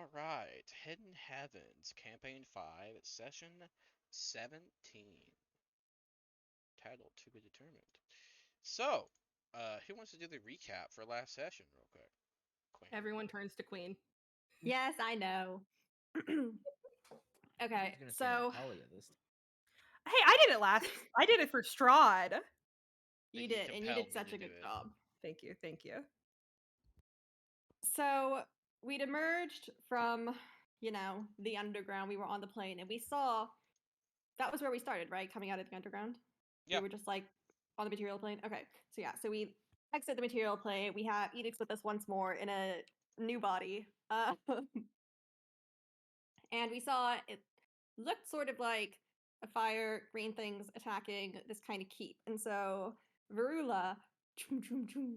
All right, Hidden Heavens, Campaign 5, Session 17. Title to be determined. So, who wants to do the recap for last session, real quick? Queen. Everyone turns to Queen. Yes, I know. I Okay, was gonna say so Natalia this time. Hey, I did it last. I did it for Strahd. you He did, and you compelled did me such to a do good it. job. Thank you. Thank you. So we'd emerged from, the underground. We were on the plane, and we saw that was where we started, right? Coming out of the underground. Yeah. We were just like on the material plane. Okay, so yeah, so we exit the material plane. We have Edicts with us once more in a new body, and we saw it looked sort of like a fire, green things attacking this kind of keep, and so Varula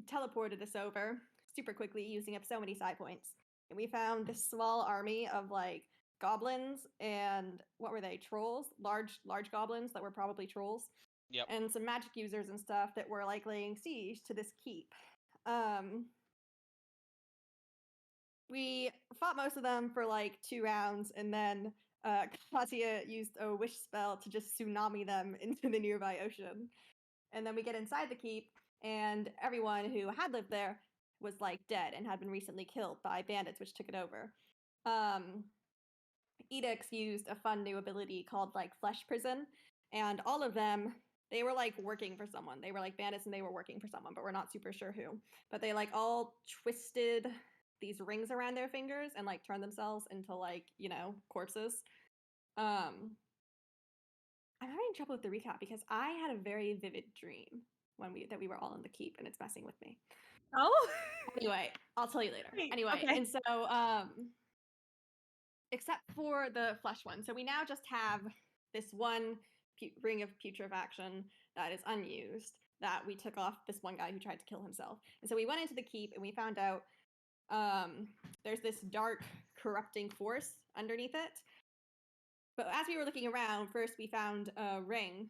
teleported us over super quickly using up so many side points. And we found this small army of like goblins and what were they? Trolls? Large goblins that were probably trolls. Yep. And some magic users and stuff that were like laying siege to this keep. We fought most of them for like 2 rounds, and then Katya used a wish spell to just tsunami them into the nearby ocean. And then we get inside the keep, and everyone who had lived there was like dead and had been recently killed by bandits, which took it over. Edicts used a fun new ability called like Flesh Prison, and all of them they were like working for someone. They were like bandits and they were working for someone, but we're not super sure who. But they like all twisted these rings around their fingers and like turned themselves into like, corpses. I'm having trouble with the recap because I had a very vivid dream that we were all in the keep and it's messing with me. Oh. Anyway, I'll tell you later. Wait, Anyway, okay. and so except for the flesh one. So we now just have this one ring of putrefaction that is unused that we took off this one guy who tried to kill himself. And so we went into the keep and we found out there's this dark corrupting force underneath it. But as we were looking around, first we found a ring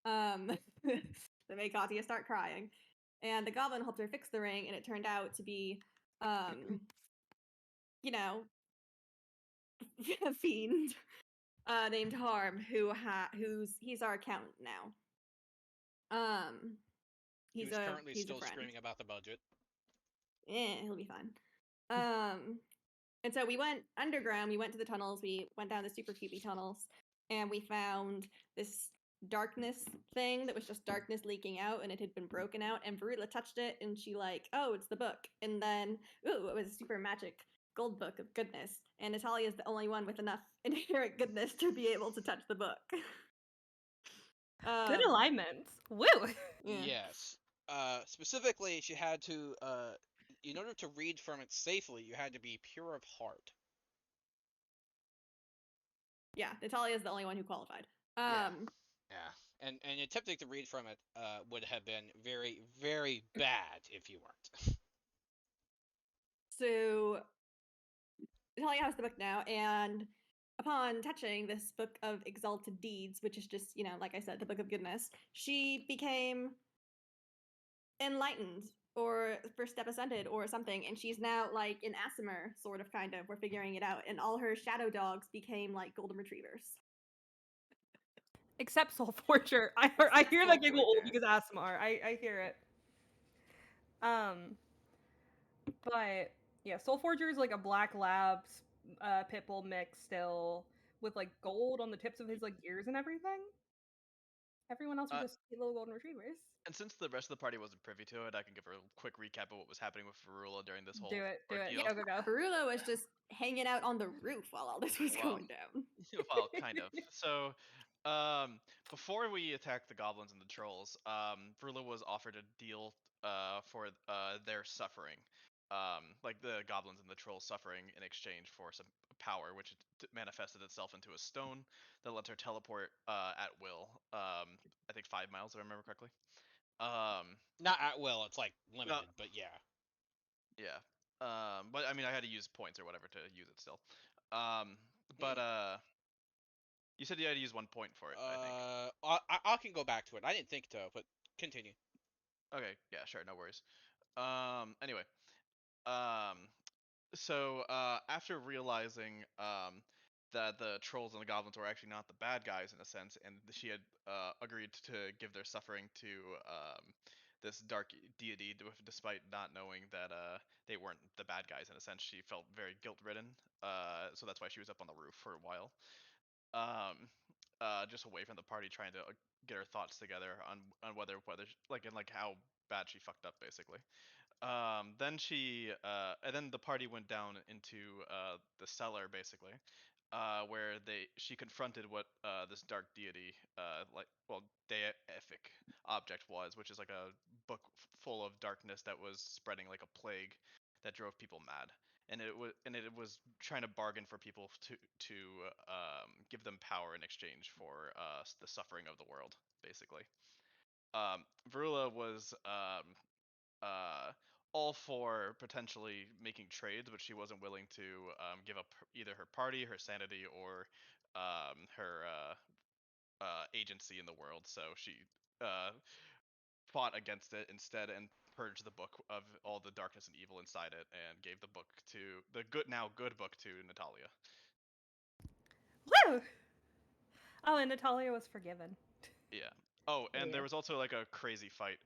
that made Katya start crying. And the goblin helped her fix the ring, and it turned out to be, a fiend named Harm, he's our accountant now. He's Who's a currently he's a still friend. screaming about the budget. He'll be fine. And so we went underground. We went to the tunnels. We went down the super creepy tunnels, and we found this darkness thing that was just darkness leaking out, and it had been broken out. And Varula touched it, and she like, oh, it's the book. And then, ooh, it was a super magic gold book of goodness. And Natalia is the only one with enough inherent goodness to be able to touch the book. Good alignment. Woo. Yeah. Yes. Specifically, she had to, in order to read from it safely, you had to be pure of heart. Yeah, Natalia is the only one who qualified. Yeah. And attempting to read from it would have been very, very bad if you weren't. So Natalia has the book now, and upon touching this book of exalted deeds, which is just, like I said, the book of goodness, she became enlightened or first step ascended or something, and she's now like an Asimir, sort of, kind of. We're figuring it out, and all her shadow dogs became like golden retrievers. Except Soul Forger. I hear that giggle old because Asmar. I hear it. But yeah, Soul Forger is like a black lab pit bull mix still with like gold on the tips of his like ears and everything. Everyone else are just little golden retrievers. And since the rest of the party wasn't privy to it, I can give a quick recap of what was happening with Varula during this whole Do it. ordeal. Go. Varula was just hanging out on the roof while all this was going down. Well, kind of. So, before we attacked the goblins and the trolls, Varula was offered a deal for their suffering. Like the goblins and the trolls suffering in exchange for some power, which manifested itself into a stone that lets her teleport at will. I think 5 miles, if I remember correctly. Not at will, it's like limited, but yeah. Yeah. But I mean, I had to use points or whatever to use it still. But you said you had to use 1 point for it, I think. I can go back to it. I didn't think to, but continue. Okay, yeah, sure, no worries. Anyway, um, So after realizing that the trolls and the goblins were actually not the bad guys in a sense, and she had agreed to give their suffering to this dark deity, despite not knowing that they weren't the bad guys in a sense, she felt very guilt-ridden. So that's why she was up on the roof for a while, um, just away from the party, trying to get her thoughts together on whether like, and like how bad she fucked up, basically. Then and then the party went down into the cellar, basically, where she confronted what this dark deity, deific object was, which is like a book full of darkness that was spreading like a plague that drove people mad, and it was trying to bargain for people to give them power in exchange for the suffering of the world, basically. Varula was uh, all for potentially making trades, but she wasn't willing to give up either her party, her sanity, or her agency in the world. So she uh, fought against it instead and purged the book of all the darkness and evil inside it, and gave the book to the good book to Natalia. Woo! Oh, and Natalia was forgiven. Yeah. Oh, and Yeah. there was also like a crazy fight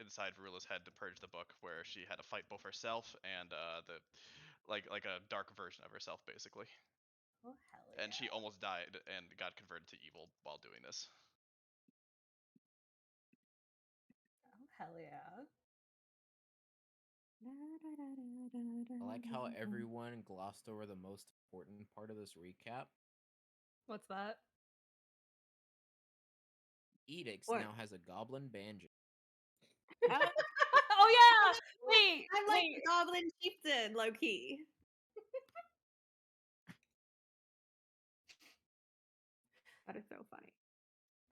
inside Varula's head to purge the book, where she had to fight both herself and the like a dark version of herself, basically. Oh, hell And she yeah. almost died and got converted to evil while doing this. Oh, hell yeah. I like how everyone glossed over the most important part of this recap. What's that? Edicts What? now has a goblin banjo. Uh, Oh yeah! Wait, I'm like wait. the goblin chieftain, low key. That is so funny.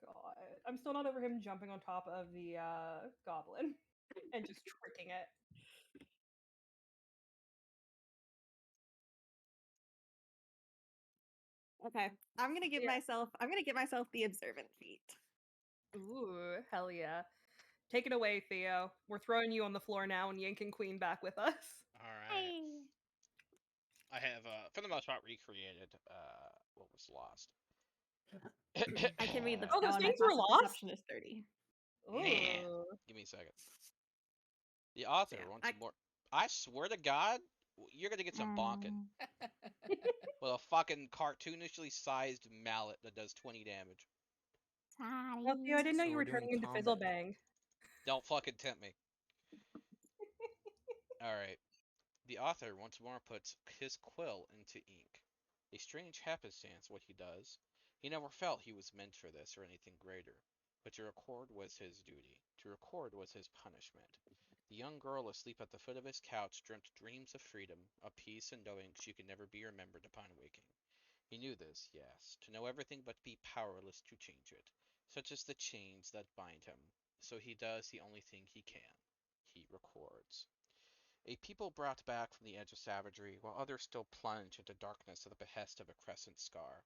God, I'm still not over him jumping on top of the goblin and just tricking it. Okay, I'm gonna give Yeah. myself the observant feat. Ooh, hell yeah. Take it away, Theo. We're throwing you on the floor now and yanking Queen back with us. All right. I have, for the most part, recreated what was lost. I can read lips Oh, now, those and my things were passive lost? perception is 30. Nah. Ooh. Give me a second. The author Yeah, wants more. I swear to God, you're gonna get some bonking with a fucking cartoonishly sized mallet that does 20 damage. Well, Theo, I didn't know So you we're were doing turning into combat. Fizzlebang. Don't fucking tempt me. All right. The author once more puts his quill into ink. A strange happenstance what he does. He never felt he was meant for this or anything greater, but to record was his duty. To record was his punishment. The young girl asleep at the foot of his couch dreamt dreams of freedom, of peace, and knowing she could never be remembered upon waking. He knew this, yes, to know everything but be powerless to change it. Such is the chains that bind him. So he does the only thing he can. He records. A people brought back from the edge of savagery, while others still plunge into darkness at the behest of a crescent scar.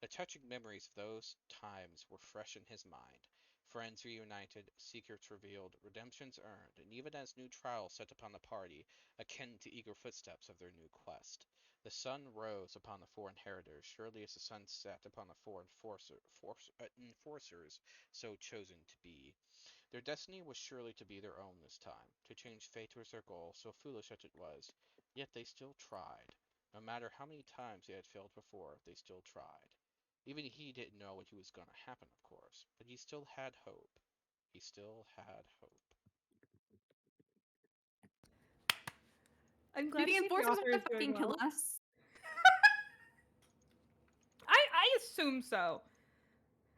The touching memories of those times were fresh in his mind. Friends reunited, secrets revealed, redemptions earned, and even as new trials set upon the party, akin to eager footsteps of their new quest. The sun rose upon the four inheritors, surely as the sun set upon the four enforcers so chosen to be. Their destiny was surely to be their own this time. To change fate was their goal, so foolish as it was. Yet they still tried. No matter how many times they had failed before, they still tried. Even he didn't know what was going to happen, of course, but he still had hope. He still had hope. I'm Do glad to the see the enforcers author want is to doing fucking kill well. us? I assume so.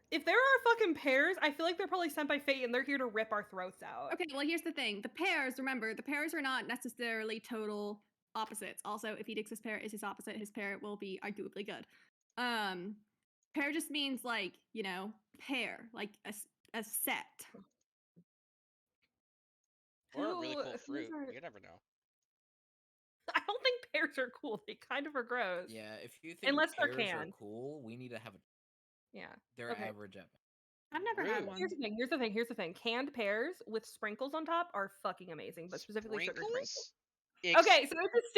If there are fucking pairs, I feel like they're probably sent by fate and they're here to rip our throats out. Okay, well, here's the thing. The pairs, remember, the pairs are not necessarily total opposites. Also, if Edix's pair is his opposite, his pair will be arguably good. Pair just means like, pair, like a set. Or a really cool Who's fruit. our... You never know. I don't think pears are cool. They kind of are gross. Yeah, if you think Unless they're pears are canned. cool, we need to have a. Yeah. They're Okay. average at best. I've never had Rude. one. Here's the thing. Canned pears with sprinkles on top are fucking amazing, but specifically sugar sprinkles. Sprinkles? Okay, so it's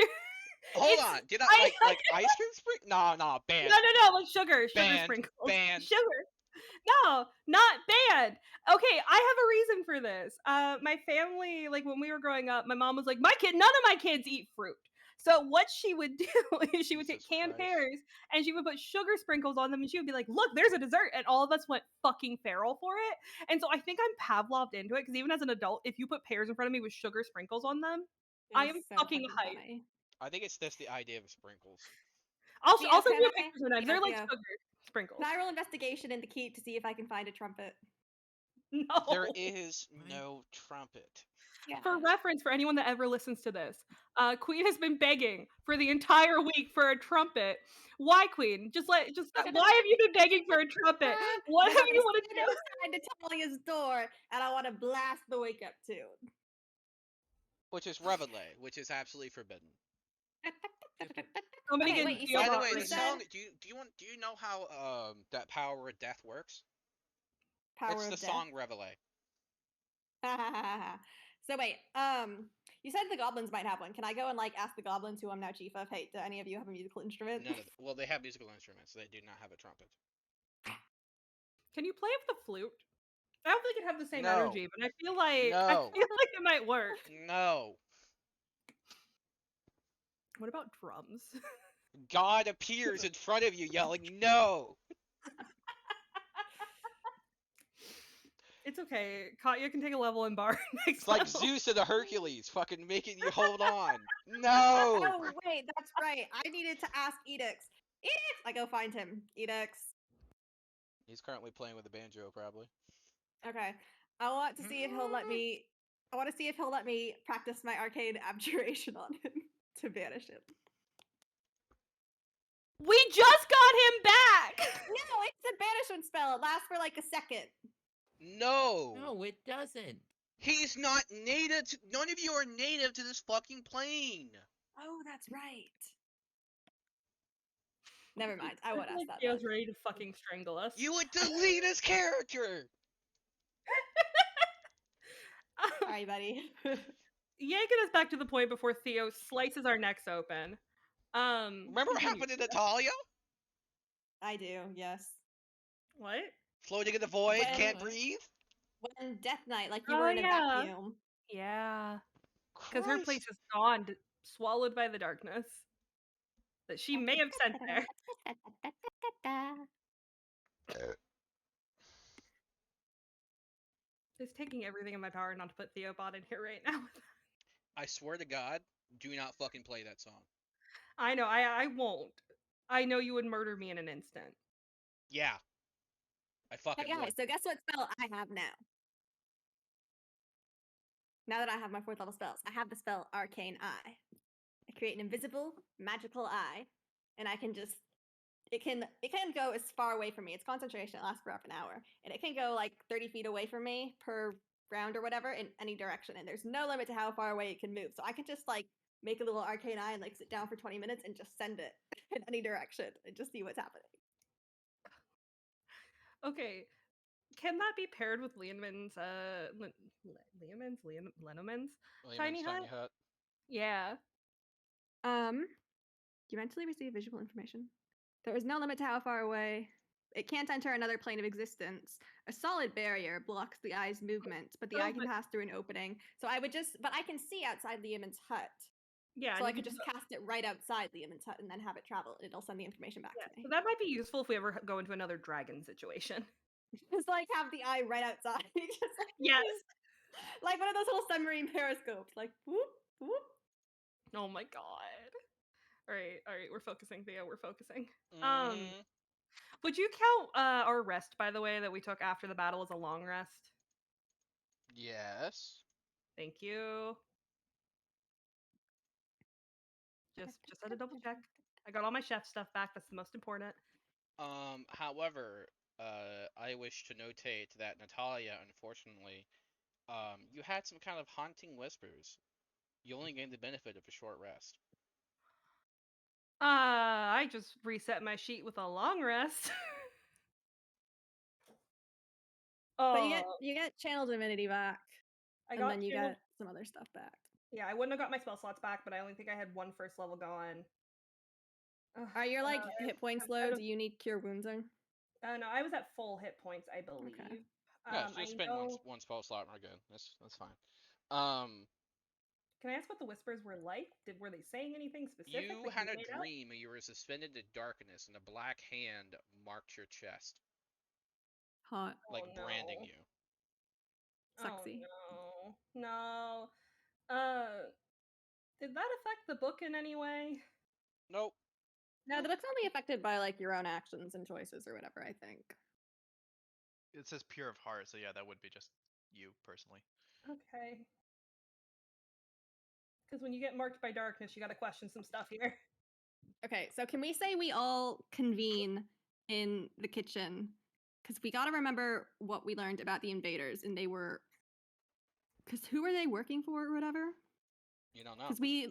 Hold It's- on. Did I I- like ice cream sprinkles? No, banned. No, like sugar Banned. sprinkles. Banned. Sugar. No, not banned. Okay, I have a reason for this. My family, like when we were growing up, my mom was like, none of my kids eat fruit. So what she would do is she would take Jesus canned Christ. pears and she would put sugar sprinkles on them and she would be like, look, there's a dessert. And all of us went fucking feral for it. And so I think I'm Pavloved into it because even as an adult, if you put pears in front of me with sugar sprinkles on them, I am It's so fucking hyped. funny. I think it's just the idea of sprinkles. I'll Theo, send can you a I- picture sometimes. Theo, They're like Theo. sugar sprinkles. Can I roll investigation in the keep to see if I can find a trumpet? No. There is no trumpet. Yeah. For reference, for anyone that ever listens to this, Queen has been begging for the entire week for a trumpet. Why, Queen? Why have you been begging for a trumpet? What have you wanted to do? Outside Natalia's door, and I want to blast the wake up tune. Which is Reveille, which is absolutely forbidden. Somebody Okay, get wait, you Theo By the Bot way, right the now. song. Do you know how that Power of Death works? Power It's of the Death. song Reveille. So wait, you said the goblins might have one. Can I go and like ask the goblins who I'm now chief of? Hey, do any of you have a musical instrument? Well, they have musical instruments. They do not have a trumpet. Can you play with the flute? I don't think it have the same No. energy, but I feel like No. it might work. No. What about drums? God appears in front of you yelling, no! It's okay. Katya can take a level in bar next It's like level. Zeus and the Hercules fucking making you hold on. No! Oh wait, that's right. I needed to ask Edix. Edix! I go find him. Edix. He's currently playing with a banjo, probably. Okay. I want to see if he'll let me. I want to see if he'll let me practice my arcane abjuration on him to banish him. We just got him back. No, it's a banishment spell. It lasts for like a second. No! No, it doesn't. He's not native to, none of you are native to this fucking plane! Oh, that's right. Never mind. I won't ask that. Theo's then. ready to fucking strangle us. You would delete his character! Sorry, buddy. Yanking us back to the point before Theo slices our necks open. Remember what continue. happened to Natalia? I do, yes. What? Floating in the void, When- can't breathe? When Death Knight, like you Oh, were in a yeah. vacuum. Yeah. Because her Christ. place is gone, swallowed by the darkness. That she may have sent there. It's taking everything in my power not to put Theobot in here right now. I swear to God, do not fucking play that song. I know, I won't. I know you would murder me in an instant. Yeah. I fucking Hey guys, would. so guess what spell I have now? Now that I have my 4th level spells, I have the spell Arcane Eye. I create an invisible, magical eye, and I can just it can go as far away from me. It's concentration, it lasts for half an hour. And it can go like 30 feet away from me per round or whatever in any direction. And there's no limit to how far away it can move. So I can just like make a little arcane eye and like sit down for 20 minutes and just send it in any direction and just see what's happening. Okay. Can that be paired with Leonman's Tiny Hut? Yeah. You mentally receive visual information. There is no limit to how far away. It can't enter another plane of existence. A solid barrier blocks the eye's movement, but the eye can pass through an opening. So I can see outside Liamon's hut. Yeah. So I could just cast it right outside Liamon's hut and then have it travel. It'll send the information back to me. So that might be useful if we ever go into another dragon situation. Just like have the eye right outside. Just like, Yes. like one of those little submarine periscopes. Like whoop, whoop. Oh my god. All right, we're focusing, Theo. We're focusing. Mhm. Would you count our rest, by the way, that we took after the battle as a long rest? Yes. Thank you. Just had to double check. I got all my chef stuff back. That's the most important. However, I wish to notate that Natalia, unfortunately, you had some kind of haunting whispers. You only gained the benefit of a short rest. I just reset my sheet with a long rest. But you get channel divinity back. I And got then you channeled- get some other stuff back. Yeah, I wouldn't have got my spell slots back, but I only think I had one first level going. Ugh, Are your like I- hit points I'm low? out of- Do you need cure wounds or? No, I was at full hit points, I believe. Yeah, just I spend know. one spell slot and we're good. That's fine. Can I ask what the whispers were like? Were they saying anything specific? You that had a made out? dream and you were suspended in darkness and a black hand marked your chest, Hot. like Oh, branding no. you. Sexy. Oh no. No. Did that affect the book in any way? Nope. No, the book's only affected by like your own actions and choices or whatever, I think. It says pure of heart, so yeah, that would be just you personally. Okay. Because when you get marked by darkness, you got to question some stuff here. Okay, so can we say we all convene in the kitchen? Because we got to remember what we learned about the invaders, and they were. Because who are they working for or whatever? You don't know. Because we.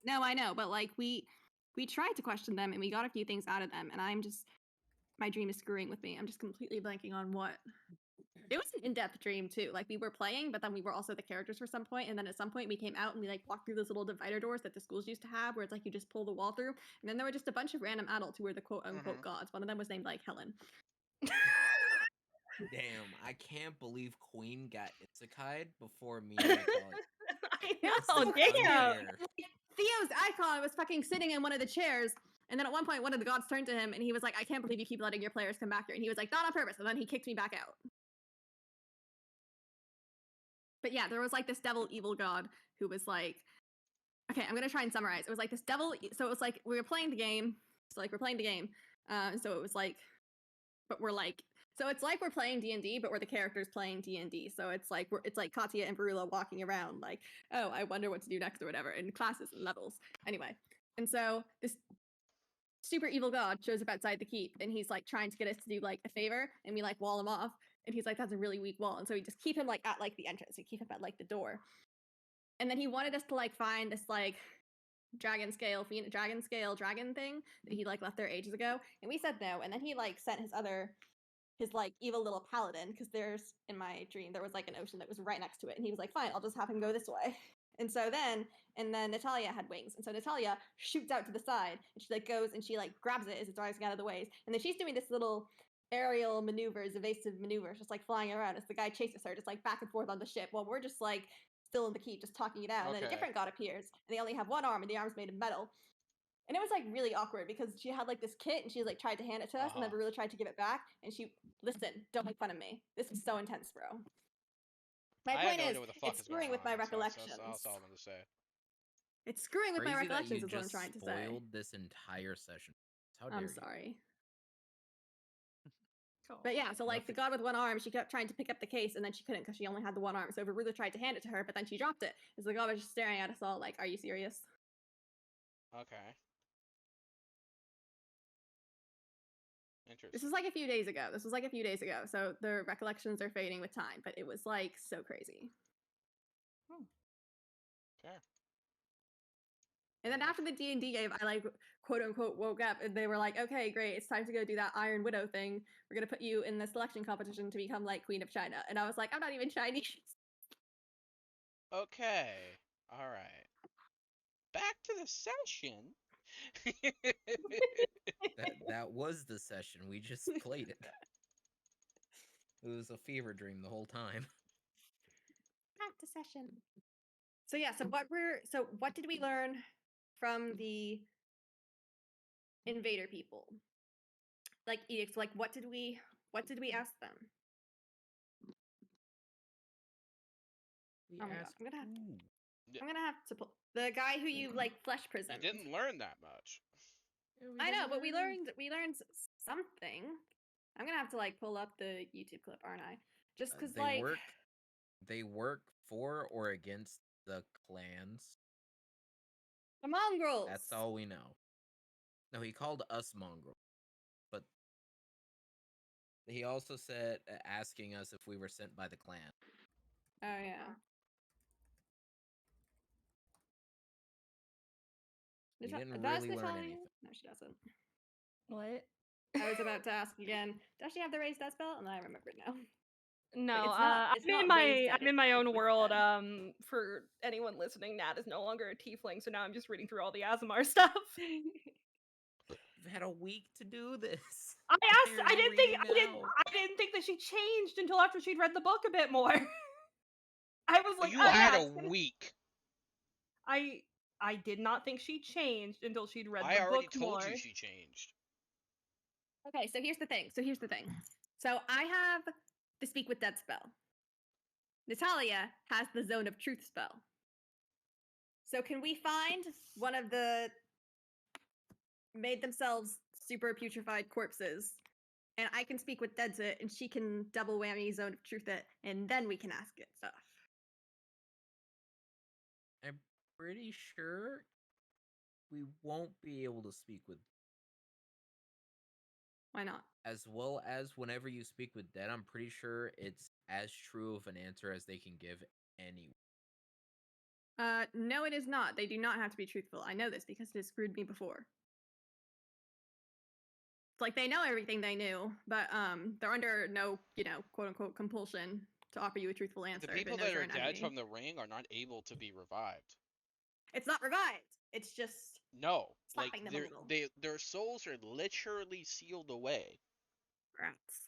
No, I know, but like we tried to question them and we got a few things out of them, and I'm just. My dream is screwing with me. I'm just completely blanking on what. It was an in-depth dream too. Like we were playing, but then we were also the characters for some point, and then at some point we came out and we like walked through those little divider doors that the schools used to have, where it's like you just pull the wall through, and then there were just a bunch of random adults who were the quote unquote gods. One of them was named like Helen. Damn, I can't believe Queen got isekai'd before me and Natalia. I It's know, so damn. Unfair. Theo's icon was fucking sitting in one of the chairs, and then at one point one of the gods turned to him and he was like, "I can't believe you keep letting your players come back here," and he was like, "Not on purpose," and then he kicked me back out. But yeah, there was like this devil evil god who was like, okay, I'm gonna try and summarize. It was like this devil. So it was like we were playing the game. So like we're playing the game. So it was like, but we're like, so it's like we're playing D&D, but we're the characters playing D&D. So it's like it's like Katya and Barula walking around, like, oh, I wonder what to do next or whatever, in classes and levels. Anyway, and so this super evil god shows up outside the keep, and he's like trying to get us to do like a favor, and we like wall him off, and he's like, that's a really weak wall, and so we just keep him like at like the entrance, we keep him at like the door, and then he wanted us to like find this like dragon scale dragon thing that he like left there ages ago, and we said no, and then he like sent his like evil little paladin, because there's in my dream there was like an ocean that was right next to it, and he was like, fine, I'll just have him go this way. And so then Natalia had wings, and so Natalia shoots out to the side, and she like goes and she like grabs it as it's rising out of the waves, and then she's doing this little aerial maneuvers, evasive maneuvers, just like flying around as the guy chases her, just like back and forth on the ship, while we're just like still in the keep, just talking it out. And then a Okay. different god appears, and they only have one arm, and the arm's made of metal. And it was like really awkward because she had like this kit and she like tried to hand it to us, and then really tried to give it back. And she, listen, don't make fun of me. This is so intense, bro. My I have point no is, idea what the fuck it's is going screwing with on. my So recollections. that's all I'm gonna say. It's screwing with my Crazy that recollections you is what I'm just trying to say. spoiled this entire session. How dare I'm you? sorry. Oh, But yeah, so like the Nothing. god with one arm, she kept trying to pick up the case, and then she couldn't because she only had the one arm. So Verulla tried to hand it to her, but then she dropped it. So the god was just staring at us all like, are you serious? Okay. This Interesting. was like a few days ago. So the recollections are fading with time, but it was like so crazy. Fair. And then after the D&D game, I like quote unquote woke up, and they were like, okay, great, it's time to go do that Iron Widow thing. We're gonna put you in the selection competition to become like Queen of China. And I was like, I'm not even Chinese. Okay. All right. Back to the session. That was the session. We just played it. It was a fever dream the whole time. Back to session. So yeah, so what did we learn from the invader people? Like edicts, like what did we ask them? We Oh my god, asked I'm gonna have who? I'm gonna have to pull the guy who you like flesh You prison. didn't learn that much. I know, but we learned something. I'm gonna have to like pull up the YouTube clip, aren't I? Just because like they work for or against the clans. the mongrels. That's all we know. No, he called us mongrel, but he also said asking us if we were sent by the clan. Oh yeah. He didn't Does really learn Natalia? anything. No, she doesn't. What? I was about to ask again. Does she have the raised death spell? And then I remembered now. No, it's not raised I'm at in my own with world. them. For anyone listening, Nat is no longer a tiefling, so now I'm just reading through all the Azamar stuff. You've had a week to do this. I Why asked. are you reading now? I didn't think that she changed until after she'd read the book a bit more. I was like, You oh had yeah, a week. I did not think she changed until she'd read I the already book told more. you she changed. Okay, so here's the thing. So I have the Speak with Dead spell. Natalia has the Zone of Truth spell. So can we find one of the made themselves super putrefied corpses, and I can speak with Dead to it, and she can double whammy Zone of Truth it, and then we can ask it stuff. I'm pretty sure we won't be able to speak with, Why not? as well as whenever you speak with dead, I'm pretty sure it's as true of an answer as they can give anyone. No, it is not. They do not have to be truthful. I know this because it has screwed me before. It's like they know everything they knew, but they're under no, quote unquote compulsion to offer you a truthful answer. The if it people knows that you're are an dead enemy. from the ring are not able to be revived. It's not revived. It's just No, like slapping them a little. their souls are literally sealed away. Rats.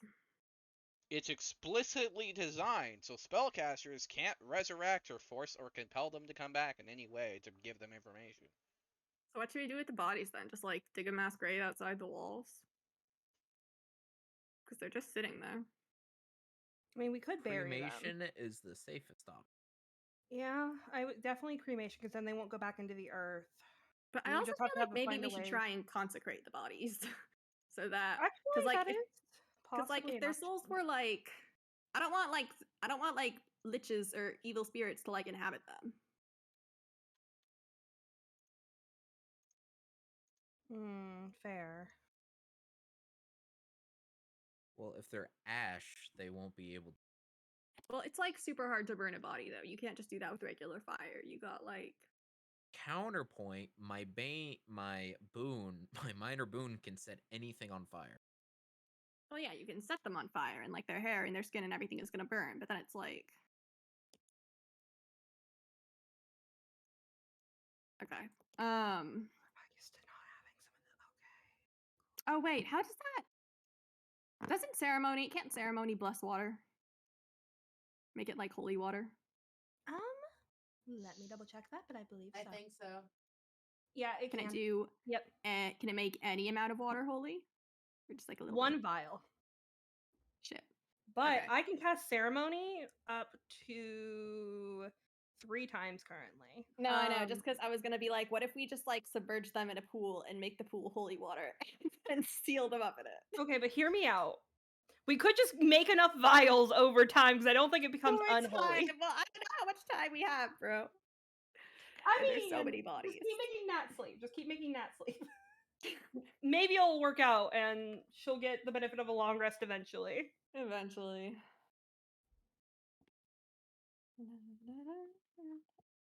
It's explicitly designed so spellcasters can't resurrect or force or compel them to come back in any way to give them information. So what should we do with the bodies then? Just like dig a mass grave outside the walls? Because they're just sitting there. I mean, we could bury them. Cremation is the safest option. Yeah, I would definitely cremation because then they won't go back into the earth. But I We also just feel have to like have maybe find we a should way. try and consecrate the bodies. So that Actually, like that is because possibly if an their souls option. were like I don't want like liches or evil spirits to like inhabit them. Fair. Well, if they're ash, they won't be able to. Well, it's like super hard to burn a body though. You can't just do that with regular fire. You got like Counterpoint, my boon, my minor boon can set anything on fire. well, yeah, you can set them on fire and like their hair and their skin and everything is gonna burn. But then it's like okay. Used to not having some of the Oh wait, how does that? Can't ceremony bless water? Make it like holy water. okay. Let me double check that, but I believe I so. think so. Yeah, it Can can. it do? Yep. Can it make any amount of water holy, or just like a little One bit? vial. Shit. But Okay. I can cast ceremony up to 3 times currently. No, I know. Just because I was gonna be like, what if we just like submerge them in a pool and make the pool holy water and seal them up in it? Okay, but hear me out. We could just make enough vials over time because I don't think it becomes Over unholy. time. Well, I don't know how much time we have, bro. I And mean, there's so many bodies. Just keep making Nat sleep. Just keep making Nat sleep. Maybe it'll work out and she'll get the benefit of a long rest eventually. Eventually.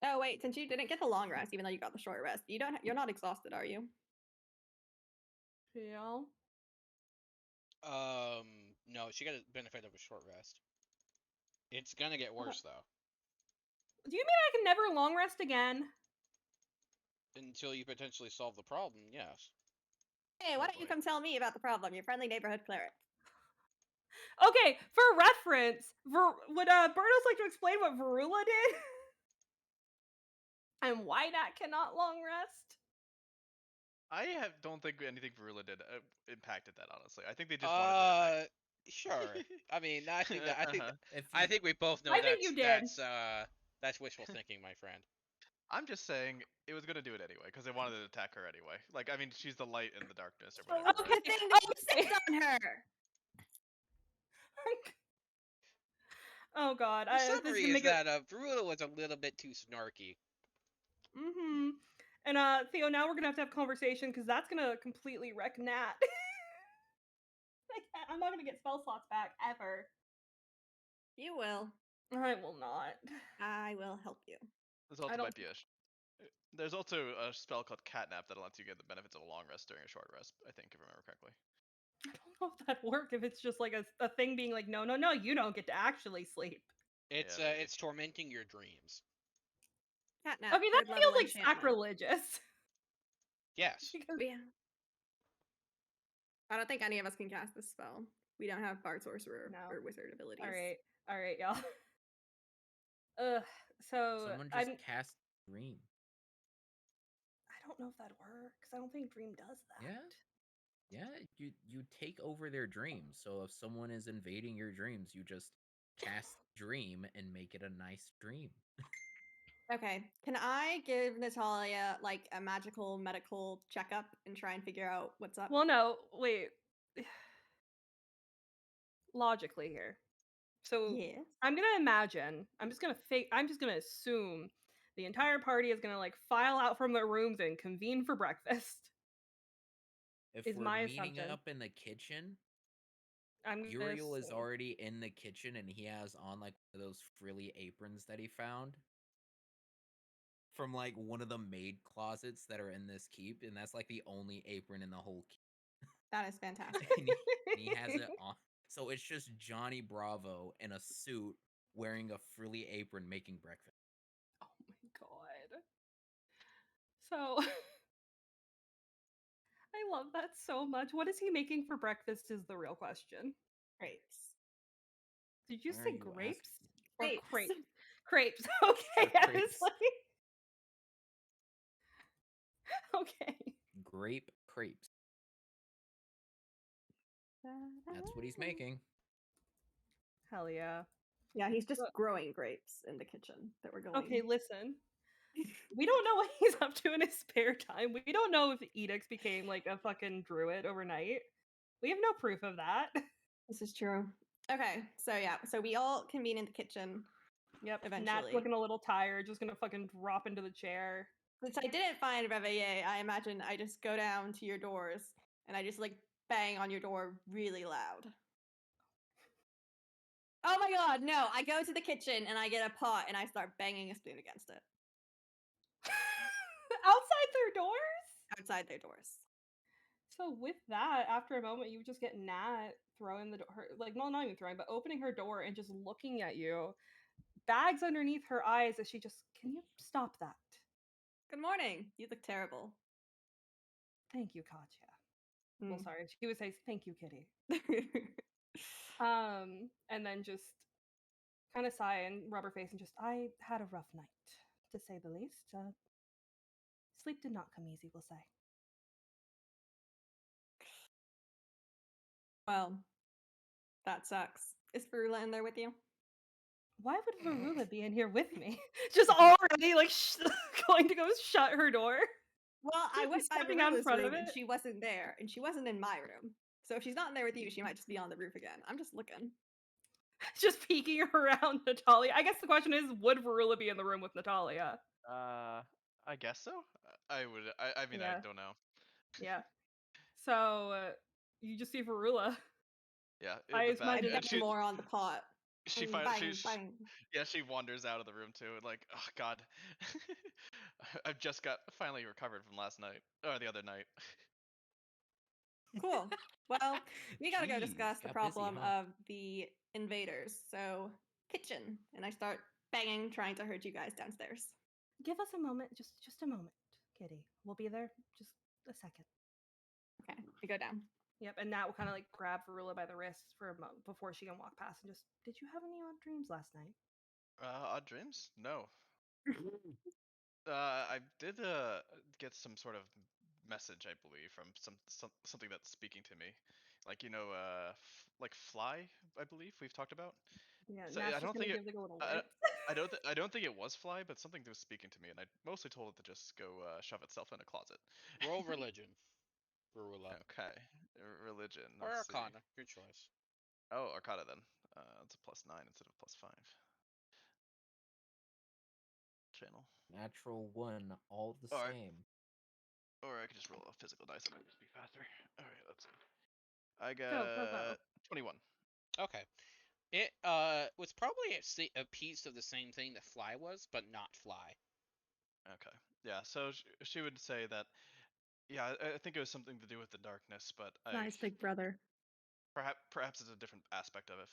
Oh wait, since you didn't get the long rest, even though you got the short rest, you're not exhausted, are you? Yeah. No, she got a benefit of a short rest. It's gonna get worse though. Do you mean I can never long rest again? Until you potentially solve the problem, yes. Hey, why don't you Hopefully. come tell me about the problem? Your friendly neighborhood cleric. Okay, for reference, would Bertos like to explain what Varula did? And why Nat cannot long rest? don't think anything Varula did impacted that. Honestly, I think they just wanted to attack. Sure. I mean, I think that If I you- think we both know I think you did. that's wishful thinking, my friend. I'm just saying it was gonna do it anyway because they wanted to attack her anyway. Like, I mean, she's the light in the darkness or Oh, whatever. Oh, Right? good thing that you sits on her. Oh god, The this is summary gonna is make that Bruno was a little bit too snarky. And Theo, now we're gonna have conversation because that's gonna completely wreck Nat. I'm not gonna get spell slots back ever. You will. I will not. I will help you. There's also don't- might be there's also a spell called Catnap that lets you get the benefits of a long rest during a short rest. I think, if I remember correctly. I don't know if that'd work if it's just like a thing being like, no, no, no, you don't get to actually sleep. It's Yeah, maybe. it's tormenting your dreams. Catnap, I mean, that third level feels like enchantment. sacrilegious. Yes. Because Yeah. I don't think any of us can cast this spell. We don't have bard, sorcerer, No. or wizard abilities. all right, y'all. Ugh. So Someone just I'm. cast dream. I don't know if that works. I don't think Dream does that. Yeah, you take over their dreams. So if someone is invading your dreams, you just cast dream and make it a nice dream. Okay. Can I give Natalia like a magical medical checkup and try and figure out what's up? Well, no, wait. Logically here. So Yes. I'm gonna imagine. I'm just gonna assume the entire party is gonna like file out from their rooms and convene for breakfast. If Is we're my meeting assumption. up in the kitchen, I'm gonna Uriel is assume. already in the kitchen and he has on like one of those frilly aprons that he found from like one of the maid closets that are in this keep, and that's like the only apron in the whole keep. That is fantastic. And he has it on. So it's just Johnny Bravo in a suit wearing a frilly apron making breakfast. Oh my god. So I love that so much. What is he making for breakfast is the real question. Grapes. Did you Why are say you grapes? Or Grapes. crepes? Crepes. Okay. Sure, I was crepes. like, okay. Grape crepes. That's what he's making. Hell yeah. Yeah, he's just Well- growing grapes in the kitchen that we're going. Okay, listen. We don't know what he's up to in his spare time. We don't know if Edix became like a fucking druid overnight. We have no proof of that. This is true. Okay, so yeah, so we all convene in the kitchen, Yep. Nat's eventually. looking a little tired, just gonna fucking drop into the chair. Since I didn't find Reveille, I imagine I just go down to your doors and I just like bang on your door really loud. Oh my god, no! I go to the kitchen and I get a pot and I start banging a spoon against it Outside their doors? outside their doors. So with that, after a moment, you just get Nat throwing the door, like no, not even throwing, but opening her door and just looking at you, bags underneath her eyes as she just, can you stop that? Good morning. You look terrible. Thank you, Katya. Well, Mm. sorry, she would say thank you, Kitty. And then just kind of sigh and rub her face and just, I had a rough night, to say the least. Sleep did not come easy, we'll say. Well, that sucks. Is Ferula in there with you? Why would Varula be in here with me? Just already like going to go shut her door. Well, I went by Stepping out in Verula's front of room and it. she wasn't there, and she wasn't in my room. So if she's not in there with you, she might just be on the roof again. I'm just looking. Just peeking around Natalia. I guess the question is, would Varula be in the room with Natalia? I guess so. I would. I mean, I Yeah. don't know. Yeah. So you just see Varula. Yeah, I in the back, I imagine and bang more on the pot. she Bang, finally bang, bang. yeah, she wanders out of the room too, and like, oh god, I've just got finally recovered from last night or the other night. Cool. Well, we gotta go Jeez, discuss the got busy, problem huh? of the invaders. So, kitchen, and I start banging, trying to hurt you guys downstairs. give us a moment, just a moment, Kitty. We'll be there. Just a second. Okay, we go down. Yep, and Nat will kind of like grab Varula by the wrist for a moment before she can walk past and just, did you have any odd dreams last night? Odd dreams? No. I did get some sort of message, I believe, from something that's speaking to me, like like fly. I believe we've talked about. Yeah, So Nat's I just don't gonna think it. give like a little I, wince. I don't think it was fly, but something was speaking to me, and I mostly told it to just go shove itself in a closet. Roll religion. Varula. Okay, religion. Or Let's see. Arcana, your choice. Oh, Arcana then. It's a +9 instead of +5. Channel. Natural one, all the Alright. same. Or I could just roll a physical dice. It might just be faster. Alright, let's see. I Go, go, go. got 21. Okay. It was probably a piece of the same thing that fly was, but not fly. Okay. Yeah, so she would say that, yeah, I think it was something to do with the darkness, but Nice, big brother. Perhaps it's a different aspect of it,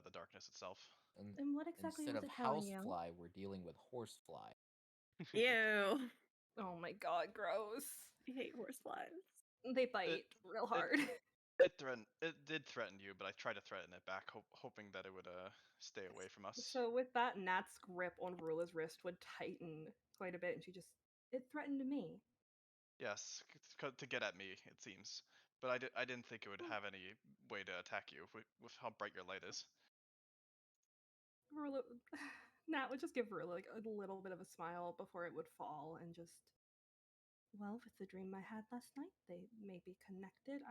the darkness itself. And what exactly Instead was of it telling you? housefly, we're dealing with horsefly. Ew. Oh my god, gross. I hate horseflies. They bite real hard. It did threaten you, but I tried to threaten it back, hoping that it would stay away from us. So with that, Nat's grip on Rula's wrist would tighten quite a bit, and it threatened me. Yes, to get at me, it seems. But I didn't think it would have any way to attack you with how bright your light is. Rula, Nat would just give Rula like a little bit of a smile before it would fall, and just, well, with the dream I had last night, they may be connected.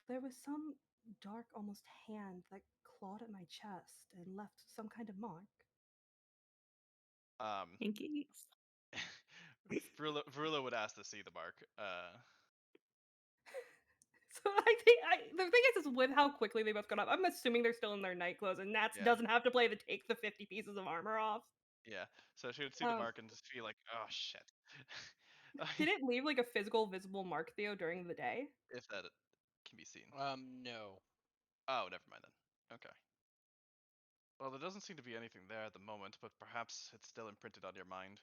There was some dark, almost hand that clawed at my chest and left some kind of mark. Pinkies. Vrula would ask to see the mark. So I think the thing is with how quickly they both got up. I'm assuming they're still in their night clothes, and Nats Yeah. doesn't have to play the take the 50 pieces of armor off. Yeah, so she would see the mark and just feel like, oh shit. Did it leave like a physical, visible mark, Theo, during the day? If that can be seen. No. Oh, never mind then. Okay. Well, there doesn't seem to be anything there at the moment, but perhaps it's still imprinted on your mind.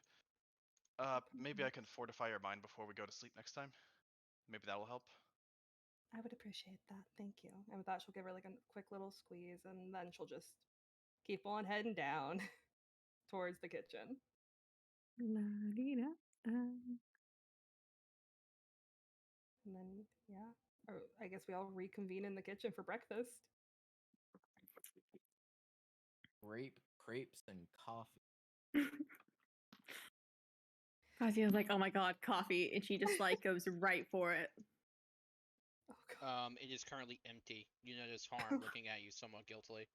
Maybe I can fortify your mind before we go to sleep next time. Maybe that will help. I would appreciate that. Thank you. And with that, she'll give her like a quick little squeeze, and then she'll just keep on heading down towards the kitchen. And then, yeah, I guess we all reconvene in the kitchen for breakfast. Crepes, and coffee. Kazia's like, oh my god, coffee, and she just like goes right for it. Oh god. It is currently empty. You notice Harm looking at you somewhat guiltily.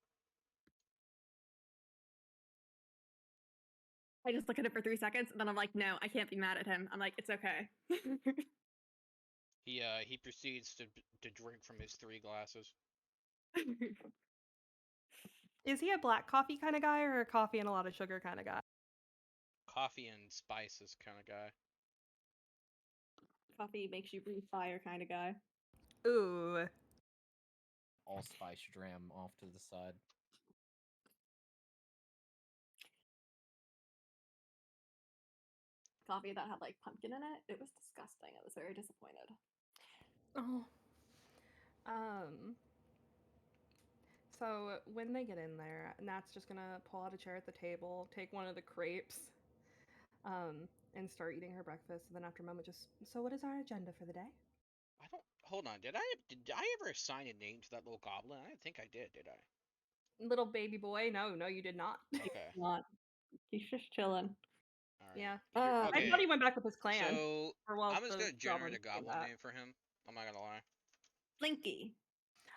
I just look at it for 3 seconds, and then I'm like, no, I can't be mad at him. I'm like, it's okay. He proceeds to drink from his 3 glasses. Is he a black coffee kind of guy or a coffee and a lot of sugar kind of guy? Coffee and spices kind of guy. Coffee makes you breathe fire kind of guy. Ooh. Allspice dram off to the side. Coffee that had like pumpkin in it. It was disgusting. I was very disappointed. Oh. So when they get in there, Nat's just gonna pull out a chair at the table, take one of the crepes, and start eating her breakfast. And then after a moment, so what is our agenda for the day? I don't. Hold on. Did I ever assign a name to that little goblin? I didn't think I did I? Little baby boy? No, you did not. Okay. Not. He's just chilling. All right. Yeah. Okay. I thought he went back with his clan. So Or well, I'm just the gonna generate a goblins came goblin back. name for him. I'm not gonna lie. Blinky.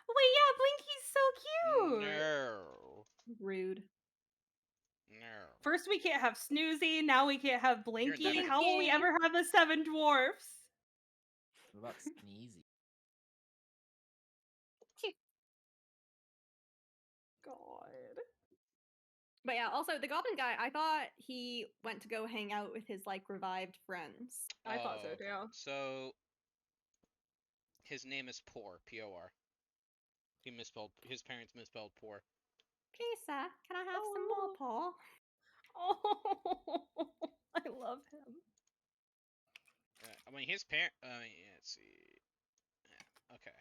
Wait, yeah, Blinky's so cute. No. Rude. No. First we can't have Snoozy, now we can't have Blinky. never gonna How will we Blinky. ever have the 7 dwarfs? What about Sneezy? God. But yeah, also the goblin guy, I thought he went to go hang out with his like revived friends. I thought so okay. too. So his name is Poor. P-O-R. His parents misspelled poor. Please, sir, can I have some more, Paul? Oh, I love him. I mean, his parent. Let's see. Yeah, okay.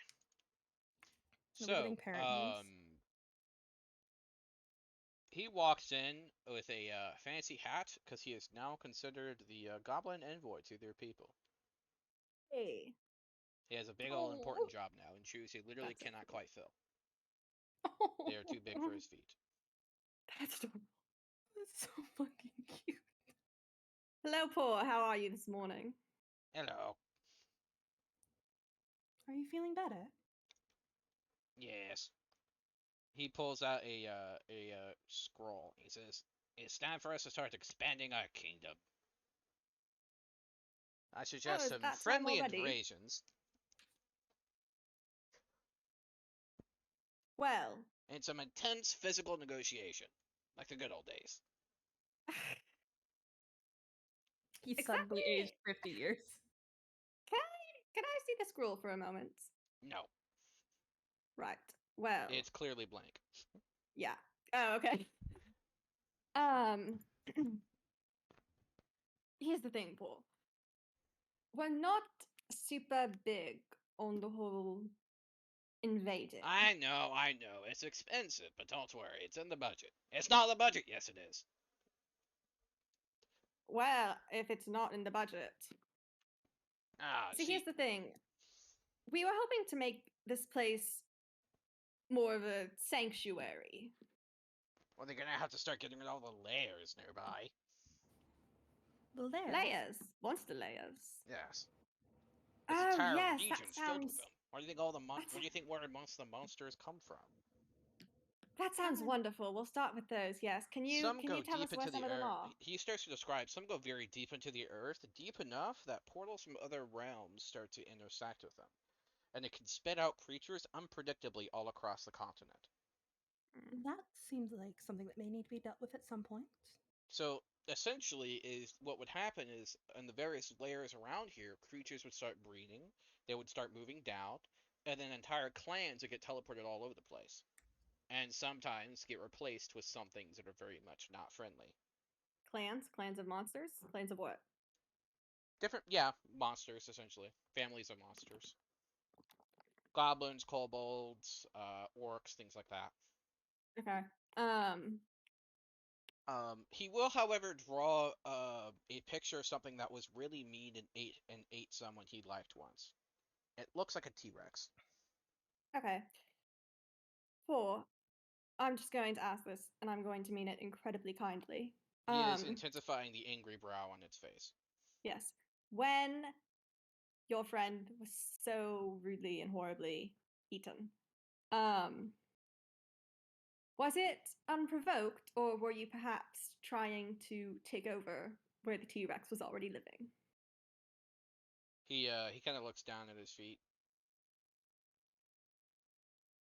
The So, living parent names. he walks in with a fancy hat because he is now considered the goblin envoy to their people. Hey. He has a big old important job now in shoes he literally That's cannot adorable. quite fill. They are too big for his feet. That's adorable. That's so fucking cute. Hello, Paul. How are you this morning? Hello. Are you feeling better? Yes. He pulls out a scroll. He says, "It's time for us to start expanding our kingdom. I suggest is some that time friendly already? invasions Well, and some intense physical negotiation, like the good old days." He's Exactly. suddenly aged 50 years. Can I see the scroll for a moment? No. Right. Well, It's clearly blank. yeah. Oh, okay. Um, here's the thing, Paul. We're not super big on the whole invading. I know. It's expensive, but don't worry, it's in the budget. It's not the budget. Yes, it is. Well, if it's not in the budget. Ah, See, see, here's the thing. We were hoping to make this place more of a sanctuary. well, they're gonna have to start getting rid of all the layers nearby. The layers. Layers. Monster layers. Yes. This Oh, entire yes, that region's filled with sounds... them. Where do you think all the Where do you think where most of the monsters come from? That sounds wonderful. We'll start with those, yes. Can you Some go tell us deep where into some the of them earth. are? He starts to describe some go very deep into the earth, deep enough that portals from other realms start to intersect with them, and it can spit out creatures unpredictably all across the continent. That seems like something that may need to be dealt with at some point. So essentially, is what would happen is in the various layers around here, creatures would start breeding. They would start moving down, and then entire clans would get teleported all over the place, and sometimes get replaced with some things that are very much not friendly. Clans? Clans of monsters? Clans of what? Different, yeah, monsters essentially, families of monsters, goblins, kobolds, orcs, things like that. Okay. He will, however, draw a picture of something that was really mean and ate someone he liked once. It looks like a T-Rex. Okay. Four. I'm just going to ask this, and I'm going to mean it incredibly kindly. He is intensifying the angry brow on its face. Yes. When your friend was so rudely and horribly eaten, was it unprovoked, or were you perhaps trying to take over where the T-Rex was already living? He kind of looks down at his feet.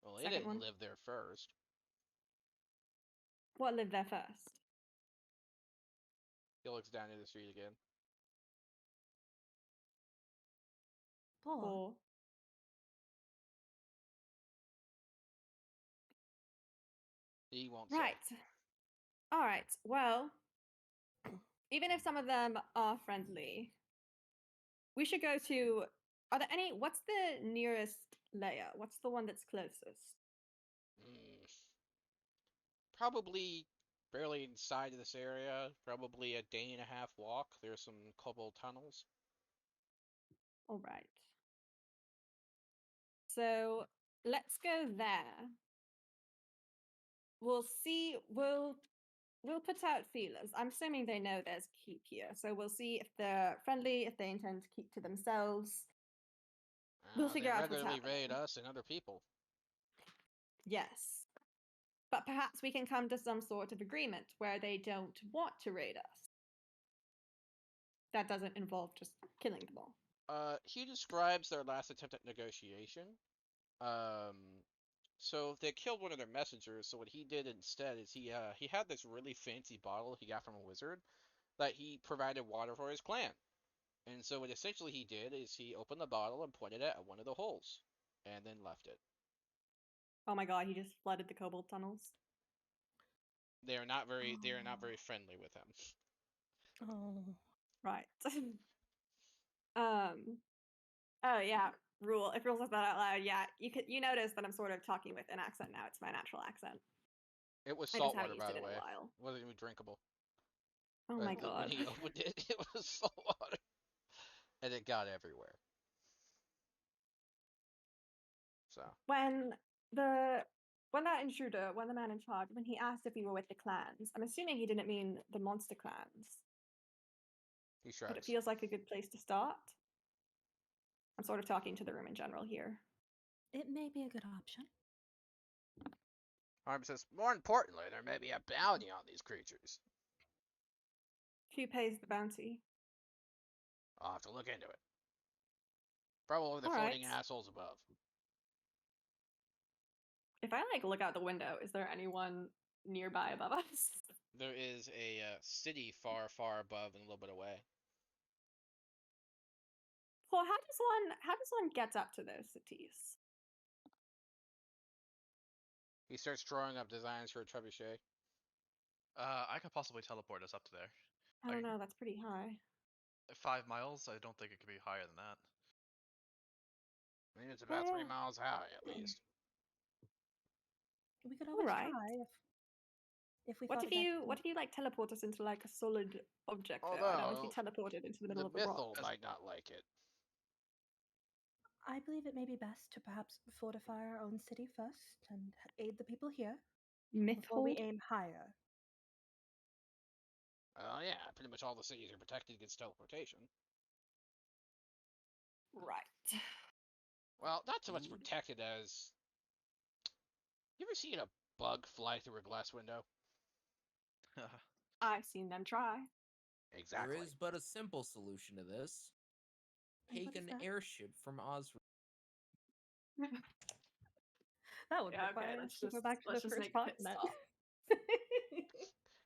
Well, it Second didn't one. live there first. What lived there first? He looks down at his feet again. Paul. Or He won't right. say. All right. Well, even if some of them are friendly, we should go to. Are there any? What's the nearest layer? What's the one that's closest? Probably barely inside of this area. Probably a day and a half walk. There's some kobold tunnels. All right. So let's go there. We'll see. We'll put out feelers. I'm assuming they know there's keep here, so we'll see if they're friendly, if they intend to keep to themselves. We'll They figure out what's regularly happening. raid us and other people. Yes. But perhaps we can come to some sort of agreement where they don't want to raid us. That doesn't involve just killing them all. He describes their last attempt at negotiation. So they killed one of their messengers. So what he did instead is he had this really fancy bottle he got from a wizard that he provided water for his clan. And so what essentially he did is he opened the bottle and pointed it at one of the holes, and then left it. Oh my god, he just flooded the kobold tunnels. They are not very friendly with him. Oh. Right. Oh yeah, Rule. If Rule says that out loud, yeah, you notice that I'm sort of talking with an accent now. It's my natural accent. It was I just salt haven't water, used by it the in a way. while. It wasn't even drinkable. Oh my When god. he opened it, it was salt water, and it got everywhere. So when that intruder, when the man in charge, when he asked if we were with the clans, I'm assuming he didn't mean the monster clans. he But it shrugs. feels like a good place to start. I'm sort of talking to the room in general here. It may be a good option. Harm says, more importantly, there may be a bounty on these creatures. Who pays the bounty? I'll have to look into it. Probably the All floating right. assholes above. If I look out the window, is there anyone nearby above us? There is a city far, far above and a little bit away. Well, how does one get up to those cities? He starts drawing up designs for a trebuchet. I could possibly teleport us up to there. I don't know. That's pretty high. 5 miles? I don't think it could be higher than that. I think it's about 3 miles high at least. We could always Alright. try if we What thought if it you like teleport us into like a solid object though? I don't want to be Although, teleported into the middle the of a rock. Mythal might not like it. I believe it may be best to perhaps fortify our own city first and aid the people here before we Mythhold? aim higher. Oh yeah, pretty much all the cities are protected against teleportation. Right. Well, not so much Dude. protected as. You ever seen a bug fly through a glass window? I've seen them try. Exactly. There is but a simple solution to this. And Take what is an that? airship from Osric. That would Yeah, require okay, us to go back to the first make a pit continent. stop.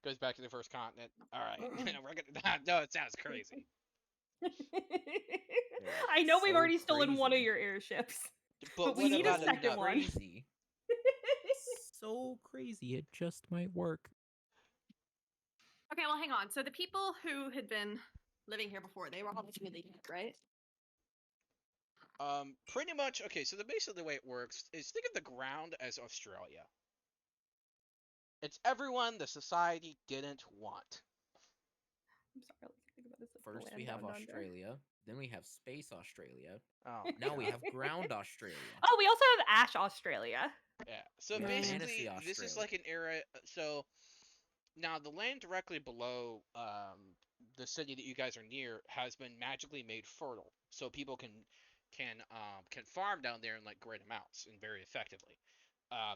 Goes back to the first continent. All right, we're gonna. No, it sounds crazy. I know we've So already stolen one of crazy. your airships, But we what need a about second one. Crazy. So crazy, it just might work. Okay, well, hang on. So the people who had been living here before, they were all really dead, right? Pretty much. Okay, so basically the way it works is think of the ground as Australia. It's everyone the society didn't want. I'm sorry, all I can think about is like the First land we have down under. Australia, then we have Space Australia, Oh. now we God. have Ground Australia. Oh, we also have Ash Australia. Yeah. So We have basically, Fantasy this is Australia. like an era. So now the land directly below the city that you guys are near has been magically made fertile, so people can farm down there in like great amounts and very effectively.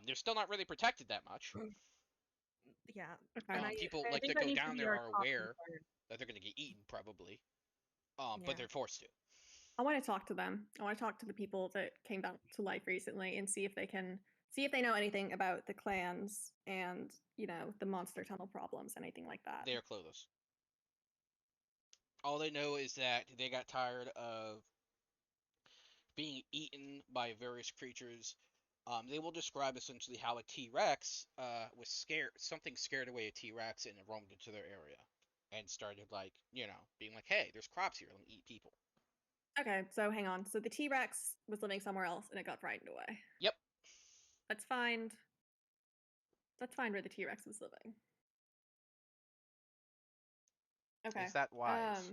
They're still not really protected that much. Yeah, Okay. and People I like think that that go needs to down be there our are top aware concern. that they're going to get eaten probably. Yeah. But they're forced to. I want to talk to them. I want to talk to the people that came back to life recently and see if they know anything about the clans and, the monster tunnel problems, anything like that. They are clueless. All they know is that they got tired of being eaten by various creatures. They will describe essentially how a T-Rex was scared, something scared away a T-Rex and it roamed into their area and started being like, hey, there's crops here, let me eat people. Okay, so hang on. So the T-Rex was living somewhere else and it got frightened away. Yep. Let's find where the T-Rex was living. Okay. Is that wise?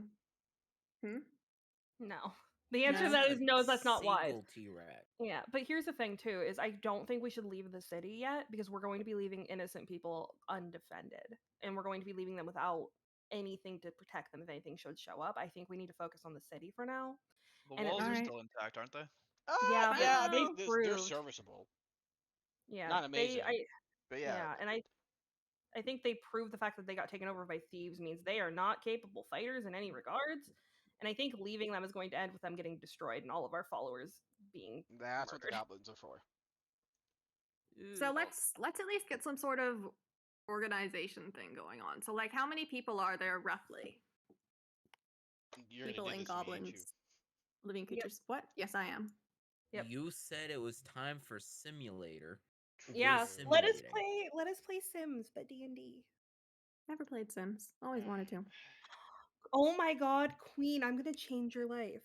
No. The answer to No. that is no, that's not wise. Single T-Rex. Yeah, but here's the thing too, is I don't think we should leave the city yet because we're going to be leaving innocent people undefended. And we're going to be leaving them without anything to protect them if anything should show up. I think we need to focus on the city for now. The And at walls are least- still intact, aren't they? Yeah, Yeah, I but mean, they they're proved. serviceable. Yeah, Not amazing, but yeah, and I think they proved the fact that they got taken over by thieves means they are not capable fighters in any regards. And I think leaving them is going to end with them getting destroyed and all of our followers being that's what the murdered. goblins are for. So let's at least get some sort of organization thing going on. So like how many people are there roughly? You're People gonna do and this to me, ain't you? goblins, living creatures. What? Yes, I am. Yep. You said it was time for simulator. Yeah, True. let us Simulating. play Sims, but D&D. Never played Sims. Always wanted to. Oh my god, Queen, I'm gonna change your life.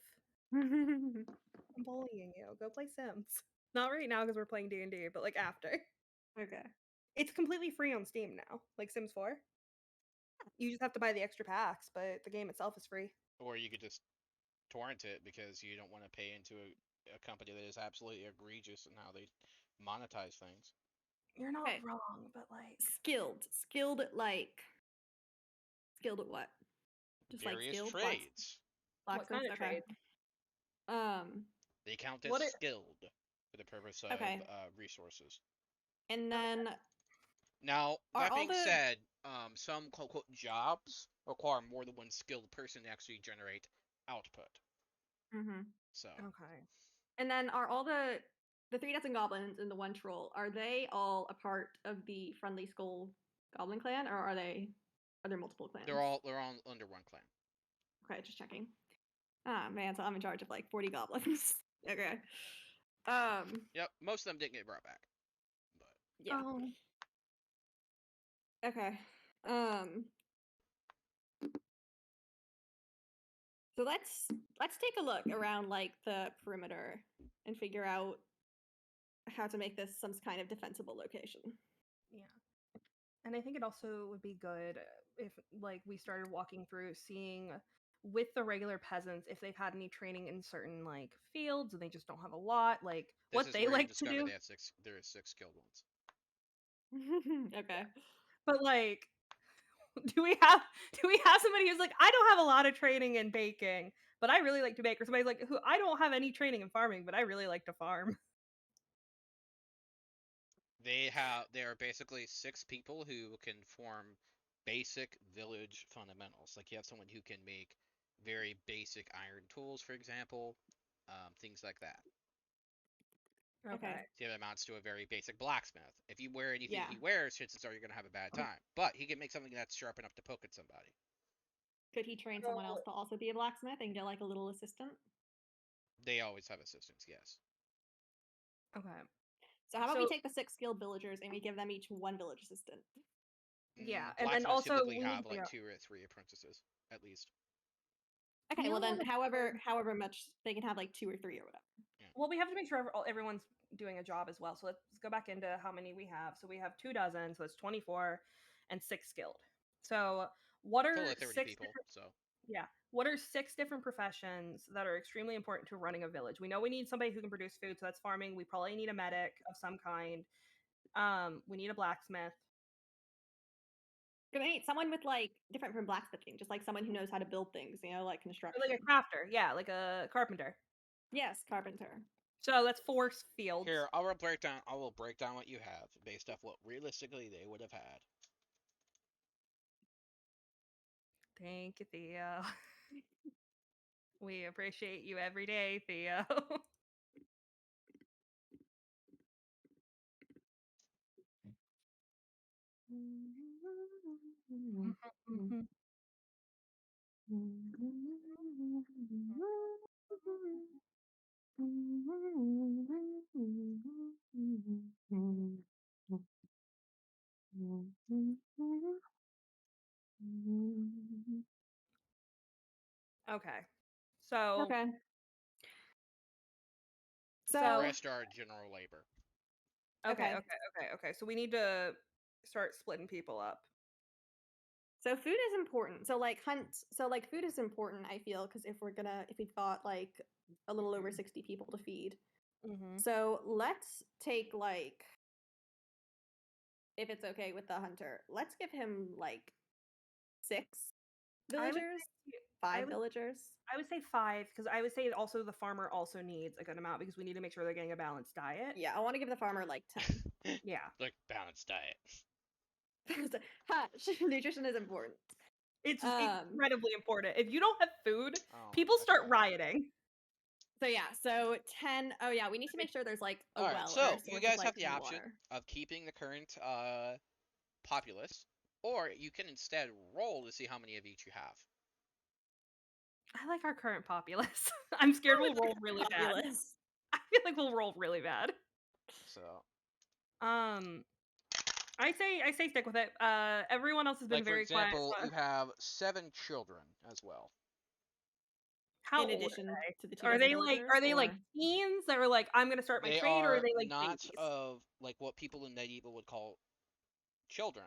I'm bullying you. Go play Sims. Not right now because we're playing D&D, but like after. Okay. It's completely free on Steam now, like Sims 4. You just have to buy the extra packs, but the game itself is free. Or you could just torrent it because you don't want to pay into a company that is absolutely egregious in how they monetize things. You're not Okay. wrong, but like Skilled at what? Just Various like skilled trades. what kind of Okay. trade? They count as What it- skilled for the purpose of Okay. resources. And then Now, Are that all being the- said, some quote unquote jobs require more than one skilled person to actually generate output. So Okay. and then are all the 3 dozen goblins and the 1 troll, are they all a part of the Friendly Skull Goblin clan, or are there multiple clans? they're all under one clan. Okay, just checking. Ah man, so I'm in charge of like 40 goblins. Okay. Yep, most of them didn't get brought back. But Yeah. Oh. Okay. So let's take a look around like the perimeter and figure out how to make this some kind of defensible location. Yeah. And I think it also would be good if like we started walking through seeing with the regular peasants if they've had any training in certain like fields and they just don't have a lot, like This what is they where you like to discover do. they have there is 6 skilled ones. Okay. But like do we have somebody who's like, I don't have a lot of training in baking, but I really like to bake, or somebody's like, who I don't have any training in farming, but I really like to farm. They are basically 6 people who can form basic village fundamentals. Like you have someone who can make very basic iron tools, for example, things like that. Okay. So it amounts to a very basic blacksmith. If you wear anything Yeah. he wears, chances are you're gonna have a bad time. But he can make something that's sharp enough to poke at somebody. Could he train someone else to also be a blacksmith and get like a little assistant? They always have assistants, yes. Okay. So how about we take the 6 skilled villagers and we give them each 1 village assistant? Yeah, and then Blacksmiths also typically we need have to like figure out. 2 or 3 apprentices, at least. Okay, We well only then have however much they can have like 2 or 3 or whatever. Well, we have to make sure everyone's doing a job as well. So let's go back into how many we have. So we have 2 dozen, so that's 24, and 6 skilled. So what Total are of 30 six people, different? so Yeah, what are 6 different professions that are extremely important to running a village? We know we need somebody who can produce food, so that's farming. We probably need a medic of some kind. We need a blacksmith. Good need someone with like different from blacksmithing, just like someone who knows how to build things, you know, like Or construction. like a crafter, yeah, like a carpenter. Yes, carpenter. So that's 4 fields. here I will break down what you have based off what realistically they would have had. Thank you, Theo. We appreciate you every day, Theo. Okay. So Okay. The So rest are general labor. okay. Okay. So we need to start splitting people up. so food is important. So like food is important, I feel, because if we've got like a little over 60 people to feed. Mm-hmm. So let's take like, if it's okay with the hunter, let's give him like 6 I would villagers, say, 5 villagers. I would say 5 because I would say also the farmer also needs a good amount because we need to make sure they're getting a balanced diet. Yeah, I want to give the farmer like 10. Yeah. Like balanced diet. Nutrition is important. It's incredibly important. If you don't have food, Oh, people I start forgot. rioting. So yeah, so 10. Oh yeah, we need to make sure there's like a All right, well so or a you source guys of like have the clean option water. of keeping the current populace, or you can instead roll to see how many of each you have. I like our current populace. I'm scared we'll roll really bad. Populace. I feel like we'll roll really bad. So, I say stick with it. Everyone else has been like for very quiet. example, So you have 7 children as well. how In old addition are to the they? 2 dozen Are they like villagers, teens that were like, I'm gonna start my They trade, or are are they like not babies? of like what people in medieval would call children,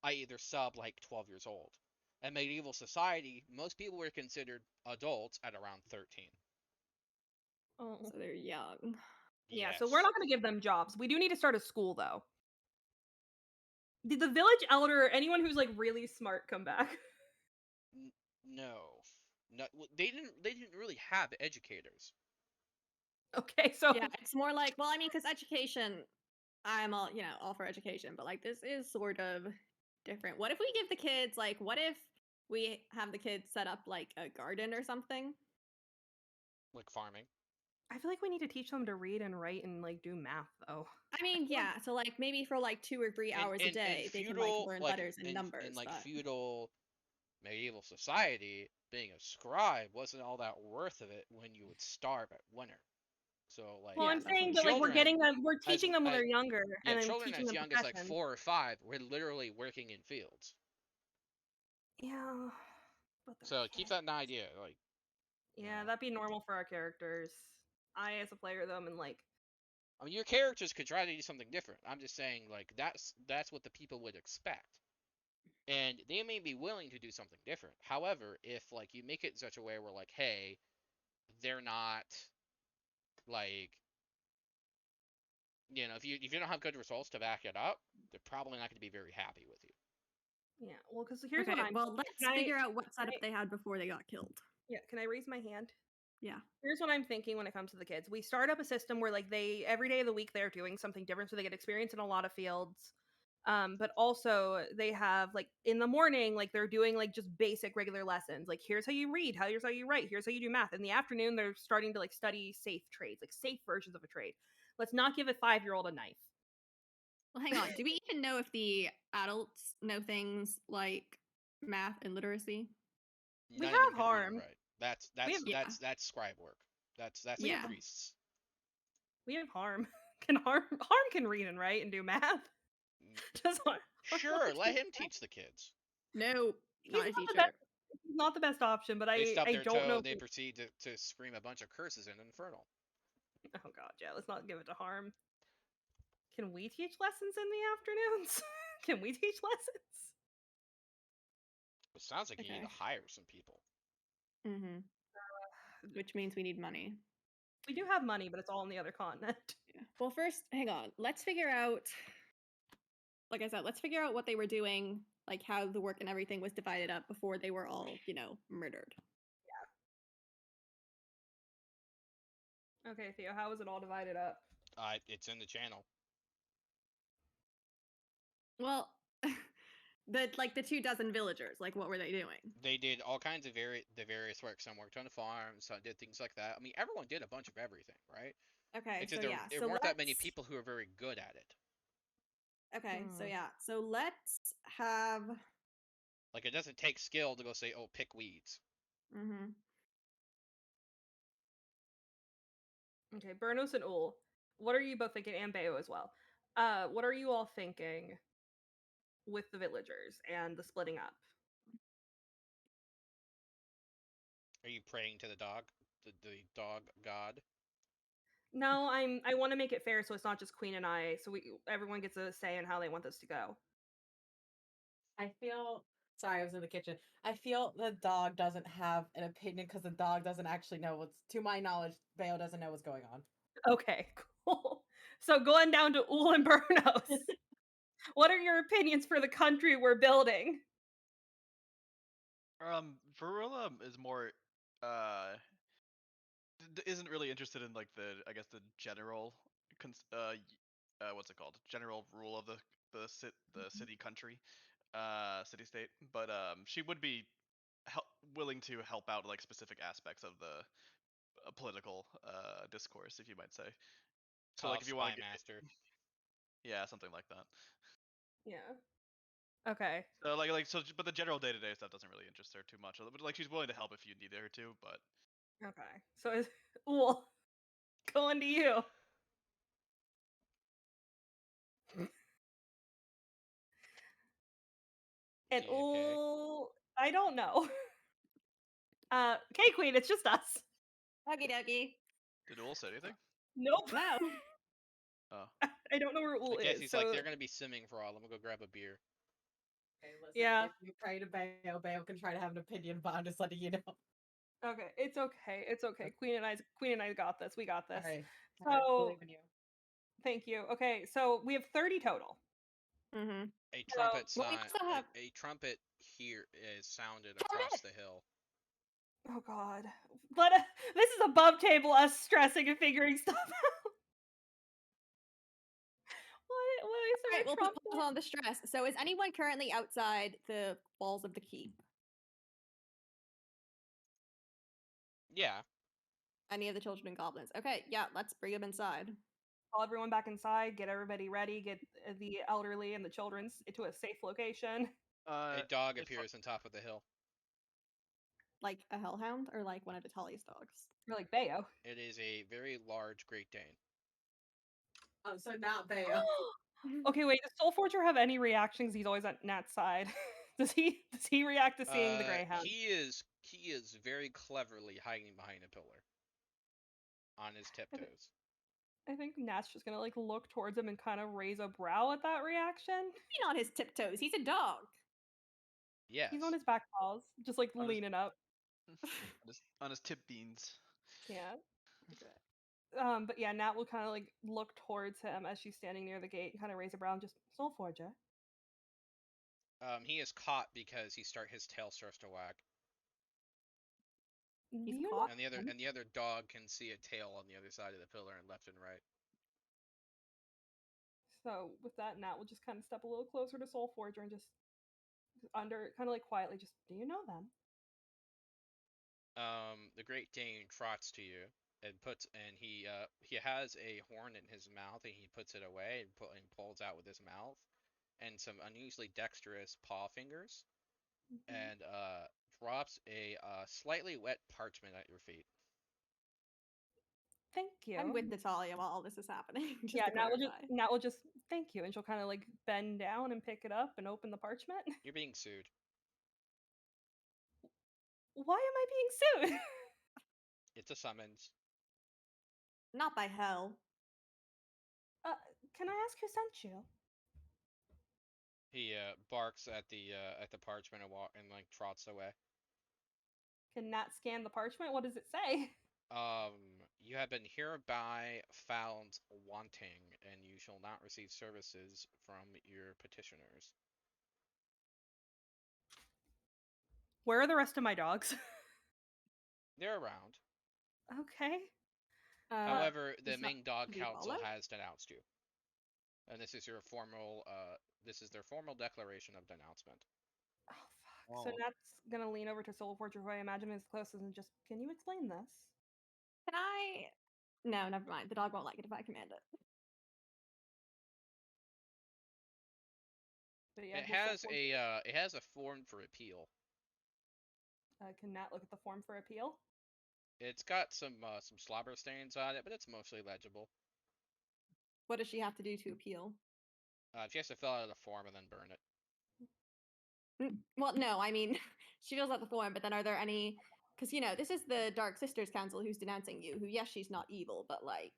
i.e., they're sub like 12 years old. In medieval society, most people were considered adults at around 13. Oh. so they're young. Yeah, Yes. so we're not gonna give them jobs. We do need to start a school though. Did the village elder or anyone who's like really smart come back? No. No, they didn't really have educators. Okay, so Yeah, it's more like, well, I mean, because education, I'm all for education, but like this is sort of different. What if we give the kids like, what if we have the kids set up like a garden or something? Like farming. I feel like we need to teach them to read and write and like do math though. I mean, yeah. So like maybe for like 2 or 3 hours a day, they can like learn letters and in numbers. like But feudal medieval society, being a scribe wasn't all that worth of it when you would starve at winter. So like, Well, Yeah, I'm that's saying what that like we're children getting them, we're as teaching them when I, they're younger, yeah, and then children teaching as them young as like professions. 4 or 5, we're literally working in fields. Yeah, but they're So keep kids. that in idea. Like, Yeah, know. that'd be normal for our characters. I, as a player, though, am like, I mean, your characters could try to do something different. I'm just saying, like, that's what the people would expect, and they may be willing to do something different. However, if like you make it in such a way where like, hey, they're not like, if you don't have good results to back it up, they're probably not going to be very happy with you. yeah. Well, because here's what Okay, I'm well, thinking. let's figure out what can setup I- they had before they got killed. Yeah, can I raise my hand? Yeah. Here's what I'm thinking when it comes to the kids. We start up a system where like they every day of the week they're doing something different, so they get experience in a lot of fields. But also they have like in the morning, like they're doing like just basic regular lessons. Like here's how you read, here's how you write, here's how you do math. In the afternoon, they're starting to like study safe trades, like safe versions of a trade. Let's not give a 5-year-old a knife. Well, hang on. Do we even know if the adults know things like math and literacy? We None of them have can read harm. and write. That's We have that's scribe work. That's we for have Yeah. priests. we have harm. Can harm can read and write and do math. Just harm Sure, let can- him teach the kids. No, He's not a not the teacher. best. He's not the best option, but They stub I their don't toe. know. They proceed to scream a bunch of curses in Infernal. Oh god, yeah, let's not give it to harm. Can we teach lessons in the afternoons? Can we teach lessons? It sounds like you need Okay. to hire some people. Mm-hmm. Which means we need money. We do have money, but it's all on the other continent. Yeah. Well, first, hang on. Let's figure out, like I said, let's figure out what they were doing, like how the work and everything was divided up before they were all, murdered. Okay, Theo, how is it all divided up? It's in the channel. Well, the 24 villagers, like what were they doing? They did all kinds of the various work. Some worked on a farm, some did things like that. I mean, everyone did a bunch of everything, right? Okay, Except so there weren't that many people who were very good at it. Okay, so Hmm. so let's have. Like, it doesn't take skill to go say, "Oh, pick weeds." Mm-hmm. Okay, Bernos and Ul, what are you both thinking? And Bayo as well. What are you all thinking with the villagers and the splitting up? Are you praying to the dog, the dog god? No, I want to make it fair so it's not just Queen and I, so everyone gets a say in how they want this to go. I feel sorry, I was in the kitchen. I feel the dog doesn't have an opinion because the dog doesn't actually know to my knowledge, Bayo doesn't know what's going on. Okay, cool. So going down to Ul and Bernos. What are your opinions for the country we're building? Varula is more isn't really interested in like the general what's it called, general rule of the city country city state, but she would be willing to help out like specific aspects of the political discourse, if you might say. So like Tough if you want spy to get, master. yeah, something like that. Yeah. Okay. So but the general day-to-day stuff doesn't really interest her too much, but like she's willing to help if you need her to, but Okay. So is Ul going to you? And You okay? Ul, I don't know. K Queen, it's just us. Okie dokie. did Ul say anything? Nope. No. Oh. I don't know where I Ul guess is. he's So like, they're gonna be simming for a while. I'm gonna go grab a beer. Okay, listen, yeah. if you pray to Bayo, Bayo can try to have an opinion, but I'm just letting you know. Okay, it's okay. It's okay. Queen and I got this. We got this. Alright. So I believe in you. thank you. Okay, so we have 30 total. Mm-hmm. A So trumpet Well, we sign. also have. A trumpet here is sounded across the hill. oh god. This is above table us stressing and figuring stuff out. What is there Alright, a we'll put pause trumpet? on the stress. So is anyone currently outside the walls of the keep? Yeah. Any of the children and goblins? Okay, yeah, let's bring them inside. Call everyone back inside, get everybody ready, get the elderly and the children into a safe location. A dog If appears on top of the hill. like a hellhound or like one of Natalia's dogs? You're like Bayo. It is a very large Great Dane. Oh, so not Bayo. Okay, wait. Does Soul Forger have any reactions? He's always at Nat's side. Does he react to seeing the Greyhound? He is very cleverly hiding behind a pillar on his tiptoes. I think Nat's just gonna like look towards him and kind of raise a brow at that reaction. He's on his tiptoes. He's a dog. Yes. He's on his back paws, just like On his- leaning up. on his tip beans. Yeah. But yeah, Nat will kind of like look towards him as she's standing near the gate and kind of raise a brow and just Soul Forger. He is caught because his tail starts to wag. He's Do you caught. know- And the other dog can see a tail on the other side of the pillar and left and right. So with that, Nat will just kind of step a little closer to Soul Forger and just kind of like quietly, just do you know them? The Great Dane trots to you and he has a horn in his mouth and he puts it away and pulls out with his mouth and some unusually dexterous paw fingers and drops a slightly wet parchment at your feet. Thank you. I'm with Natalia while all this is happening. Just yeah, to clarify. Nat will just thank you, and she'll kind of like bend down and pick it up and open the parchment. You're being sued. Why am I being sued? It's a summons. Not by hell. Can I ask who sent you? He barks at the parchment and like trots away. Can Nat scan the parchment? What does it say? You have been hereby found wanting, and you shall not receive services from your petitioners. Where are the rest of my dogs? They're around. Okay. However, the it's not main dog to be council followed? has denounced you, and this is their formal declaration of denouncement. Oh fuck. So Oh. Nat's gonna lean over to Soul Forger, who I imagine is closest, and just, can you explain this? Can I? No, never mind. The dog won't like it if I command it. But yeah, It will Soul has Forger- a form for appeal. Can Nat look at the form for appeal? It's got some slobber stains on it, but it's mostly legible. What does she have to do to appeal? She has to fill out a form and then burn it. Well, no, I mean, she fills out the form, but then are there any? Because this is the Dark Sisters Council who's denouncing you. Who, yes, she's not evil, but like,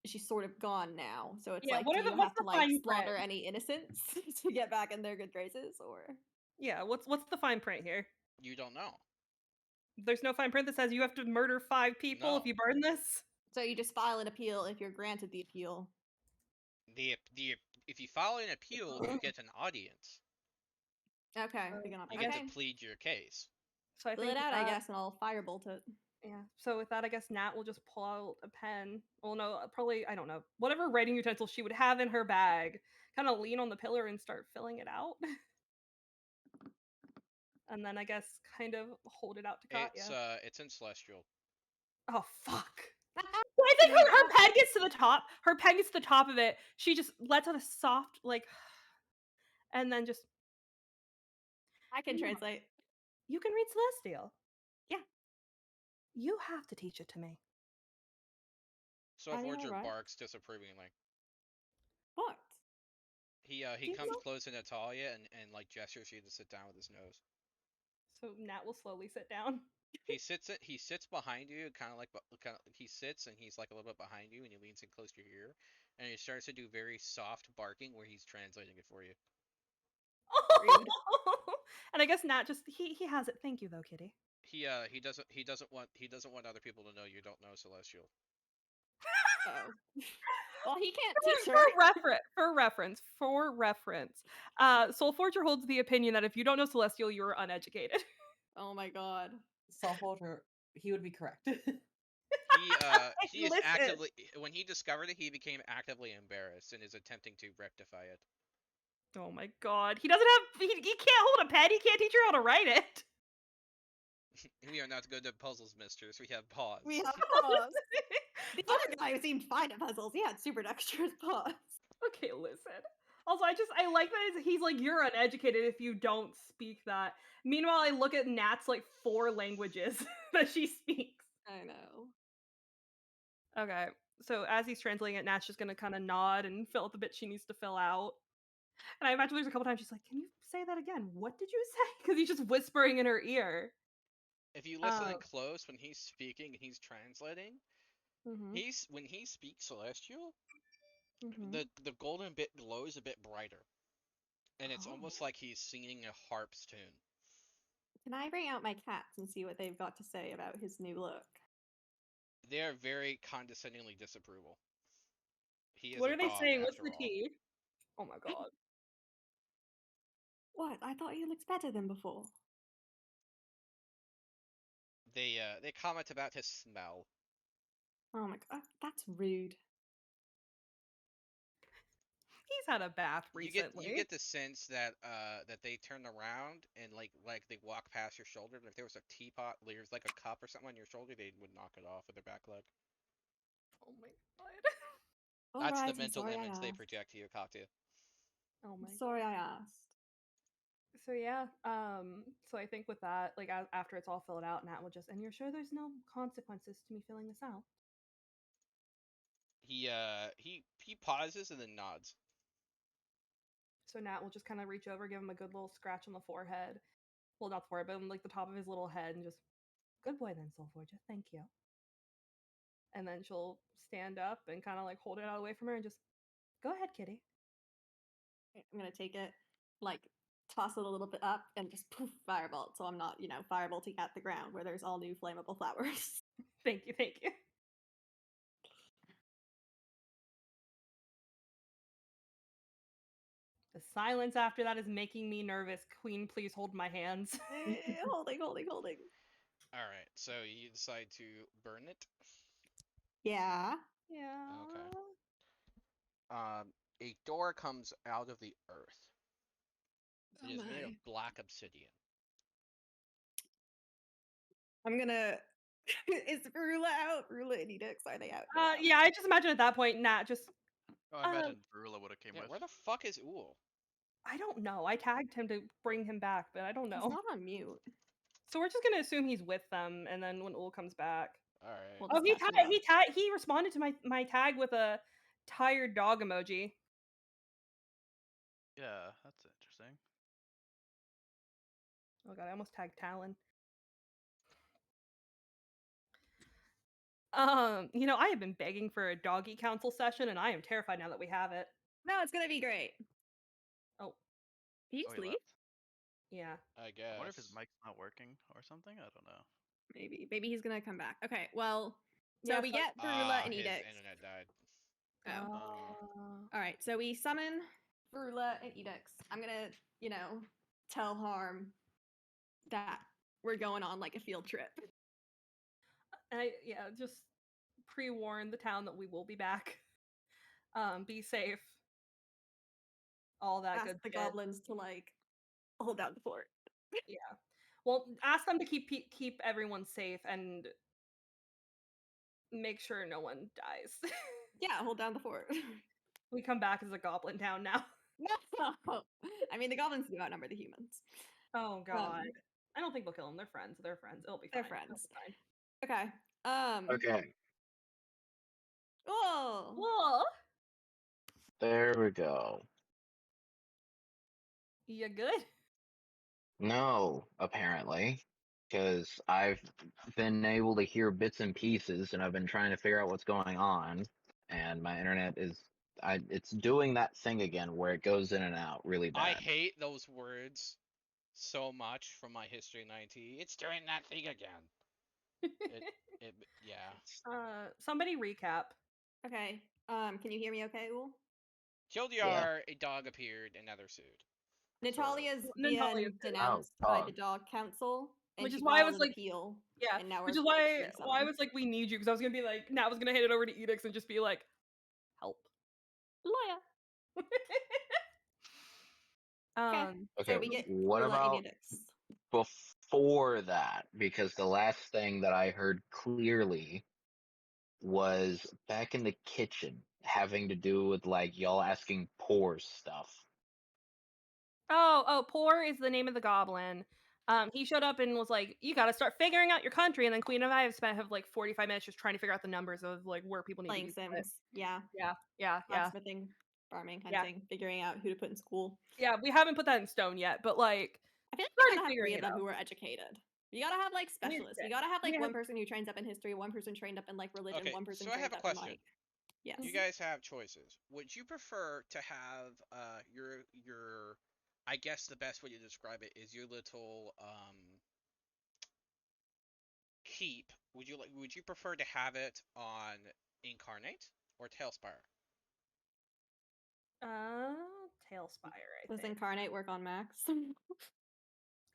she's sort of gone now. So it's Yeah, like, what do are the- you what's have to the like fine slaughter print? any innocents to get back in their good graces, or? Yeah, what's the fine print here? You don't know. There's no fine print that says you have to murder 5 people if No. you burn this? So you just file an appeal if you're granted the appeal. If you file an appeal, you get an audience. Okay, Oh, picking up. You I get Okay, to plead your case. So I fill think it out, with I that- guess, and I'll firebolt it. Yeah. So with that, I guess Nat will just pull out a pen. Well, no, probably, I don't know, whatever writing utensil she would have in her bag. Kind of lean on the pillar and start filling it out. And then I guess kind of hold it out to Katya. It's in Celestial. Oh fuck. So I think her pen gets to the top. Her pen gets to the top of it. She just lets out a soft like, and then just, I can Yeah. translate. you can read Celestial. Yeah. You have to teach it to me. So I mean, Forger alright. barks disapprovingly. What? He you comes know- close to Natalia and like gestures for you to sit down with his nose. So Nat will slowly sit down. He sits behind you, he sits and he's like a little bit behind you and he leans in close to your ear and he starts to do very soft barking where he's translating it for you. Rude. And I guess Nat just he has it. Thank you though, Kitty. He doesn't want other people to know you don't know Celestial. Oh. Well, he can't teach her. For reference, Soul Forger holds the opinion that if you don't know Celestial, you are uneducated. Oh my god. Soul Forger, he would be correct. He is Listen. actively, when he discovered it, he became actively embarrassed and is attempting to rectify it. Oh my god, he doesn't have he can't hold a pen. He can't teach her how to write it. We are not good at puzzles, misters. We have paws. We have paws. The other guy seemed fine at puzzles. He had super dexterous paws. Okay, listen. Also, I like that he's like, you're uneducated if you don't speak that. Meanwhile, I look at Nat's like 4 languages that she speaks. I know. Okay, so as he's translating it, Nat's just gonna kind of nod and fill out the bit she needs to fill out. And I imagine there's a couple times she's like, "Can you say that again? What did you say?" Because he's just whispering in her ear. If you listen in Um, close when he's speaking and he's translating, mhm, when he speaks Celestial, mhm. the golden bit glows a bit brighter, and it's Oh. almost like he's singing a harp's tune. Can I bring out my cats and see what they've got to say about his new look? They are very condescendingly disapproval. He is What a are they dog saying? What's after the all. tea? Oh my god. What? I thought he looked better than before. They comment about his smell. Oh my god, that's rude. He's had a bath You recently. get the sense that that they turn around and like they walk past your shoulder, and if there was a teapot, there's like a cup or something on your shoulder, they would knock it off with their back leg. Oh my god. All That's the right, I'm mental sorry I image they asked. project to you, Katya. Oh I'm my. sorry I asked. So yeah, so I think with that, like after it's all filled out, Nat will just, and you're sure there's no consequences to me filling this out? He pauses and then nods. So Nat will just kind of reach over, give him a good little scratch on the forehead. Well, not the forehead, but on like the top of his little head, and just, good boy then, Soulforger, thank you. And then she'll stand up and kind of like hold it out away from her and just, go ahead, kitty. Okay, I'm gonna take it, like toss it a little bit up, and just poof, firebolt. So I'm not, firebolting at the ground where there's all new flammable flowers. Thank you, thank you. The silence after that is making me nervous. Queen, please hold my hands. Holding. All right, so you decide to burn it. Yeah. Yeah. Okay. A door comes out of the earth. It Oh is made my. of black obsidian. I'm gonna. Is Rula out? Rula and Edix, are they out? Yeah, I just imagine at that point, Nat just, Oh, I imagine Varula would have came Yeah, with. where the fuck is Uul? I don't know. I tagged him to bring him back, but I don't He's know. not on mute. So we're just gonna assume he's with them, and then when Uul comes back, All right. We'll oh, just catch him up. he responded to my tag with a tired dog emoji. Yeah, that's interesting. Oh god, I almost tagged Talon. I have been begging for a doggy council session, and I am terrified now that we have it. No, it's gonna be great. Oh, Did you Oh, he sleep? left. yeah. I I guess. wonder if his mic's not working or something. I don't know. Maybe he's gonna come back. Okay, well, so Yeah, we so- get Varula and His Edix. internet died. Oh. Oh. All right, so we summon Varula and Edix. I'm gonna, tell Harm that we're going on like a field trip. just pre-warn the town that we will be back. Be safe. All that Ask good the shit. goblins to hold down the fort. Yeah. Well, ask them to keep everyone safe and make sure no one dies. Yeah, hold down the fort. We come back as a goblin town now. No, I mean the goblins do outnumber the humans. Oh god. I don't think we'll kill them. They're friends. They're friends. It'll be fine. They're friends. It'll be fine. Okay. Okay, Oh. Whoa. there we go. You good? No, apparently, because I've been able to hear bits and pieces, and I've been trying to figure out what's going on, and my internet it's doing that thing again where it goes in and out really I bad. hate those words so much from my history in IT. It's doing that thing again. Yeah. Somebody recap. Okay. Can you hear me okay, Uul? Yeah. Kildjar, a dog appeared, another sued. Natalia's Natalia been said- denounced Oh, by dog. the dog council, and Which she is why I filed was an like, appeal. yeah, And now which we're is why being I summoned. was like, we need you, because I was gonna be like, Nat was gonna hand it over to Edix and just be like, help. Lawyer. Um, Okay, So we get what Rula and about Edix. before that? Because the last thing that I heard clearly was back in the kitchen, having to do with like y'all asking poor stuff. Poor is the name of the goblin. He showed up and was like, "You got to start figuring out your country." And then Queen and I have like 45 minutes just trying to figure out the numbers of like where people need Playing to be put. Sims. Yeah. Yeah. Blacksmithing, farming, Yeah. hunting, figuring out who to put in school. Yeah, we haven't put that in stone yet, but like I feel like started you gotta have figuring 3 of it them out. who are educated. You gotta have like specialists. You gotta have like one person who trains up in history, one person trained up in like religion, Okay, one person so I have trained a up in question. like yes. You guys have choices. Would you prefer to have your I guess the best way to describe it is your little keep. Would you prefer to have it on Incarnate or Tailspire? Tailspire, I Does think. Incarnate work on Max?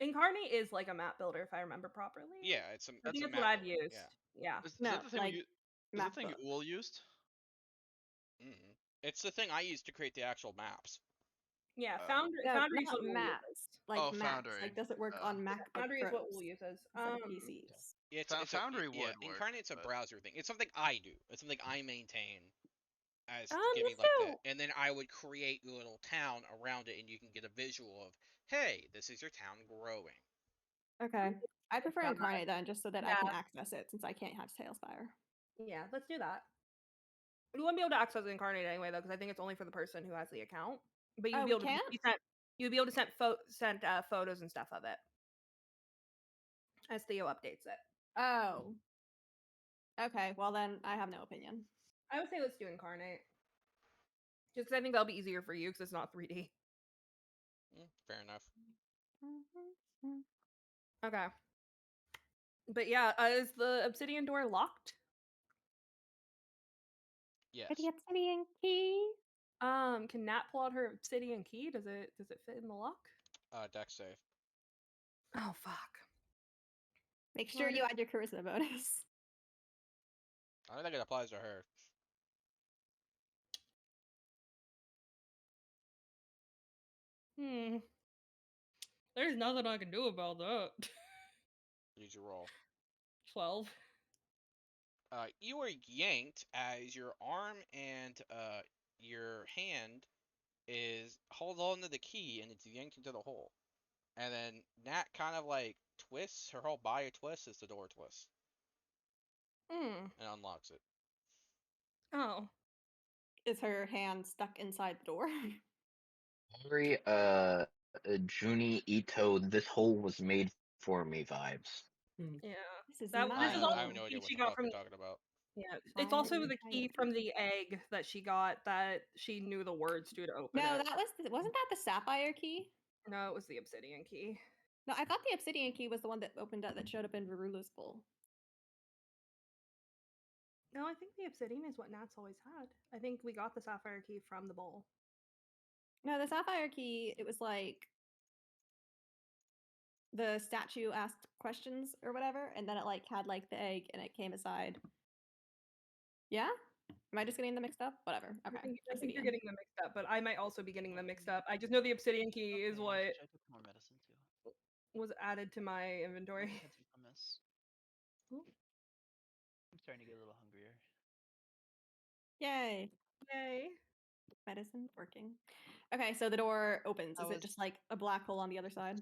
Incarnate is like a map builder if I remember properly. Yeah, I that's think a that's what map I've builder. used. Yeah. Is No, that the thing like is that the thing MacBook. Uul used? Mm. It's the thing I use to create the actual maps. Yeah, Oh. Foundry No, Foundry is not what Wool maps. uses. Like Oh, Macs. Foundry. Like does it work on Yeah, MacBook Foundry is what Wool Pros uses. instead of PCs? Foundry Yeah, would work, Incarnate's a but browser thing. It's something I do. It's something I maintain as This giving like too. that. And then I would create your little town around it and you can get a visual of, hey, this is your town growing. Okay. I prefer that. Incarnate then, just so that I Yeah. can access it since I can't have Tailspire. Yeah, let's do that. You wouldn't be able to access Incarnate anyway though, because I think it's only for the person who has the account. But you'd Oh, be we able to can? be sent. You'd be able to send photos and stuff of it as Theo updates it. Oh. Okay, well then I have no opinion. I would say let's do Incarnate, just because I think that'll be easier for you because it's not 3D. Fair enough. Okay. But yeah, is the obsidian door locked? Yes. For the obsidian key. Can Nat pull out her obsidian key? Does it fit in the lock? Deck save. Oh fuck. Make sure you add your charisma bonus. I don't think it applies to her. There's nothing I can do about that. Use your roll. 12. You are yanked as your arm and your hand is hold on to the key and it's yanked into the hole. And then Nat kind of like twists, her whole body twists as the door twists. And unlocks it. Oh. Is her hand stuck inside the door? Very Juni Ito, this hole was made for me vibes. Yeah. This is This is I also have no the idea key what she the got fuck from. you're talking about. Yeah, it's also the key Entirely. from the egg that she got that she knew the words to open No, it. that wasn't that the sapphire key? No, it was the obsidian key. No, I thought the obsidian key was the one that opened up that showed up in Varula's bowl. No, I think the obsidian is what Nat's always had. I think we got the sapphire key from the bowl. No, the sapphire key, it was like the statue asked questions or whatever, and then it like had like the egg and it came aside. Yeah? Am I just getting them mixed up? Whatever. Okay. I think you're getting them mixed up, but I might also be getting them mixed up. I just know the obsidian key is what I took more medicine too. was added to my I inventory. had some hummus. Ooh. I'm starting to get a little hungrier. Yay. Yay. Medicine working. Okay, so the door opens. How Is it was- just like a black hole on the other side?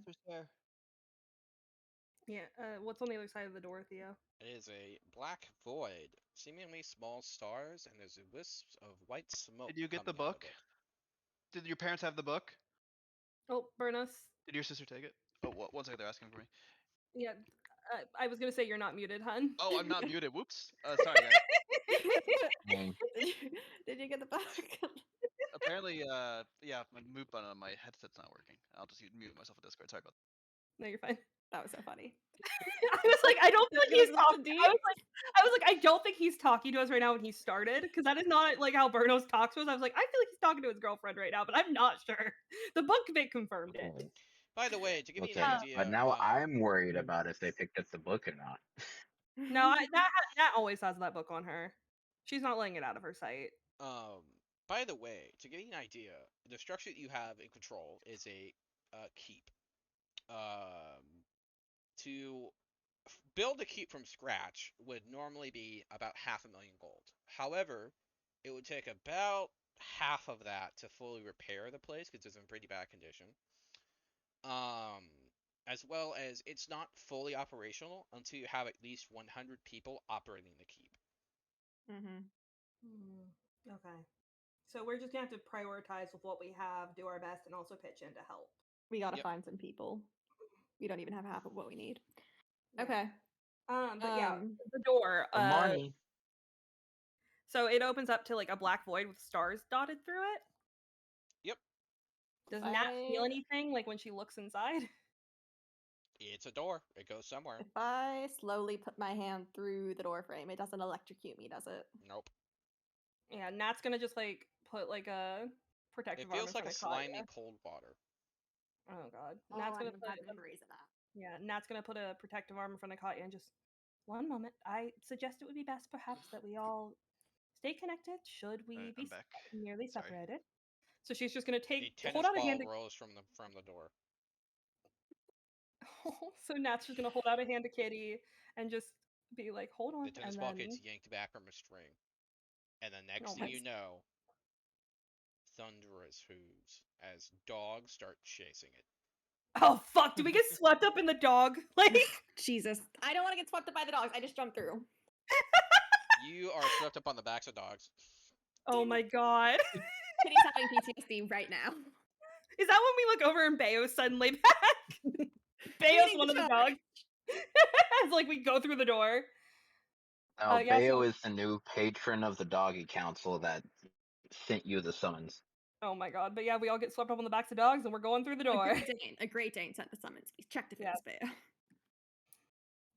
Yeah, what's on the other side of the door, Theo? It is a black void, seemingly small stars, and there's wisps of white smoke. Did you get the coming out of book? it. Did your parents have the book? Oh, Burnus. Did your sister take it? Oh, one second, they're asking for me. Yeah, I was gonna say you're not muted, hun. Oh, I'm not muted. Whoops. Sorry, guys. Did you get the book? Apparently, yeah, my mute button on my headset's not working. I'll just mute myself with Discord. Sorry about that. No, you're fine. That was so funny. I was like, I don't feel like he's talking. D? I was like, I don't think he's talking to us right now when he started, because that is not like how Burnos talks to us. I was like, I feel like he's talking to his girlfriend right now, but I'm not sure. The book bit confirmed it. By the way, to give you Okay, an idea, but now I'm worried about if they picked up the book or not. No, Nat always has that book on her. She's not letting it out of her sight. by the way, to give you an idea, the structure that you have in control is a keep. To build a keep from scratch would normally be about 500,000 gold. However, it would take about half of that to fully repair the place because it's in pretty bad condition. Um, as well as it's not fully operational until you have at least 100 people operating the keep. Mm-hmm. Okay. So we're just gonna have to prioritize with what we have, do our best, and also pitch in to help. We gotta Yep. find some people. We don't even have half of what we need. Yeah. Okay. But yeah, the door. Good morning. So it opens up to like a black void with stars dotted through it. Yep. Does Nat feel anything like when she looks inside? It's a door. It goes somewhere. If I slowly put my hand through the door frame, it doesn't electrocute me, does it? Nope. Yeah, Nat's gonna just like put like a protective It arm feels in like front a of Katya. slimy cold water. Oh god. Oh, Nat's gonna I'm put not gonna raise that. Yeah, Nat's gonna put a protective arm in front of Katya and just one moment. I suggest it would be best perhaps that we all stay connected should we Alright, be I'm back. nearly Sorry. separated. So she's just gonna A hold tennis out a ball hand. rolls from the door. So Nat's just gonna hold out a hand to Kitty and just be like, "Hold on," The tennis and ball then gets yanked back from a string. And the next oh thing my you know, thunderous hooves as dogs start chasing it. oh fuck! Did we get swept up in the dog? Like Jesus. I don't want to get swept up by the dogs. I just jumped through. You are swept up on the backs of dogs. oh my god! Kitty's having PTSD right now. Is that when we look over and Bayo's suddenly back? Bayo's Leading one the of the charge. dogs. It's like we go through the door. Now, Yeah, Bayo so is the new patron of the doggy council that sent you the summons. oh my god, but yeah, we all get swept up on the backs of dogs and we're going through the door. A great Dane sent the summons. He's checked if Yeah. it's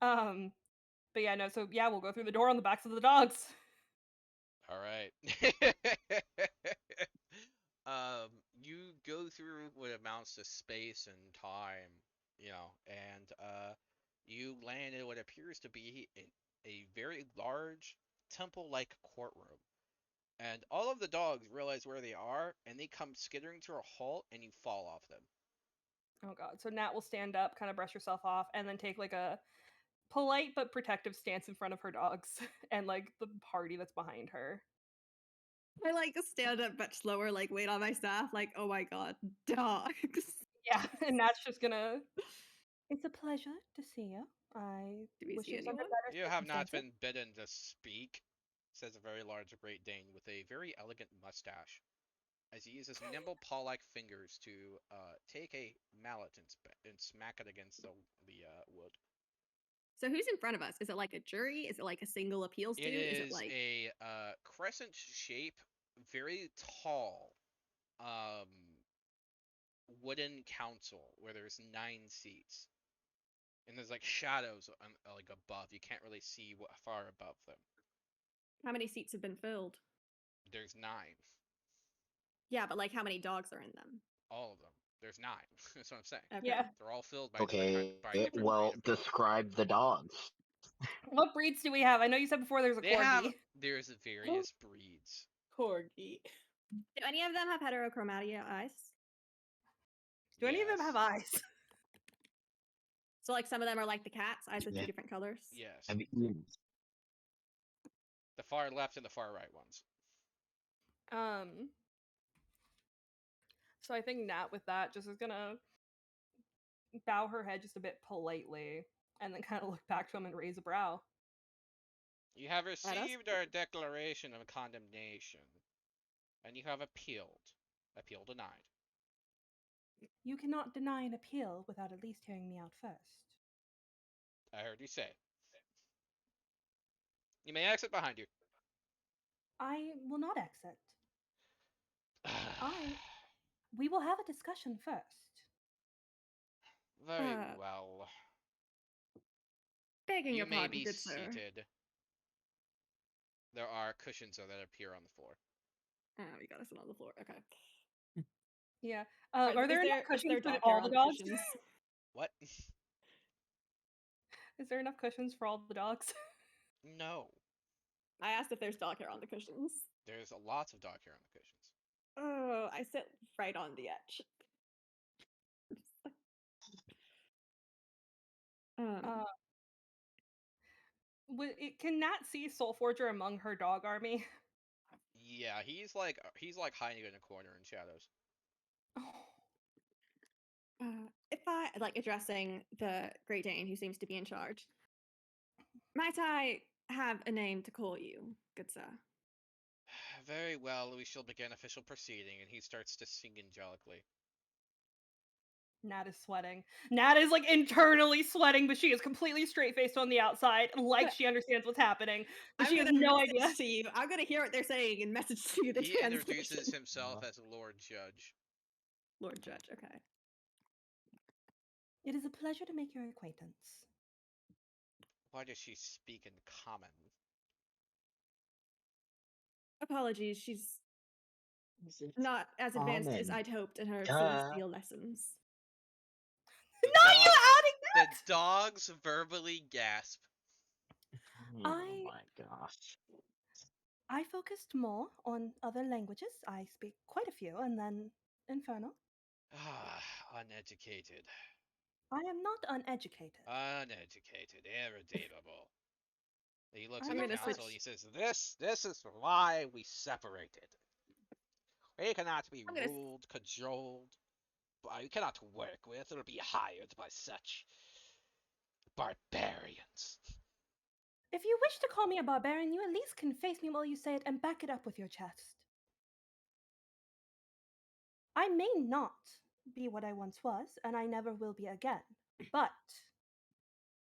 Bayo. But yeah, no, so yeah, we'll go through the door on the backs of the dogs. All right. You go through what amounts to space and time, and you land in what appears to be a very large temple-like courtroom. And all of the dogs realize where they are, and they come skittering to a halt, and you fall off them. Oh god. So Nat will stand up, kind of brush herself off, and then take like a polite but protective stance in front of her dogs and like the party that's behind her. I like to stand up much slower, like wait on my staff, like, oh my god, dogs. Yeah, and Nat's just gonna. It's a pleasure to see you. I Do we wish see it was under anyone? better You have not circumstances. been bidden to speak, says a very large Great Dane with a very elegant mustache, as he uses nimble paw-like fingers to take a mallet and smack it against the wood. So who's in front of us? Is it like a jury? Is it like a single appeals It dude? Is it is like a crescent shape, very tall, um, wooden council where there's 9 seats, and there's like shadows like above. You can't really see what far above them. how many seats have been filled? There's 9. Yeah, but like how many dogs are in them? All of them. There's 9. That's what I'm saying. Okay. Yeah. They're all filled by Okay, different well, breed of dogs. describe the dogs. What breeds do we have? I know you said before there's a They have corgi. there's various breeds. Corgi. Do any of them have heterochromatia eyes? Do any of them have Yes. eyes? So like some of them are like the cats, eyes with Yeah. two different colors. Yes. Have you, The far left and the far right ones. Um. So I think Nat with that just is gonna bow her head just a bit politely and then kind of look back to him and raise a brow. You have us? received our declaration of condemnation, and you have appealed. Appeal denied. You cannot deny an appeal without at least hearing me out first. I heard you say. You may exit behind you. I will not exit. We will have a discussion first. Very well. Begging You your may pardon, be good sir. seated. There are cushions that appear on the floor. Oh, we gotta sit on the floor. Okay. Yeah. Are there enough cushions for all the dogs? What? Is there enough cushions for all the dogs? No. I asked if there's dog hair on the cushions. There's lots of dog hair on the cushions. Oh, I sit right on the edge. Can Nat see Soul Forger among her dog army? Yeah, he's like hiding in a corner in shadows. If I like addressing the Great Dane who seems to be in charge, might I have a name to call you, good sir? Very well, we shall begin official proceeding, and he starts to sing angelically. Nat is sweating. Nat is like internally sweating, but she is completely straight faced on the outside, like she understands what's happening, but I'm she has gonna no message idea. to you. I'm gonna hear what they're saying and message to you the He translation. introduces himself as Lord Judge. Lord Judge, okay. It is a pleasure to make your acquaintance. Why does she speak in common? Apologies, she's Is it not as advanced as common? I'd hoped in her Duh. celestial lessons. The Not dog, you adding the that! dogs verbally gasp. Oh my gosh. I focused more on other languages. I speak quite a few, and then Infernal. Ah, uneducated. I am not uneducated. Uneducated, irredeemable. He looks I'm at the gonna not council and switch. he says, This is why we separated. We cannot be I'm gonna ruled, cajoled, we cannot work with or be hired by such barbarians. If you wish to call me a barbarian, you at least can face me while you say it and back it up with your chest. I may not be what I once was, and I never will be again, but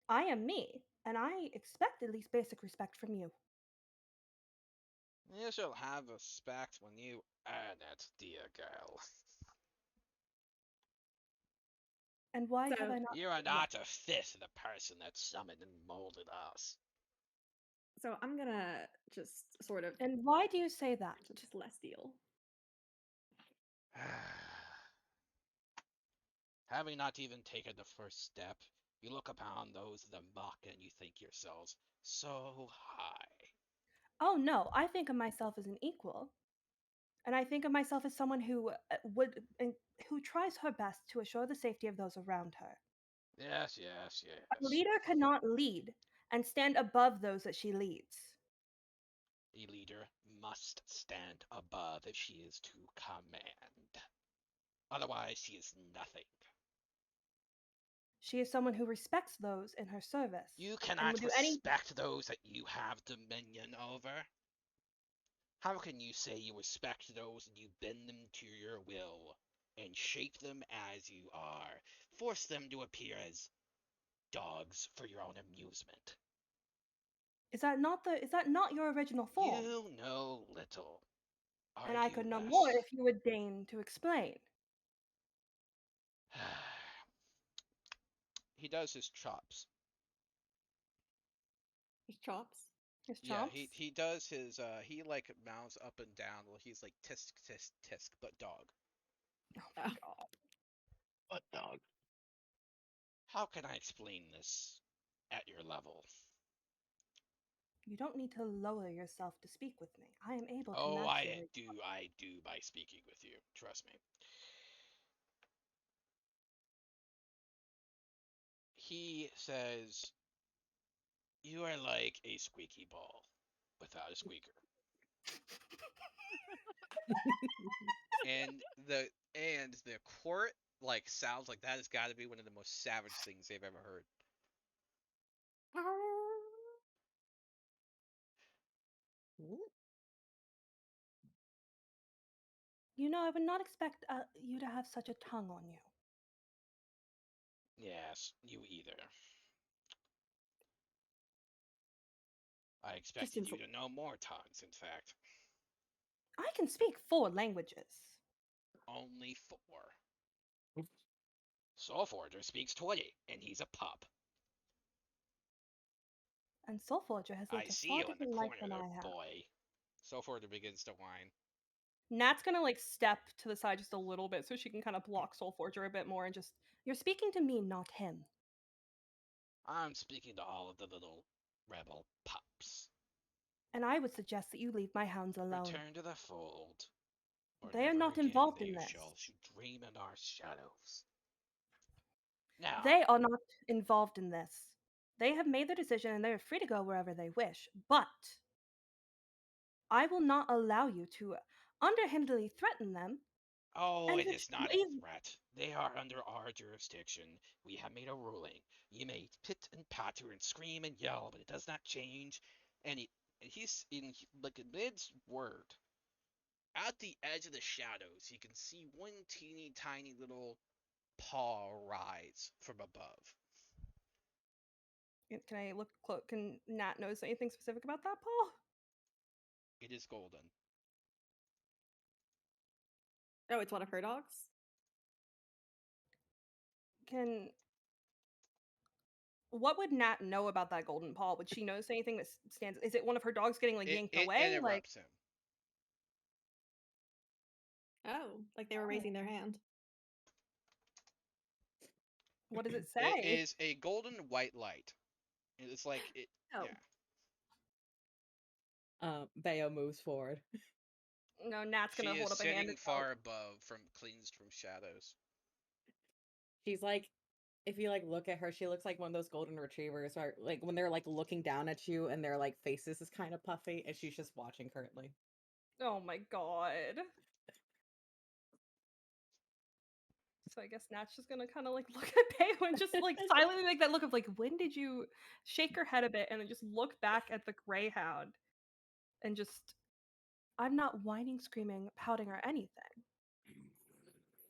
I am me, and I expect at least basic respect from you. You shall have respect when you earn it, dear girl. And why have So- I not? You are yet? not a fifth of the person that summoned and molded us. So I'm gonna just sort of And why do you say that? just less deal. Having not even taken the first step, you look upon those that mock and you think yourselves so high. Oh no, I think of myself as an equal. And I think of myself as someone who who tries her best to assure the safety of those around her. Yes, yes, A yes. leader cannot lead and stand above those that she leads. A leader must stand above if she is to command. Otherwise, she is nothing. She is someone who respects those in her service You and cannot would do any. respect those that you have dominion over. How can you say you respect those and you bend them to your will and shape them as you are, force them to appear as dogs for your own amusement? Is that not your original form? You know little. And I Argue could know more less. if you would deign to explain. He does his chops. His chops. His Yeah, chomps. he does his he like mounts up and down while he's like tisk tisk tisk but dog. Oh my god. What dog? How can I explain this at your level? You don't need to lower yourself to speak with me. I am able to Oh, naturally. I do by speaking with you. Trust me. He says you are like a squeaky ball without a squeaker. And the court like sounds like that has got to be one of the most savage things they've ever heard. You know, I would not expect you to have such a tongue on you. Yes, you either. I Just expected you to know more tongues, in fact. I can speak 4 languages. Only 4. Soulforger speaks 20, and he's a pup. And Soulforger has I lived a see far you in the different life corner than there, I have. boy. Soulforger begins to whine. Nat's gonna like step to the side just a little bit so she can kind of block Soulforger a bit more and just, you're speaking to me, not him. I'm speaking to all of the little rebel pups. And I would suggest that you leave my hounds alone. Return to the fold, or They are never not again involved they in this. shall dream in our shadows. Now, They are not involved in this. They have made their decision and they are free to go wherever they wish, but I will not allow you to underhandedly threaten them Oh, and it to is not a leave. threat. They are under our jurisdiction. We have made a ruling. You may pit and patter and scream and yell, but it does not change. And he's in like mid's word. At the edge of the shadows, you can see one teeny tiny little paw rise from above. Can I look close? Can Nat notice anything specific about that, Paul? It is golden. Oh, it's one of her dogs? What would Nat know about that golden paw? Would she notice anything that stands? Is it one of her dogs getting like It, yanked it away? Like, interrupts him. Oh, like they were raising their hand. what does it It say? is a golden white light. It's like it. Oh. Yeah. Bayo moves forward. No, Nat's gonna She hold is up a hand sitting and far above, cleansed from shadows. She's like, if you like look at her, she looks like one of those golden retrievers, or like when they're like looking down at you and their like faces is kind of puffy, and she's just watching currently. Oh my god. So I guess Nat's just gonna kind of like look at Bayo and just like silently make that look of like, when did you shake her head a bit and then just look back at the greyhound and just, I'm not whining, screaming, pouting, or anything.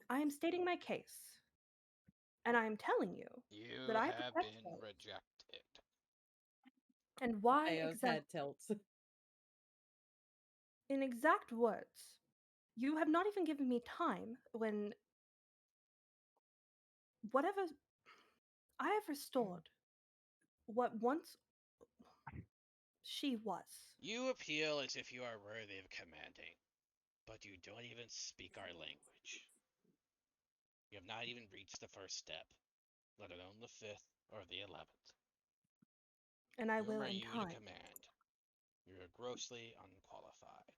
I am stating my case, and I am telling you You that I have protect been her. rejected. And why Bayo's exactly? head tilts. In exact words, you have not even given me time when whatever I have restored what once she was. You appeal as if you are worthy of commanding, but you don't even speak our language. You have not even reached the first step, let alone the fifth or the 11th. And I Who will are in you to time. command? You are grossly unqualified.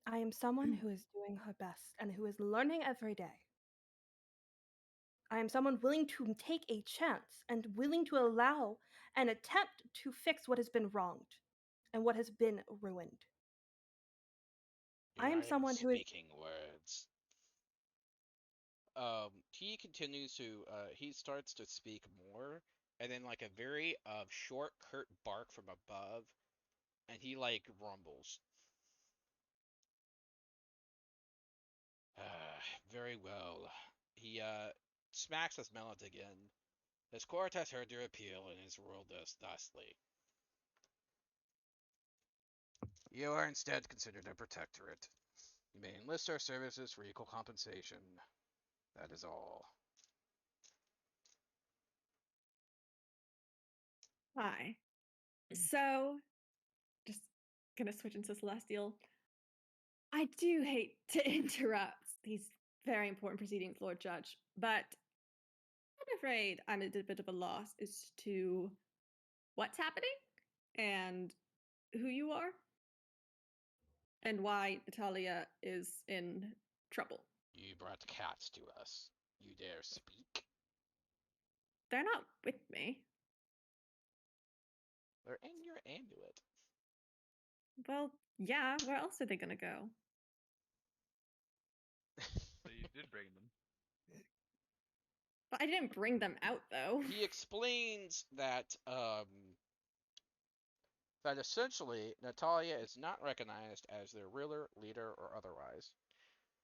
I am someone who is doing her best and who is learning every day. I am someone willing to take a chance and willing to allow an attempt to fix what has been wronged and what has been ruined. You're I am not even someone who is. speaking words. He continues to, he starts to speak more, and then like a very short, curt bark from above, and he like rumbles. Very well. He smacks his mallet again. His court has heard your appeal and has ruled us thusly. You are instead considered a protectorate. You may enlist our services for equal compensation. That is all. Hi. So, just gonna switch into Celestial. I do hate to interrupt these very important proceedings, Lord Judge, but I'm afraid I'm at a bit of a loss as to what's happening and who you are and why Natalia is in trouble. You brought cats to us. You dare speak? They're not with me. They're in your amulet. Well, yeah, where else are they gonna go? So you did bring them. But I didn't bring them out though. He explains that essentially Natalia is not recognized as their ruler, leader, or otherwise.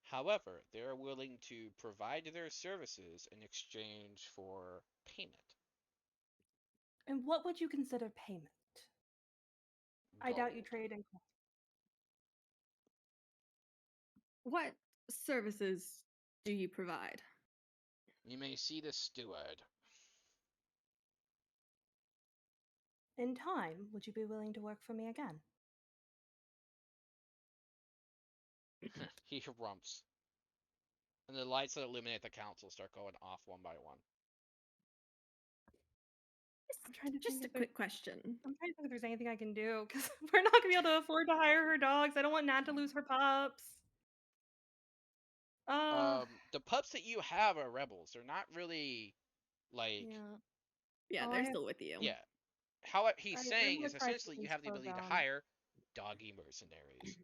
However, they are willing to provide their services in exchange for payment. And what would you consider payment? I doubt you Gold. trade in. What services do you provide? You may see the steward. In time, would you be willing to work for me again? He rumps. And the lights that illuminate the council start going off one by one. I'm trying to Just think a if there's. quick question. I'm trying to think if there's anything I can do because we're not gonna be able to afford to hire her dogs. I don't want Nat to lose her pups. The pups that you have are rebels. They're not really like yeah. Yeah, Oh, they're still with you. yeah. How he's I'm saying gonna is try essentially you taking have the slow ability to down. hire doggy mercenaries.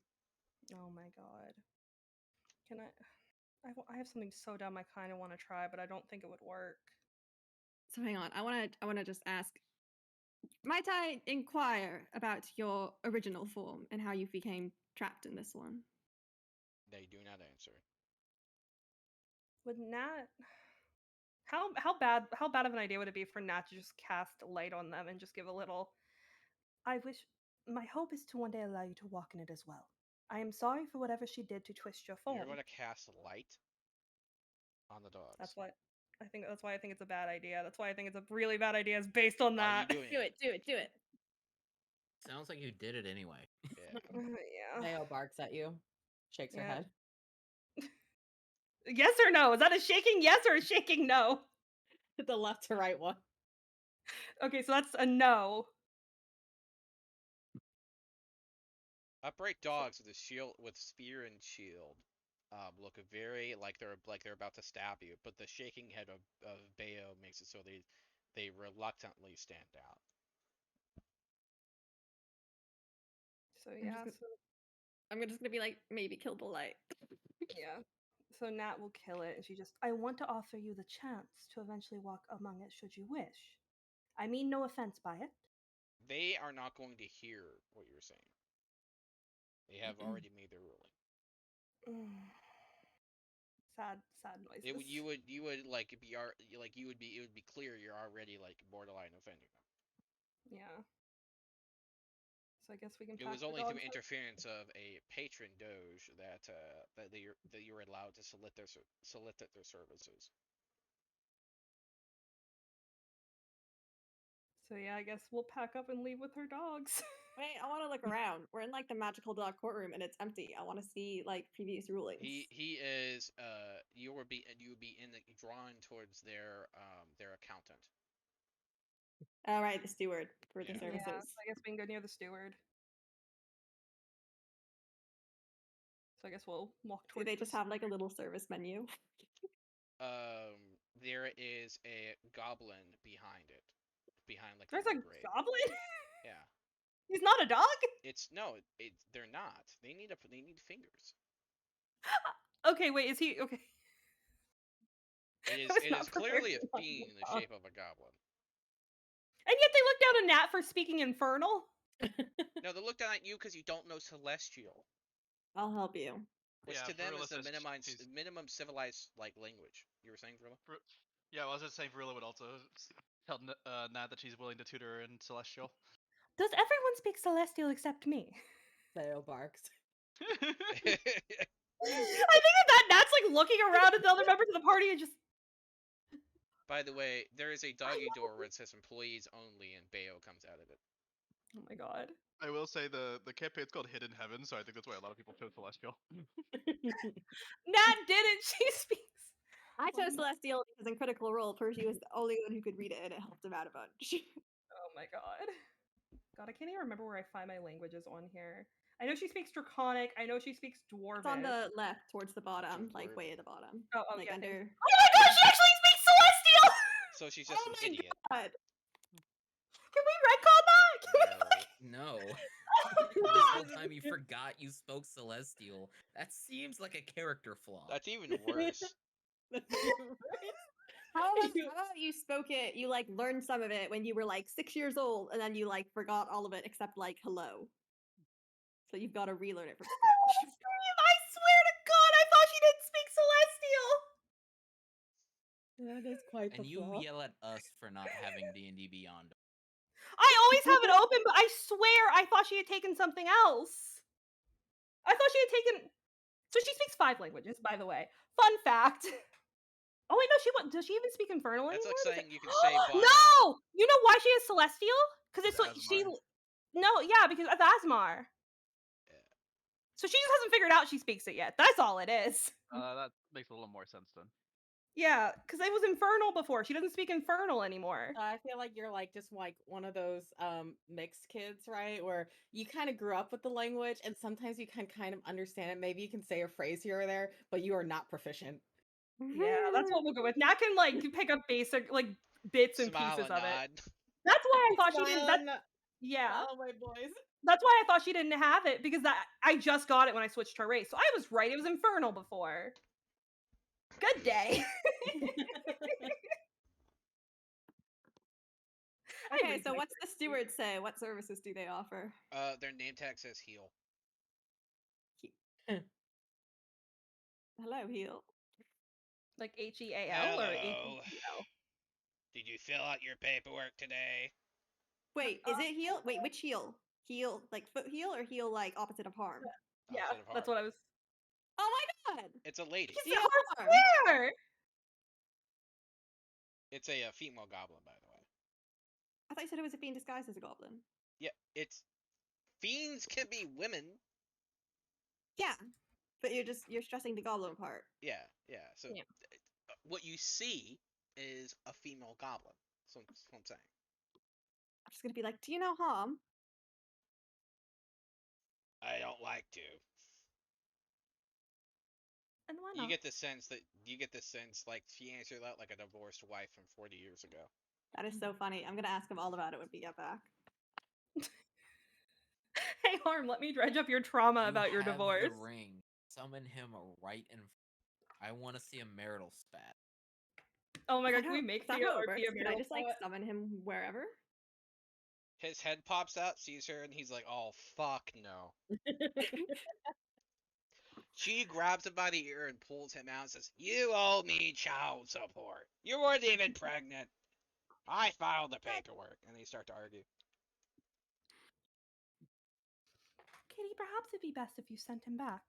Oh my god. Can I have something so dumb I kind of want to try, but I don't think it would work. So hang on, I want to just ask. Might I inquire about your original form and how you became trapped in this one? They do not answer. Would Nat how bad of an idea would it be for Nat to just cast light on them and just give a little I wish my hope is to one day allow you to walk in it as well. I am sorry for whatever she did to twist your You're form. going to cast light on the dogs. That's why I think it's a bad idea. That's why I think it's a really bad idea. Is based on Are you that. doing it? Do it. Sounds like you did it anyway. Yeah. Yeah. Mayo barks at you, shakes her Yeah. head. Yes or no? Is that a shaking yes or a shaking no? The left to right one. Okay, so that's a no. Upright dogs with a shield, with spear and shield, look very like they're about to stab you. But the shaking head of Bayo makes it so they reluctantly stand out. So yeah, I'm just gonna be like, maybe kill the light. yeah. So Nat will kill it, and she just, I want to offer you the chance to eventually walk among it should you wish. I mean no offense by it. They are not going to hear what you're saying. They have already made their ruling. Sad noises. You would like be like you would be it would be clear you're already like borderline offending them. Yeah. So I guess we can. It was only through interference of a patron doge that you were allowed to solicit their services. So yeah, I guess we'll pack up and leave with her dogs. Wait, I want to look around. We're in like the magical dog courtroom and it's empty. I want to see like previous rulings. He is you would be in the drawn towards their accountant. All right, the steward for the Yeah. services. Yeah, so I guess we can go near the steward. So I guess we'll walk Do towards. they just have like a little service menu? There is a goblin behind it, behind like There's the a grave. goblin. Yeah. He's not a dog. They're not. They need fingers. Okay, wait, is he okay? It was is not prepared clearly a for that. fiend in the shape of a goblin. And yet they look down on Nat for speaking Infernal. No, they look down at you because you don't know Celestial, I'll help you. which Yeah, to them Varilla is the says minimum civilized like language. You were saying, Vrilla? Yeah, well, I was just saying Varilla would also tell Nat that she's willing to tutor her in Celestial. Does everyone speak Celestial except me? Mayo barks. I think that Nat's like looking around at the other members of the party and just. By the way, there is a doggy door where it says employees only, and Bayo comes out of it. Oh my god. I will say the campaign's called Hidden Heaven, so I think that's why a lot of people chose Celestial. Nat didn't. She speaks. I chose Celestial because in Critical Role, Percy was the only one who could read it and it helped him out a bunch. Oh my god. God, I can't even remember where I find my languages on here. I know she speaks Draconic. I know she speaks Dwarvish. It's on the left towards the bottom, like Dwarvish. way at the bottom. Oh, like yeah, under. Oh my god, she actually speaks Celestial! So she's just an idiot. God. Can we retcon that? Can we like... No. This whole time you forgot you spoke Celestial. That seems like a character flaw. That's even worse. How about you spoke it? You like learned some of it when you were like 6 years old, and then you like forgot all of it except like hello. So you've got to relearn it from scratch. I swear to God, I thought she didn't speak Celestial. That is quite And the you flaw. yell at us for not having D&D Beyond. I always have it open, but I swear I thought she had taken something else. I thought she had taken. So she speaks 5 languages, by the way. Fun fact. Oh wait, no, does she even speak Infernal That's anymore? like saying you can say by. No! You know why she is Celestial? Because it's like she. Asmar. No, yeah, because of Asmar. Yeah. So she just hasn't figured out she speaks it yet. That's all it is. That makes a little more sense then. Yeah, because it was Infernal before. She doesn't speak Infernal anymore. I feel like you're like just like one of those mixed kids, right? Where you kind of grew up with the language and sometimes you can kind of understand it. Maybe you can say a phrase here or there, but you are not proficient. Yeah, that's what we'll go with. Nat can like pick up basic like bits and Smile pieces and of it. nod. That's why I thought she didn't. Smile Yeah, smile, my boys. that's why I thought she didn't have it because I just got it when I switched her race. So I was right. It was Infernal before. Good day. Okay, so what's the steward say? What services do they offer? Their name tag says heal. Hello, heal. Like HEAL or Hello. HEL? Did you fill out your paperwork today? Wait, is it heal? Wait, which heal? Heal like foot heal or heal like opposite of harm? Yeah, Opposite of that's harm. what I was. Oh my god! It's a lady. He's Do a no hard harm. square. It's a female goblin, by the way. I thought you said it was a fiend disguised as a goblin. Yeah, it's fiends can be women. Yeah, but you're stressing the goblin part. Yeah, yeah. So Yeah. what you see is a female goblin. That's what I'm saying. I'm just gonna be like, do you know harm? I don't like to. And why You not? get the sense like she answered that like a divorced wife from 40 years ago. That is so funny. I'm gonna ask him all about it when we get back. Hey, Harm, let me dredge up your trauma You about your have divorce. the ring. Summon him right in. I want to see a marital spat. Oh my Is god, that can how- we make is that the how it RP works? a Can I marital just like spat? summon him wherever? His head pops out, sees her, and he's like, "Oh fuck no." She grabs him by the ear and pulls him out and says, "You owe me child support. You weren't even pregnant. I filed the paperwork." And they start to argue. Kitty, perhaps it'd be best if you sent him back.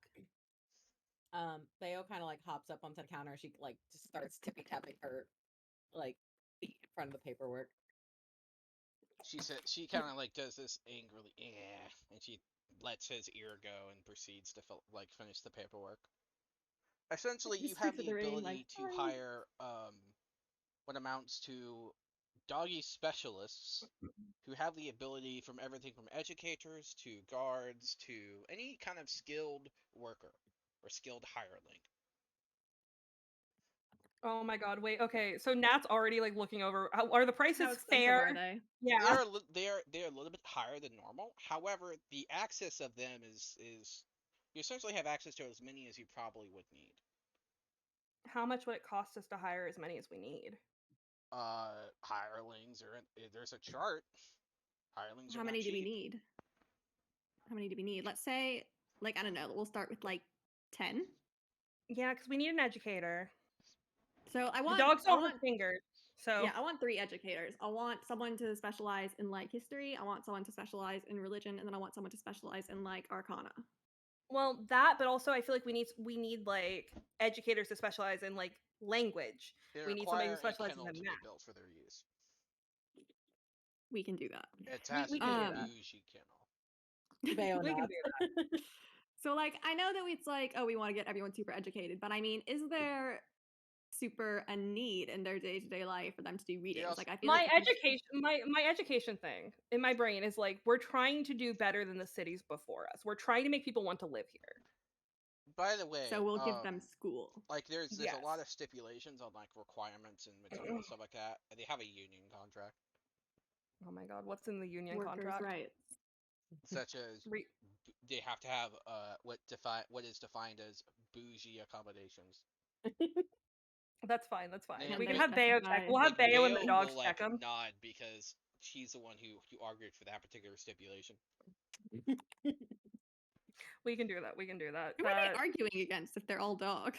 Theo kind of like hops up onto the counter. She like just starts tippy tapping her like feet in front of the paperwork. She kind of like does this angrily, yeah, and she lets his ear go and proceeds to finish the paperwork. Essentially, you Just have screams at the the ring, ability like, to "Sorry." hire what amounts to doggy specialists who have the ability from everything from educators to guards to any kind of skilled worker or skilled hireling. Oh my god, wait, okay. So Nat's already like looking over. Are the prices How expensive fair? are they? Yeah. They're a little bit higher than normal. However, the access of them is you essentially have access to as many as you probably would need. How much would it cost us to hire as many as we need? Hirelings are there's a chart. Hirelings are How not many do we cheap. need? How many do we need? Let's say, like, I don't know, we'll start with like 10. Yeah, because we need an educator. So I The want dogs I don't want have fingers. So yeah, I want 3 educators. I want someone to specialize in like history, I want someone to specialize in religion, and then I want someone to specialize in like arcana. well, that, but also I feel like we need like educators to specialize in like language. They We need somebody who require a specializes kennel in to be math. built for their use. We can do that. It has We to be can a do that. bougie kennel. Theo We can nods. do that. So like I know that it's like, oh, we want to get everyone super educated, but I mean, is there super a need in their day-to-day life for them to do readings? also- Like I feel My like if you- education my education thing in my brain is like we're trying to do better than the cities before us. We're trying to make people want to live here. By the way, so we'll give them school. like there's Yes. a lot of stipulations on like requirements and material stuff like that. And they have a union contract, Oh my god, what's in the union Workers' contract? rights. such as they have to have what is defined as bougie accommodations. That's fine. That's fine. Yeah, We can they have Bayo check. specify- We'll have like Bayo and the Bayo dogs will like check them. nod because she's the one who argued for that particular stipulation. We can do that. We can do that. Who are they arguing against if they're all dogs?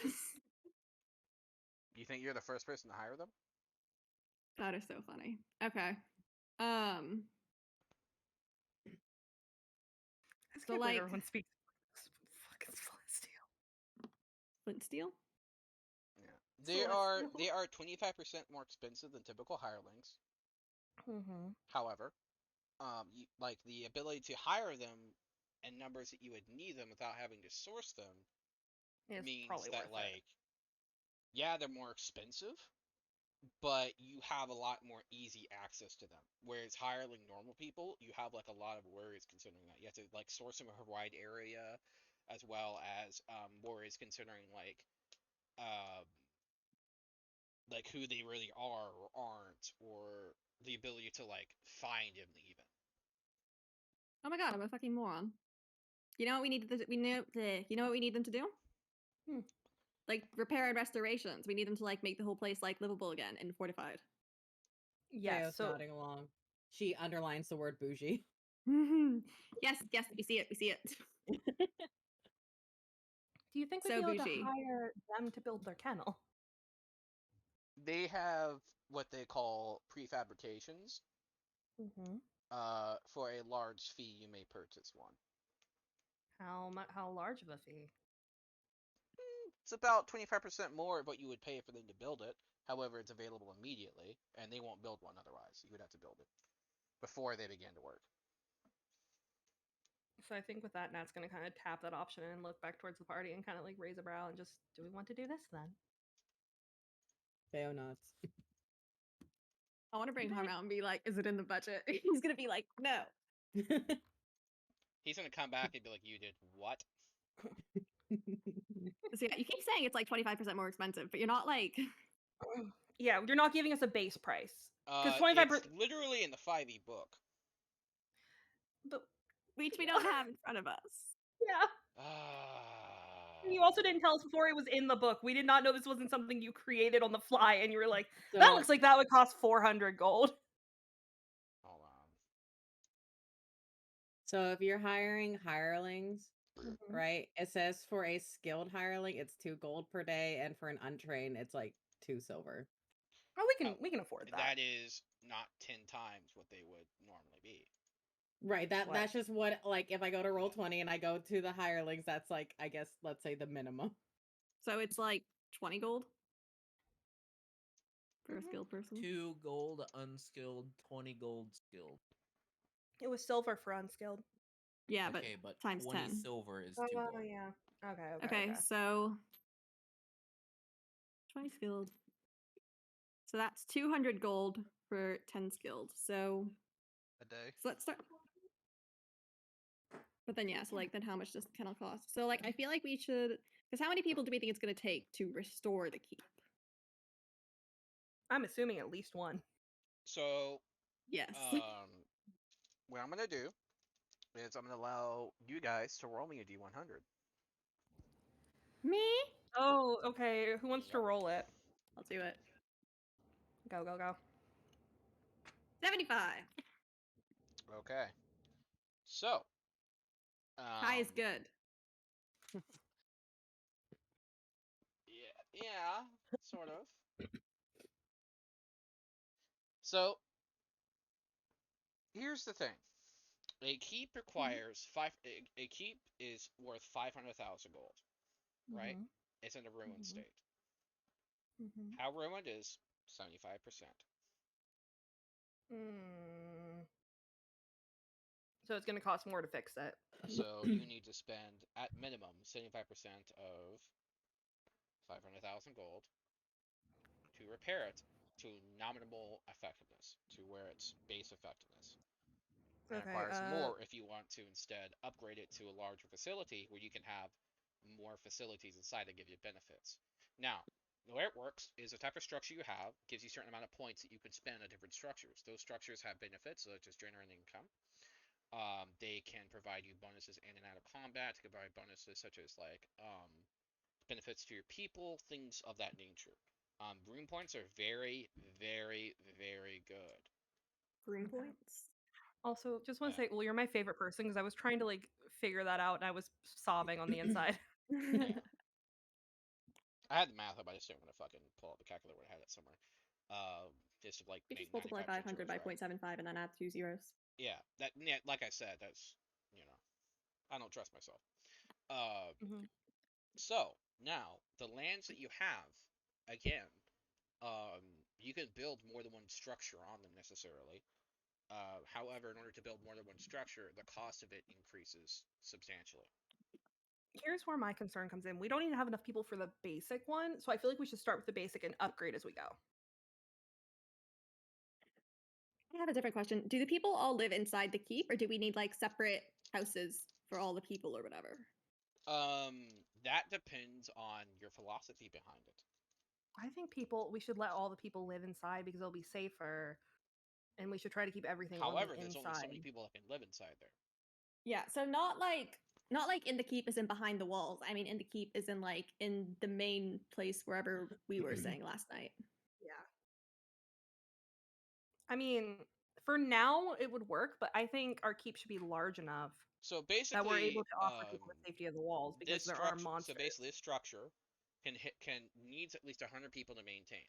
You think you're the first person to hire them? That is so funny. Okay. I just So, can't believe like- everyone speaks fucking celestial. Flint steel? Yeah. Celestial. They are 25% more expensive than typical hirelings. Mm-hmm. However, like the ability to hire them and numbers that you would need them without having to source them It's means probably that worth it. like yeah, they're more expensive, but you have a lot more easy access to them. Whereas hiring normal people, you have like a lot of worries considering that. You have to like source them a wide area, as well as worries considering um, like who they really are or aren't, or the ability to like find them even. Oh my god, I'm a fucking moron. You know what we need? You know what we need them to do? Hmm. Like repair and restorations. We need them to like make the whole place like livable again and fortified. Yes. Theo's So nodding along. She underlines the word bougie. Yes, yes, we see it. We see it. do you think we'd So be able to bougie. hire them to build their kennel? They have what they call prefabrications. Mm-hmm. For a large fee, you may purchase one. How large of a fee? It's about 25% more of what you would pay for them to build it. However, it's available immediately, and they won't build one otherwise. You would have to build it before they begin to work. So I think with that, Nat's going to kind of tap that option and look back towards the party and kind of like raise a brow and just, do we want to do this then? Theo nods. I want to bring Harm out and be like, "Is it in the budget?" He's gonna be like, "No." He's gonna come back and be like, "You did what?" So yeah, you keep saying it's like 25% more expensive, but you're not like. Yeah, you're not giving us a base price because It's 25%. literally in the 5e book. But Which we don't have in front of us. yeah, you also didn't tell us before it was in the book. We did not know this wasn't something you created on the fly, and you were like, "That So, looks like that would cost 400 gold." Hold on. so if you're hiring hirelings, Mhm. right? It says for a skilled hireling, it's 2 gold per day, and for an untrained, it's like 2 silver. Oh, we can afford that. That is not 10 times what they would normally be. Right. What? That's just what, like, if I go to Roll20 and I go to the hirelings, that's like, I guess, let's say the minimum. So it's like 20 gold for a Mhm. skilled person. 2 gold unskilled, 20 gold skilled. It was silver for unskilled. Yeah, Okay, but times 20 10. silver is 2 Oh gold. yeah. Okay. Okay, so 20 skilled. So that's 200 gold for 10 skilled. So A day. let's start. But then yeah, so like then how much does the kennel cost? So like I feel like we should, because how many people do we think it's going to take to restore the keep? I'm assuming at least one. So, Yes. what I'm gonna do is I'm gonna allow you guys to roll me a d100. Me? Oh, okay. Who wants to Yep. roll it? I'll do it. Go. 75. Okay. So, High is good. yeah, sort of. So, here's the thing. A keep requires a keep is worth 500,000 gold, right? Mhm. It's in a ruined Mhm. state. Mhm. How ruined is 75%. Mm. So it's going to cost more to fix it. So you need to spend at minimum 75% of 500,000 gold to repair it to nominal effectiveness, to where it's base effectiveness. And it Okay. requires more if you want to instead upgrade it to a larger facility where you can have more facilities inside that give you benefits. Now, the way it works is the type of structure you have gives you a certain amount of points that you can spend on different structures. Those structures have benefits such as generating income. They can provide you bonuses in and out of combat. They can provide bonuses such as like benefits to your people, things of that nature. Rune points are very, very, very good. Green Okay. points. Also, just want to Yeah. say, well, you're my favorite person because I was trying to like figure that out and I was sobbing on the inside. Yeah. I had the math up. I just didn't want to fucking pull up the calculator when I had it somewhere. Just to like You make just multiply 95% sure 500 it's by right. 0.75 and then add 2 zeros. Yeah. Like I said, that's I don't trust myself. Uh, Mhm. so now the lands that you have, again, you can build more than one structure on them necessarily. However, in order to build more than one structure, the cost of it increases substantially. Here's where my concern comes in. We don't even have enough people for the basic one, so I feel like we should start with the basic and upgrade as we go. I have a different question. Do the people all live inside the keep, or do we need like separate houses for all the people or whatever? That depends on your philosophy behind it. I think we should let all the people live inside because it'll be safer, and we should try to keep everything However, on the there's inside. only so many people that can live inside there. Yeah, so not like in the keep is in behind the walls. I mean, in the keep is in like in the main place wherever we were saying last night. Yeah. I mean, for now it would work, but I think our keep should be large enough So that we're basically, able to offer people the safety of the walls because this there are structure. monsters. So basically, this structure can needs at least 100 people to maintain.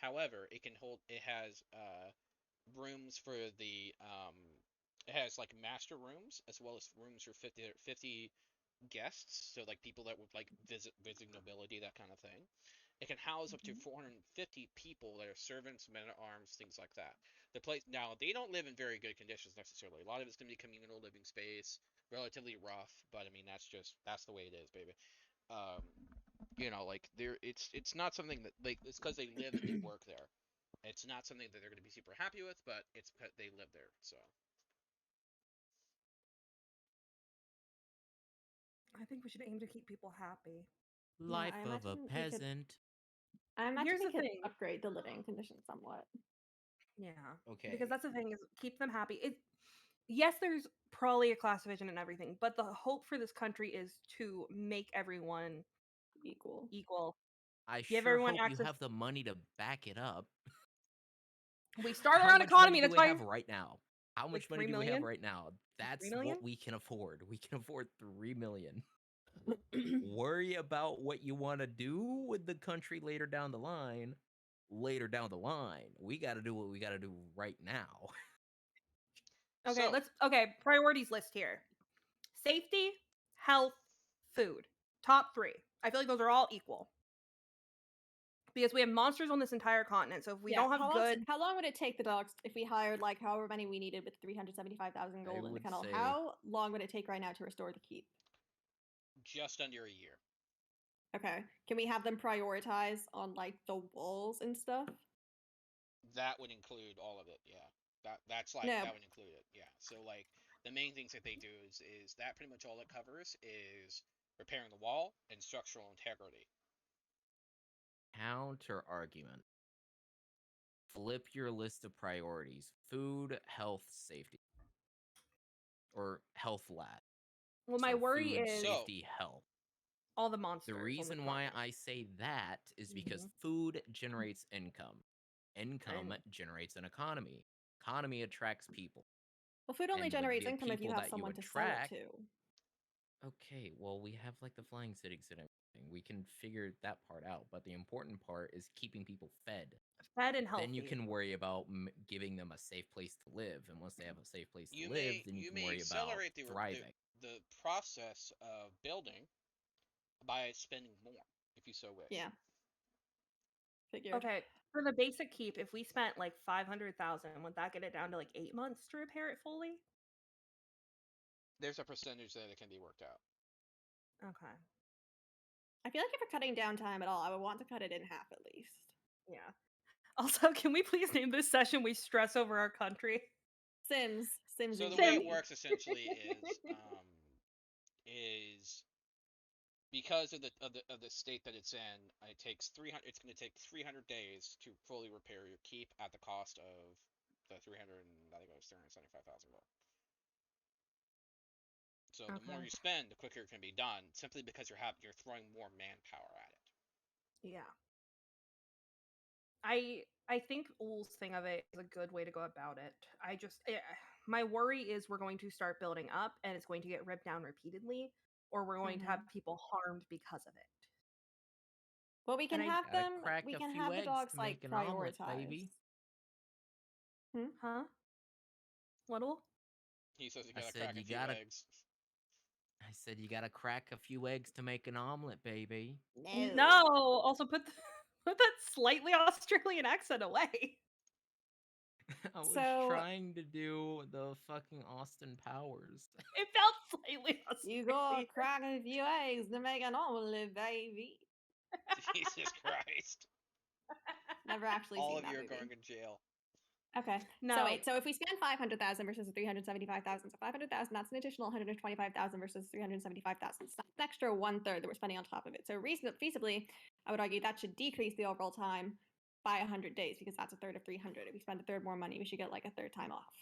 However, it can hold. It has rooms for the It has like master rooms as well as rooms for 50 guests. So like people that would like visiting nobility, that kind of thing. It can house up to 450 people that are servants, men at arms, things like that. The place now they don't live in very good conditions necessarily. A lot of it's gonna be communal living space, relatively rough, but I mean that's the way it is, baby. Um, like it's not something that like it's because they live and they work there. It's not something that they're gonna be super happy with, but it's because they live there. So I think we should aim to keep people happy. Life I of a imagine we could- peasant. I imagine Here's we the could thing. upgrade the living conditions somewhat. Yeah. Okay. Because that's the thing is keep them happy. Yes, there's probably a class division and everything, but the hope for this country is to make everyone Equal. equal. I Give sure everyone hope you access. have the money to back it up. We start How our own much economy. money do That's we why have right now? How much like money 3 do we have million. right now? 3 That's million. what we can afford. We can afford 3 million. Worry about what you want to do with the country later down the line. Later down the line, we got to do what we got to do right now. Okay, so priorities list here. Safety, health, food. Top 3. I feel like those are all equal. Because we have monsters on this entire continent, so if we don't have how long would it take the dogs if we hired like however many we needed with 375,000 gold in the would kennel? say- How long would it take right now to restore the keep? just under a year. Okay. Can we have them prioritize on like the walls and stuff? That would include all of it. Yeah. That's like No. that would include it. Yeah. So like the main things that they do is that pretty much all it covers is repairing the wall and structural integrity. Counter argument. Flip your list of priorities: food, health, safety, or health last. Well, my So worry food, is safety, health. all the monsters. The on reason the why continent. I say that is because Mhm. food generates income. Income know. generates an economy. Economy attracts people. Well, food only And with generates the income if you people have that you someone to sell it attract- to. Okay, well, we have like the flying cities and everything. We can figure that part out. But the important part is keeping people fed. Fed and healthy. Then you can worry about giving them a safe place to live. And once they have a safe place to live, then you can worry about accelerate thriving. the process of building by spending more, if you so wish. Yeah. Figured. Okay, for the basic keep, if we spent like 500,000, would that get it down to like 8 months to repair it fully? There's a percentage there that can be worked out. Okay. I feel like if we're cutting down time at all, I would want to cut it in half at least. Yeah. Also, can we please name this session "We Stress Over Our Country"? Sims. So the in way it Sim. works essentially is because of the state that it's in, it takes 300. It's going to take 300 days to fully repair your keep at the cost of the 300. I think it was 375,000 gold. So the more you spend, the quicker it can be done, simply because you're throwing more manpower at it. Yeah. I think Ul's thing of it is a good way to go about it. My worry is we're going to start building up and it's going to get ripped down repeatedly, or we're going to have people harmed because of it. Well, we can have Gotta them. crack We a can few have the eggs dogs to like make an omelet, prioritize. baby. Huh? What'll? He says you I gotta said crack a you few gotta- eggs. I said you gotta crack a few eggs to make an omelet, baby. No. Also put that slightly Australian accent away. I was So- trying to do the fucking Austin Powers. It felt slightly You gotta Australian. crack a few eggs to make an omelet, baby. Jesus Christ. Never actually All seen of that you are movie. going to jail. Okay. No. So wait. So if we spend 500,000 versus 375,000, so 500,000, that's an additional 125,000 versus 375,000. So that's an extra 1/3 that we're spending on top of it. So feasibly, I would argue that should decrease the overall time by 100 days because that's a third of 300. If we spend a third more money, we should get like a third time off.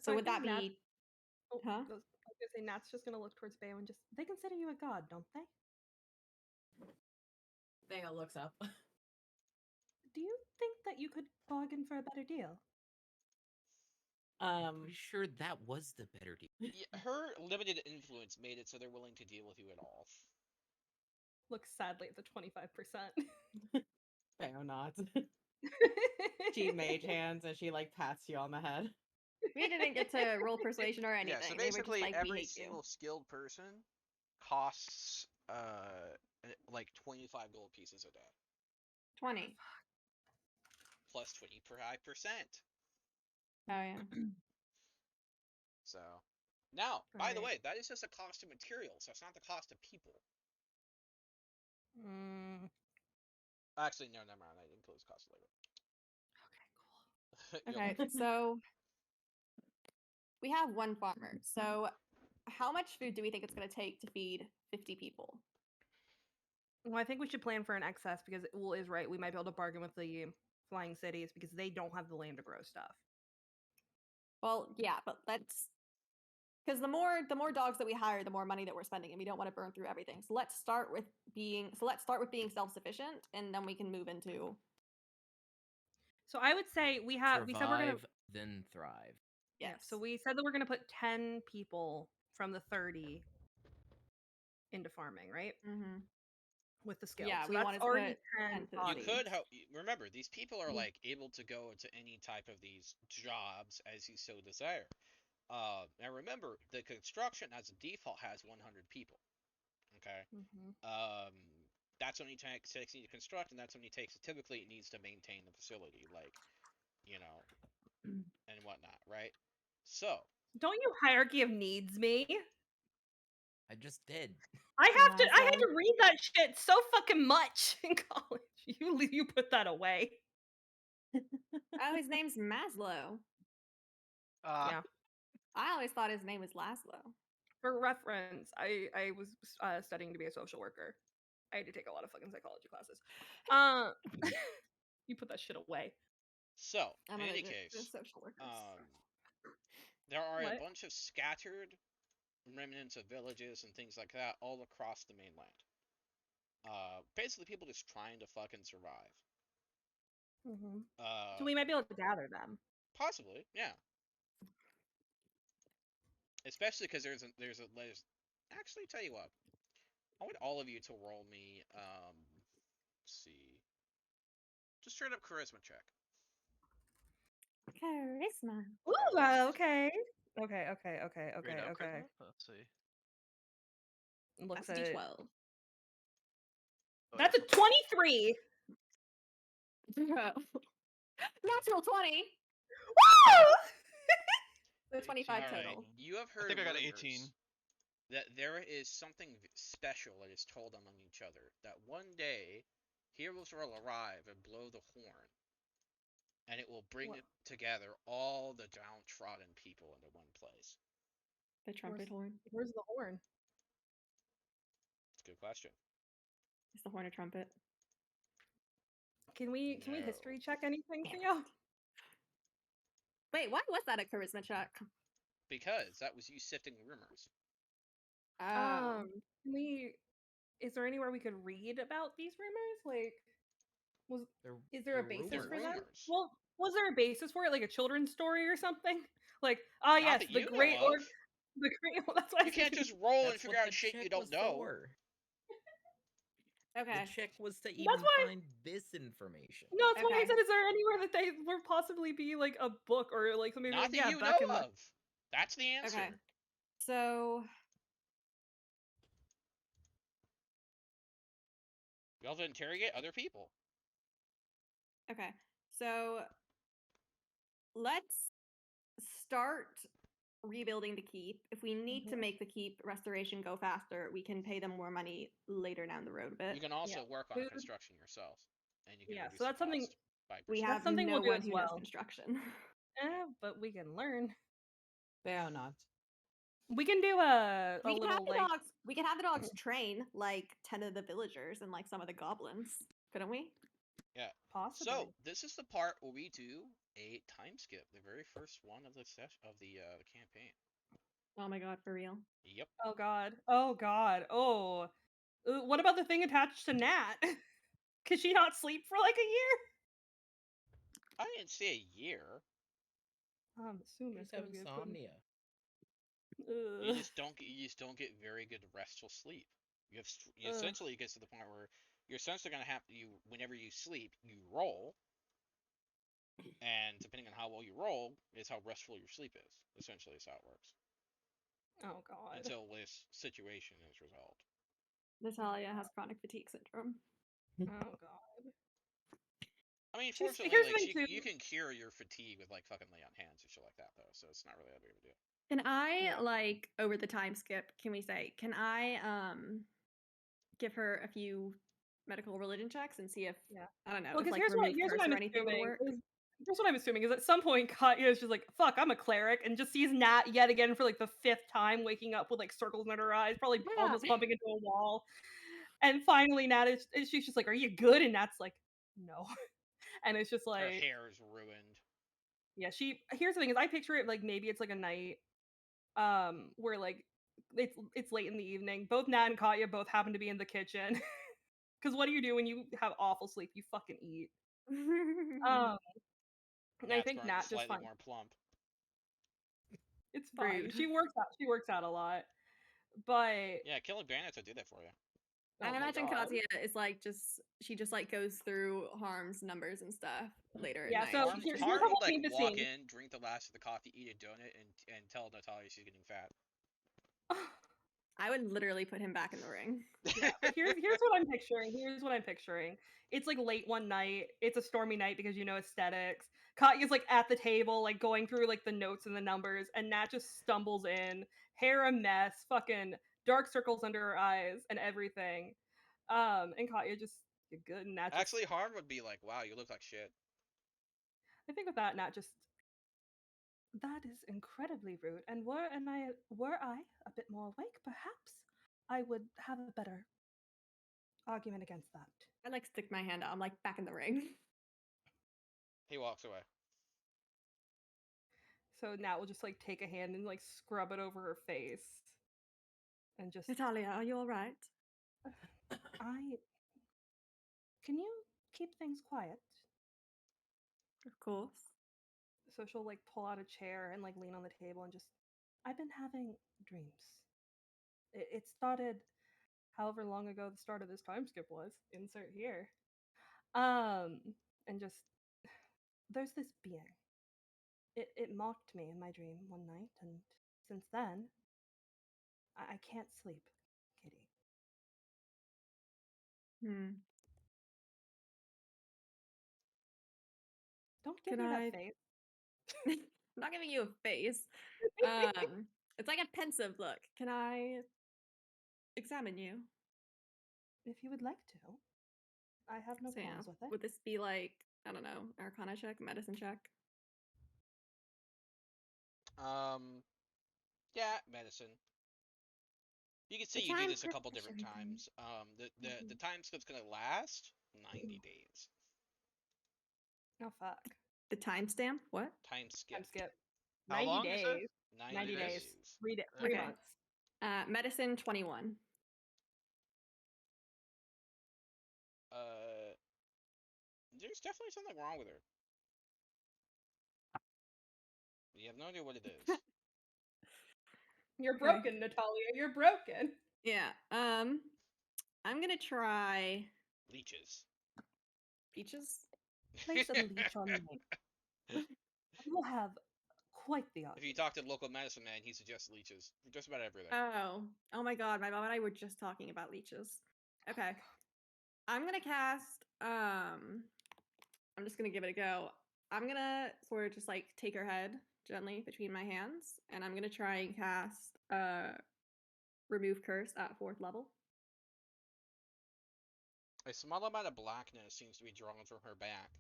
So I would that think Nat- be? Oh, Huh? I was gonna say Nat's just gonna look towards Bayo and just they consider you a god, don't they? Theo looks up. Do you think that you could bargain for a better deal? Pretty sure that was the better deal. Yeah, her limited influence made it so they're willing to deal with you at all. Looks sadly at the 25%. Theo nods. She mage hands and she like pats you on the head. We didn't get to roll persuasion or anything. Yeah, so They were just basically like, we every hate you. single skilled person costs like 25 gold pieces a day. 20. Plus 25%. Oh yeah. So now, by the Right. way, that is just a cost of materials. That's not the cost of people. Mm, Actually, no, never mind. That includes cost of labor. okay, cool. You're Okay, welcome. so we have one farmer. So how much food do we think it's going to take to feed 50 people? Well, I think we should plan for an excess because Wool is right. We might be able to bargain with the flying cities because they don't have the land to grow stuff. Well, yeah, but let's because the more dogs that we hire, the more money that we're spending, and we don't want to burn through everything. So let's start with being self-sufficient, and then we can move into. So I would say we said we're gonna Survive, then thrive. Yes. yeah. So we said that we're gonna put 10 people from the 30 into farming, right? Mm-hmm. With the skill. Yeah, so we that's wanted to already put 10 10 to the You bodies. could, remember, these people are Mhm. like able to go into any type of these jobs as you so desire. Now remember, the construction as a default has 100 people. Okay. Mhm. That's only takes to construct, and that's only takes typically it needs to maintain the facility, like, you know, and whatnot, right? So Don't you hierarchy of needs me? I just did. I had Laszlo. to read that shit so fucking much in college. You put that away. Oh, his name's Maslow. Yeah. I always thought his name was Laszlo. For reference, I was studying to be a social worker. I had to take a lot of fucking psychology classes. You put that shit away. So, I'm in any allergic to case, social workers. there are a What? bunch of scattered remnants of villages and things like that all across the mainland. Basically, people just trying to fucking survive. Mm-hmm. So we might be able to gather them. Possibly, yeah. Especially because there's actually, tell you what, I want all of you to roll me. Let's see, just straight up charisma check. Charisma. Ooh, okay. Okay. Straight up charisma? Let's see. Looks That's a at D12. Oh, that's a yeah. 23. Natural 20. Woo! So 25 All right, total. you have I heard think I got an rumors 18. that there is something special that is told among each other. That one day, heroes will arrive and blow the horn, and it will bring What? together all the downtrodden people into one place. The trumpet horn. Where's the horn? It's a good question. Is the horn a trumpet? Can we No. history check anything, Damn Theo? Wait, why was that a charisma check? Because that was you sifting rumors. Oh. Can we? Is there anywhere we could read about these rumors? Like, is there a basis They're for them? rumors. Well, was there a basis for it, like a children's story or something? Like, Not yes, that the you know great of. the great. Well, that's why You can't just roll and That's figure what out the shit check you don't was know. for. Okay. The check was to even why- find this information. No, that's why I Okay. said, is there anywhere that they would possibly be like a book or like something? Not Like, that yeah, you back know in the. of. That's the answer. Okay. So You'll have to interrogate other people. okay. So let's start rebuilding the keep. If we need to Mhm. make the keep restoration go faster, we can pay them more money later down the road a bit. You can also Yeah. work on Food. construction yourself, and you can Yeah, reduce so the that's something cost by We percent. have something no we'll do one as who knows well. construction. But we can learn. Fair not. We can do a We can have little the like dogs. We can have the dogs train like 10 of the villagers and like some of the goblins, couldn't we? Yeah. possibly. So this is the part where we do a time skip, the very first one of the session of the campaign. Oh my god, for real. Yep. Oh god. Oh god. Oh. What about the thing attached to Nat? Could she not sleep for like a year? I didn't say a year. I'm assuming You it's just have gonna be a quick. insomnia. You just don't get very good restful sleep. You have Ugh. essentially it gets to the point where you're essentially gonna have whenever you sleep you roll, and depending on how well you roll is how restful your sleep is. Essentially, is how it works Oh god. until this situation is resolved. Natalia has chronic fatigue syndrome. Oh god. I mean, Here's fortunately, the like thing too. you can cure your fatigue with like fucking lay on hands and shit like that though, so it's not really that big of a deal. Can I Yeah. like over the time skip, can we say, can I give her a few medical religion checks and see if Yeah. I don't know, Well, if because like here's remove what curse I'm or anything would assuming work? here's what I'm assuming is at some point Katya is just like, fuck, I'm a cleric, and just sees Nat yet again for like the 5th time, waking up with like circles under her eyes, probably Yeah. almost bumping into a wall. And finally Nat she's just like, are you good? And Nat's like, no. And it's just Her like, hair is ruined. yeah, here's the thing is I picture it like maybe it's like a night where like it's late in the evening. Both Nat and Katya both happen to be in the kitchen. Because what do you do when you have awful sleep? You fucking eat. Um, and I Nat's think growing Nat just slightly fine. more plump. It's fine. Rude. She works out. She works out a lot. But Yeah, killing bandits will do that for you. I oh my imagine god. Katya is like she just like goes through Harm's numbers and stuff later at Yeah, night. so Harm, She's just here's Harm how like, would we'll like paint the walk scene. in, drink the last of the coffee, eat a donut, and tell Natalia she's getting fat. I would literally put him back in the ring. Yeah, but here's what I'm picturing. Here's what I'm picturing. It's like late one night. It's a stormy night because you know aesthetics. Katya's like at the table, like going through like the notes and the numbers, and Nat just stumbles in, hair a mess, fucking dark circles under her eyes and everything. And Katya just you're good, and Nat just Actually, Harm would be like, "Wow, you look like shit." I think with that, Nat just that is incredibly rude. And were I a bit more awake, perhaps I would have a better argument against that. I like stick my hand out. I'm like back in the ring. He walks away. So Nat will just like take a hand and like scrub it over her face and just Natalia, are you alright? I can you keep things quiet? Of course. So she'll like pull out a chair and like lean on the table and just I've been having dreams. It started however long ago the start of this time skip was. Insert here. Um and just there's this being. It mocked me in my dream one night, and since then I can't sleep, Kitty. Hmm. Don't give Can me that I face. I'm not giving you a face. It's like a pensive look. Can I examine you? If you would like to, I have no So, yeah. qualms with it. Would this be like, I don't know, Arcana check, medicine check? Yeah, medicine. You can see The you do time this a couple different proficiency. times. The time skip's gonna last 90 days. Oh fuck. The timestamp? What? Time skip. Time skip. How 90 long you said? days. 90 days. days. 3 Okay. months. Medicine 21. Uh, there's definitely something wrong with her. You have no idea what it is. You're Okay. broken, Natalia. You're broken. Yeah. I'm gonna try Leeches. peaches. Place a leech on me. I will have quite the If you argument. talk to the local medicine man, he suggests leeches for just about everything. Oh my god, my mom and I were just talking about leeches. Okay. I'm gonna cast I'm just gonna give it a go. I'm gonna sort of just like take her head gently between my hands, and I'm gonna try and cast remove curse at 4th level. A small amount of blackness seems to be drawn from her back.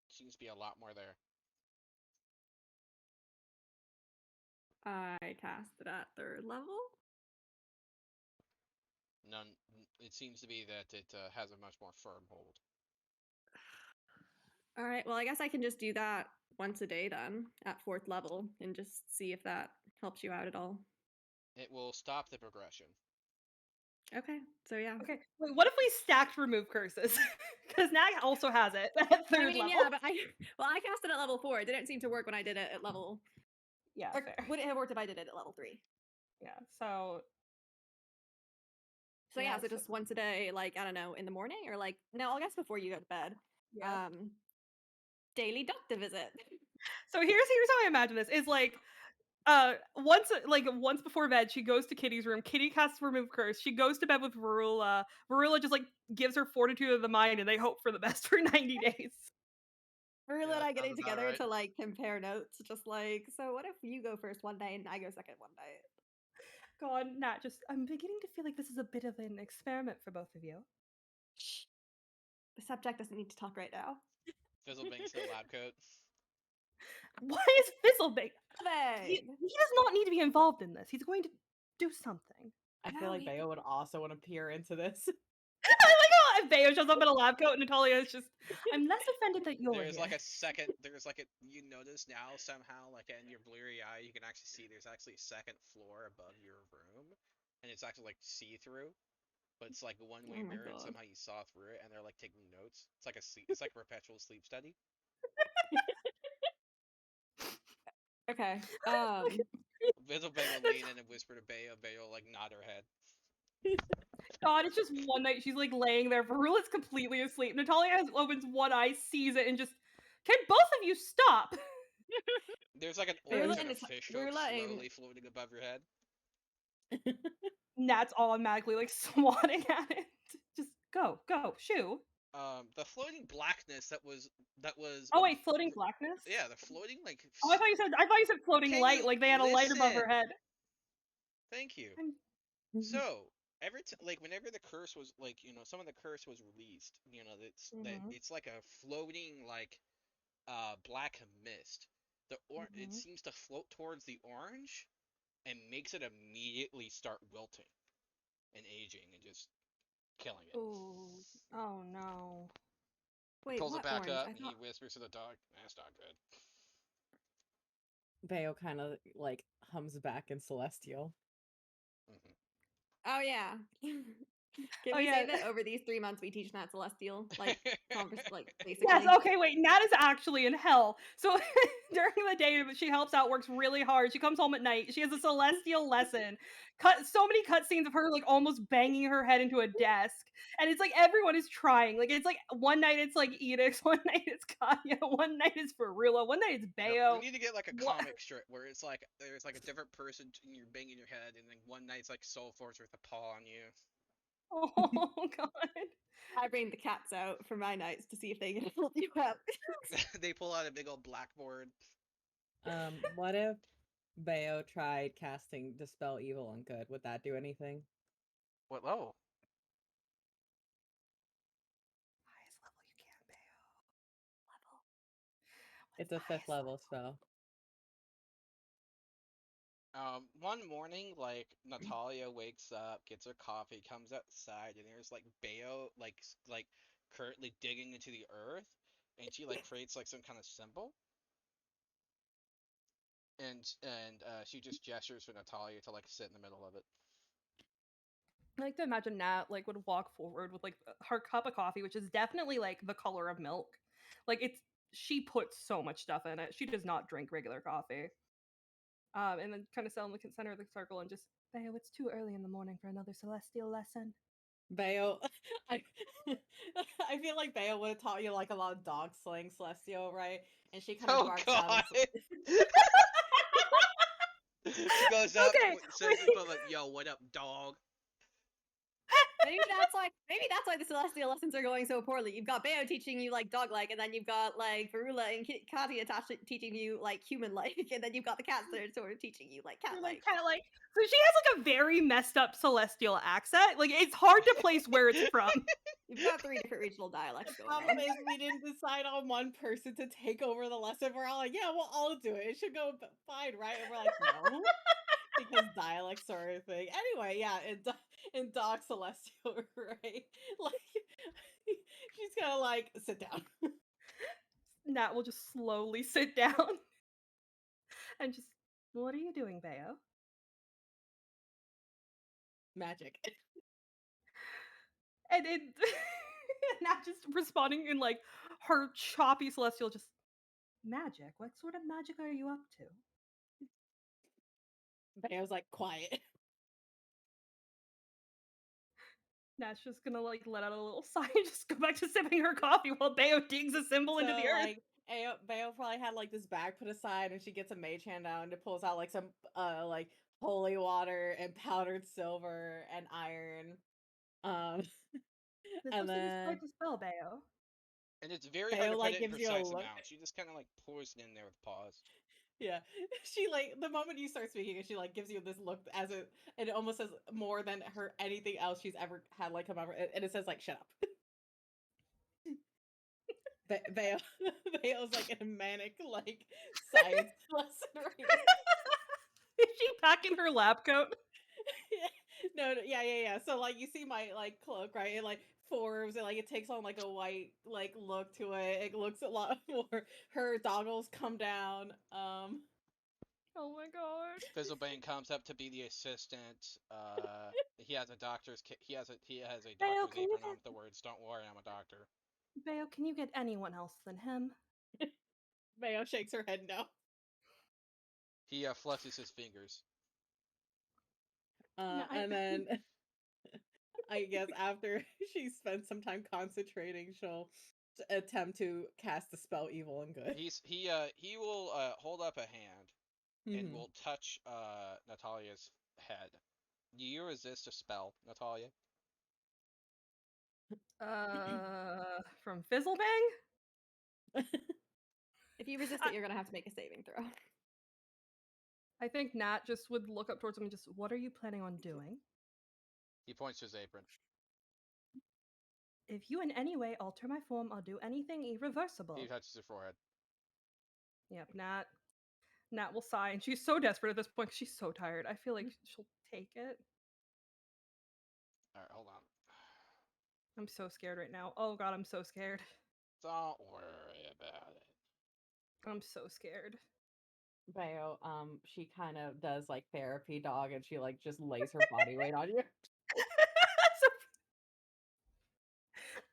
Seems to be a lot more there. I cast it at 3rd level. None. It seems to be that it has a much more firm hold. All right, well, I guess I can just do that once a day then at 4th level and just see if that helps you out at all. It will stop the progression. Okay, so yeah. Okay, wait, what if we stacked remove curses? Because Nag also has it at 3rd I mean, level. yeah, but I cast it at level 4. It didn't seem to work when I did it at level. Yeah, Or fair. would it have worked if I did it at level 3? Yeah, so So yeah, so just once a day, like I don't know, in the morning or like no, I guess before you go to bed. yeah. Daily doctor visit. So here's how I imagine this is like once before bed she goes to Kitty's room. Kitty casts remove curse. She goes to bed with Varula. Varula just like gives her fortitude of the mind and they hope for the best for 90 days. Verla Yeah, and I that getting sounds about together right. to like compare notes, just like, so what if you go first one night and I go second one night? God, Nat, just I'm beginning to feel like this is a bit of an experiment for both of you. Shh. The subject doesn't need to talk right now. Fizzlebanks in a lab coat. Why is Fizzlebank? He Bang. does not need to be involved in this. He's going to do something. I No, feel like he- Bayo would also want to peer into this. I like how Bayo shows up in a lab coat and Natalia is just, I'm less offended that you're There's here. like a second. There's like a. You notice now somehow, like in your bleary eye, you can actually see there's actually a second floor above your room, and it's actually like see through, but it's like a one-way Oh my mirror, and God. somehow you saw through it, and they're like taking notes. It's like a sleep. It's like a perpetual sleep study. Okay. Fizzlebank will lean in and whisper to Bayo. Bayo will like nod her head. God, it's just one night she's like laying there. Varula's completely asleep. Natalia opens one eye, sees it, and just, can both of you stop? There's like an Verla orange and and a Nat- fish hook Verla and- slowly floating above your head. Nat's automatically like swatting at it. Just go, shoo. The floating blackness that was Oh wait, floating blackness? yeah, the floating like. Oh, I thought you said floating Can light, you like they had a light above her listen? head. Thank you. I'm- So like whenever the curse was like some of the curse was released, Mhm. it's like a floating like black mist. It Mhm. seems to float towards the orange and makes it immediately start wilting and aging and just killing it. Ooh. Oh no. Wait, Pulls it what back orange? up I and he thought. whispers to the dog, "That's not good." Bayo kind of like hums back in Celestial. Mhm. Oh yeah. Can Oh, we yeah. say that over these 3 months we teach Nat Celestial, like basically? Yes, okay, wait. Nat is actually in hell. So during the day, she helps out, works really hard. She comes home at night. She has a celestial lesson. So many cutscenes of her like almost banging her head into a desk. And it's like everyone is trying. Like it's like one night it's like Edix, one night it's Kanya, one night it's Farula, one night it's No, Bayo. we need to get like a What- comic strip where it's like there's like a different person and you're banging your head, and then one night's like Soul Force with a paw on you. Oh god. I bring the cats out for my nights to see if they can help you out. They pull out a big old blackboard. What if Bayo tried casting Dispel Evil on Good? Would that do anything? What level? Highest level you can, Bayo. Level. It's a 5th level spell. One morning, like Natalia wakes up, gets her coffee, comes outside, and there's like Bayo, like currently digging into the earth, and she like creates like some kind of symbol, and she just gestures for Natalia to like sit in the middle of it. I like to imagine Nat like would walk forward with like her cup of coffee, which is definitely like the color of milk. Like she puts so much stuff in it. She does not drink regular coffee. And then kind of sit in the center of the circle and just, Bayo, it's too early in the morning for another celestial lesson. Bayo, I, I feel like Bayo would have taught you like a lot of dog slang, Celestial, right? And she kind of Oh barks God! out. She goes up, Okay, says it, but like, "Yo, what up, dog?" Maybe that's why the celestial lessons are going so poorly. You've got Bayo teaching you like dog-like, and then you've got like Varula and Katia teaching you like human-like, and then you've got the cats that are sort of teaching you like You're like cat-like. cat-like. So she has like a very messed up celestial accent. Like it's hard to place where it's from. You've got 3 different regional dialects The going problem on. is we didn't decide on one person to take over the lesson. We're all like, yeah, we'll all do it. It should go fine, right? And we're like, no. Because dialect sort of thing. Anyway, yeah, in Dog Celestial, right? Like, she's gonna like sit down. Nat will just slowly sit down and just, what are you doing, Bayo? Magic. And it Nat just responding in like her choppy celestial, just magic. What sort of magic are you up to? Bayo's like, quiet. Nat's just gonna like let out a little sigh and just go back to sipping her coffee while Bayo digs a symbol into the earth. Like, Bayo probably had like this bag put aside, and she gets a mage hand out and it pulls out like some like holy water and powdered silver and iron. This And looks like it's hard then to spell, Bayo. And it's very hard Bayo to put like it in gives you a precise look. amounts. She just kind of like pours it in there with pause. Yeah, she like the moment you start speaking, and she like gives you this look as it, and it almost says more than her anything else she's ever had like come over, and it says like shut up. Bayo, Bayo's like in a manic like science lesson right now. Is she packing her lab coat? Yeah. So like you see my like cloak, right? It like forms and like it takes on like a white like look to it. It looks a lot more. Her goggles come down. Oh my god. Fizzlebane comes up to be the assistant. He has a doctor's he has a Bayo, doctor's can you apron on get with the words "Don't worry, I'm a doctor." Bayo, can you get anyone else than him? Bayo shakes her head no. He flexes his fingers. No, And then I guess after she spends some time concentrating, she'll attempt to cast the spell evil and good. He will hold up a hand and Mhm. will touch Natalia's head. Do you resist a spell, Natalia? From Fizzlebang? If you resist it, you're gonna have to make a saving throw. I think Nat just would look up towards him and just, what are you planning on doing? He points to his apron. If you in any way alter my form, I'll do anything irreversible. He touches her forehead. Yep, Nat will sigh, and she's so desperate at this point because she's so tired. I feel like she'll take it. All right, hold on. I'm so scared right now. Oh god, I'm so scared. Don't worry about it. I'm so scared. Bayo, she kind of does like therapy dog, and she like just lays her body weight on you.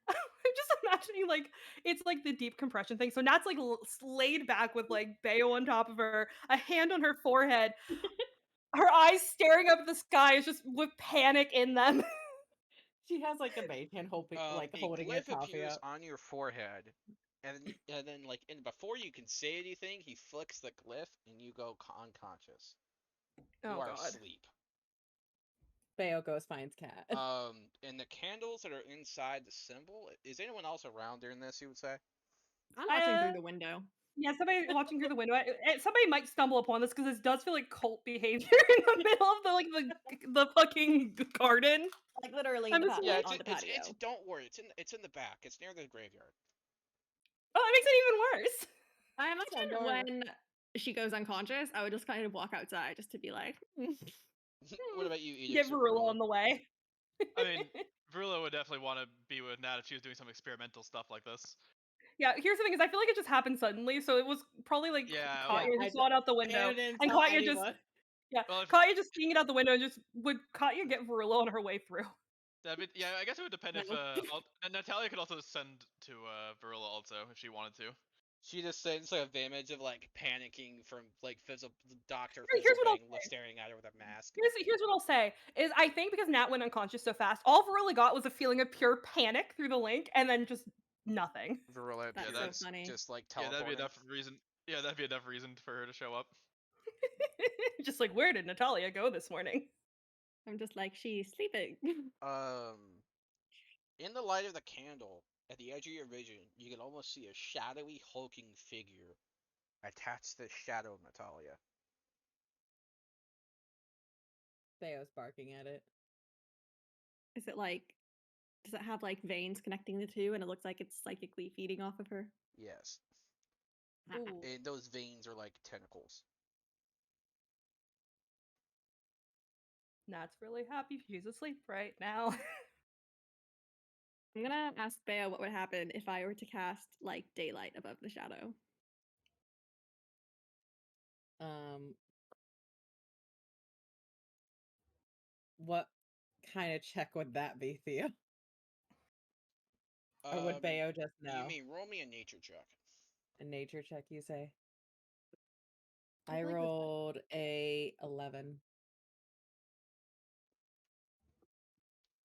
I'm just imagining like it's like the deep compression thing. So Nat's like laid back with like Bayo on top of her, a hand on her forehead, her eyes staring up at the sky, is just with panic in them. She has like a mage hand holding A holding her glyph coffee appears up. on your forehead, and then like before you can say anything, he flicks the glyph and you go unconscious. Oh You are god. asleep. Bayo goes finds cat. And the candles that are inside the symbol. Is anyone else around during this? You would say? I'm watching through the window. Yeah, somebody watching through the window. Somebody might stumble upon this because this does feel like cult behavior in the middle of the fucking garden. Like literally I'm in the just Yeah, like, on the patio. don't worry. It's in the back. It's near the graveyard. oh, that makes it even worse. I Front imagine door. when she goes unconscious, I would just kind of walk outside just to be like, What about you, Get Edicts or Varula Varula? on the way. I mean, Vrula would definitely want to be with Nat if she was doing some experimental stuff like this. Yeah, here's the thing: is I feel like it just happened suddenly, so it was probably like Yeah, Katya I just saw it out the Bayo window, didn't and tell Katya just anyone. Well, if, Katya just seeing it out the window, and just would Katya get Varula on her way through? yeah, I guess it would depend if No. and Natalia could also send to Vrula also if she wanted to. She just sends like a image of like panicking from like Doctor Here's what I'll Fizzlebang say. staring at her with a mask. Here's what I'll say: is I think because Nat went unconscious so fast, all Varula got was a feeling of pure panic through the link, and then just nothing. Varula That's so appears funny. just like Yeah, that'd be teleporting. enough reason. Yeah, that'd be enough reason for her to show up. Just like, where did Natalia go this morning? I'm just like, she's sleeping. In the light of the candle, at the edge of your vision, you can almost see a shadowy, hulking figure attached to the shadow of Natalia. Theo's barking at it. Is it like, does it have like veins connecting the two and it looks like it's psychically feeding off of her? Yes. Ooh. And those veins are like tentacles. Nat's really happy she's asleep right now. I'm gonna ask Bea what would happen if I were to cast like daylight above the shadow. What kind of check would that be, Theo? Or would Bayo just know? You mean roll me a nature check? A nature check, you say? I Like with- rolled a 11.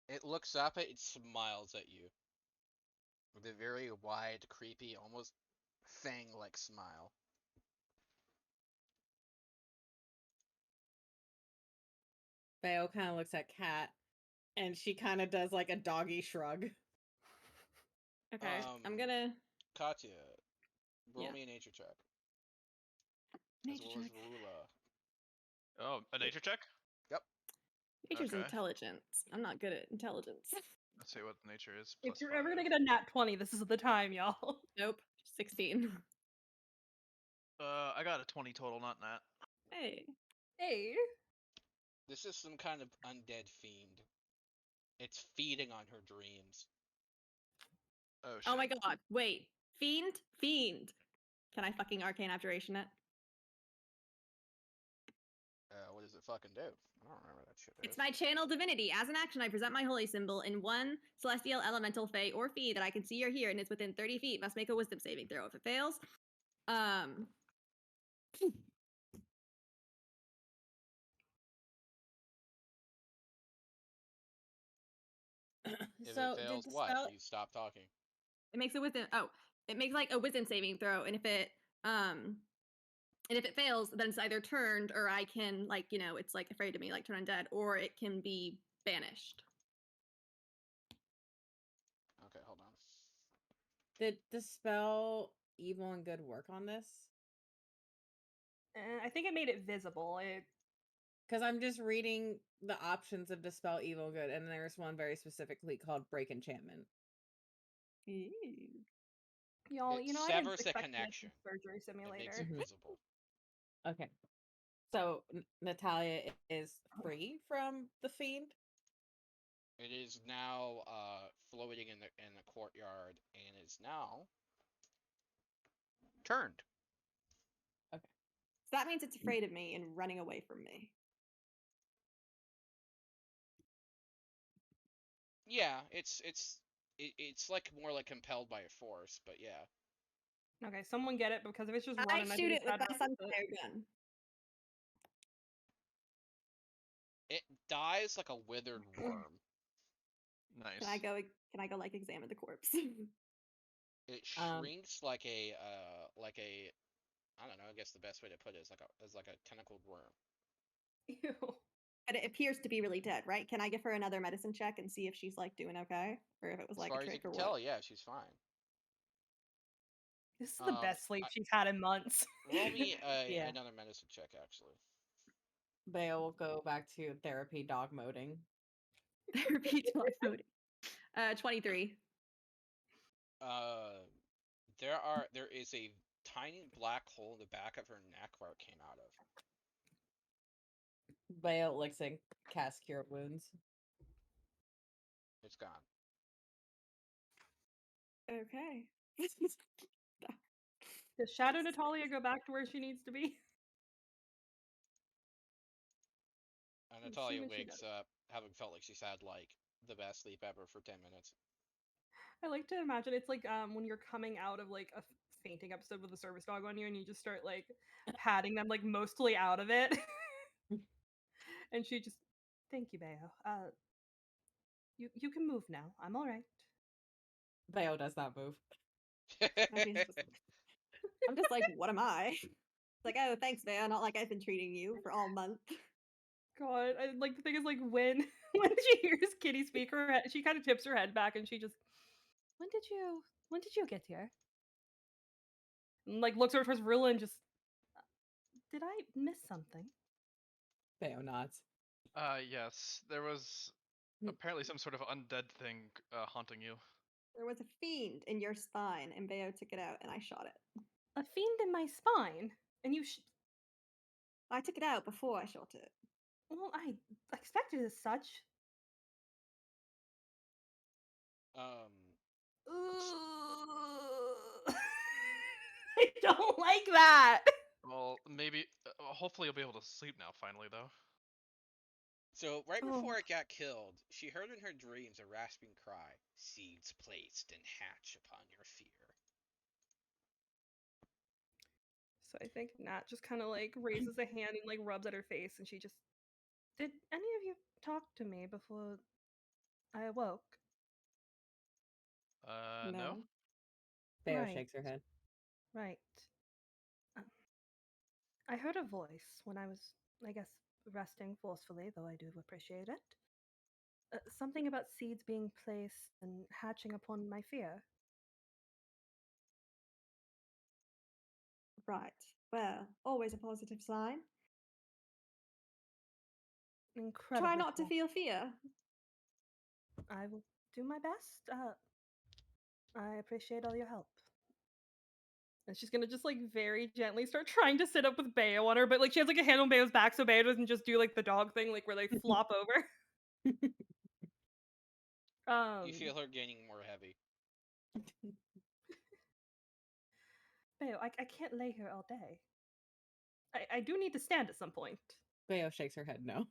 It looks up, it smiles at you. With a very wide, creepy, almost fang-like smile. Bayo kind of looks at Kat, and she kind of does like a doggy shrug. Okay, I'm gonna Katya, roll Yeah. me a nature check. nature as well check. as Rula. Oh, a nature check? Yep. Nature's Okay. intelligence. I'm not good at intelligence. Let's see what nature is. if Plus you're 5. ever gonna get a nat 20, this is the time, y'all. Nope, 16. I got a 20 total, not that. Hey, Hey. This is some kind of undead fiend. It's feeding on her dreams. Oh shit. oh my god, wait, fiend. Can I fucking arcane abjuration it? What does it fucking do? I don't remember that shit. It's my channel divinity. As an action, I present my holy symbol in one celestial, elemental, fey, or fee that I can see or hear, and it's within 30 feet. Must make a wisdom saving throw. If it fails, If So it fails, did the what? spell? You stop talking. it makes a wisdom. Oh, it makes like a wisdom saving throw, and if it fails, then it's either turned or I can like it's like afraid of me, like turn undead, or it can be banished. Okay, hold on. Did the spell evil and good work on this? I think it made it visible. Because I'm just reading the options of dispel evil and good, and there's one very specifically called break enchantment. Y'all, It I didn't severs the expect connection. this surgery It simulator. makes it Mhm. visible. Okay. So Natalia is free from the fiend. It is now floating in the courtyard and is now turned. So that means it's afraid of me and running away from me. Yeah, it's like more like compelled by a force, but yeah. Okay, someone get it, because if it's just I running, I shoot think it it's with better my off with it. sunfire gun. It dies like a withered worm. Nice. Can I go? Can I go like examine the corpse? It shrinks like a I don't know. I guess the best way to put it is like a tentacled worm. Ew. But it appears to be really dead, right? Can I give her another medicine check and see if she's like doing okay, or if it was As like far a as you trick can or tell, what? yeah, she's fine. This is the best sleep she's had in months. Roll me Yeah. another medicine check, actually. Bale will go back to therapy dog moding. Therapy dog mode. 23. There is a tiny black hole in the back of her neck where it came out of. Bale licks and cast cure wounds. It's gone. Okay. Does Shadow Natalia go back to where she needs to be? Natalia assuming she wakes does. up having felt like she's had like the best sleep ever for 10 minutes. I like to imagine it's like when you're coming out of like a fainting episode with a service dog on you, and you just start like patting them like mostly out of it, and she just, thank you, Bayo. You can move now. I'm all right. Bale does not move. I'm just like, what am I? It's like, oh, thanks, man. Not like I've been treating you for all month. God, like the thing is like when when she hears Kitty speak, she kind of tips her head back and she just, when did you get here? And like looks over towards Rilla and just, did I miss something? Theo nods. Yes, there was apparently some sort of undead thing haunting you. There was a fiend in your spine, and Bayo took it out, and I shot it. A fiend in my spine, and I took it out before I shot it. well, I expected as such. Um, I don't like that. Well, maybe, hopefully you'll be able to sleep now finally, though. so right Oh. before it got killed, she heard in her dreams a rasping cry, "Seeds placed and hatch upon your fear." So I think Nat just kind of like raises a hand and like rubs at her face, and she just, did any of you talk to me before I awoke? No? Theo Right. shakes her head. Right. Um, I heard a voice when I was, I guess, resting forcefully, though I do appreciate it. Something about seeds being placed and hatching upon my fear. Right. Well, always a positive sign. Incredibly Try not to cool. feel fear. I will do my best. I appreciate all your help. And she's gonna just like very gently start trying to sit up with Bayo on her, but like she has like a hand on Bayo's back so Bayo doesn't just do like the dog thing, like where they flop over. You feel her gaining more heavy. Bayo, I can't lay here all day. I do need to stand at some point. Theo shakes her head no.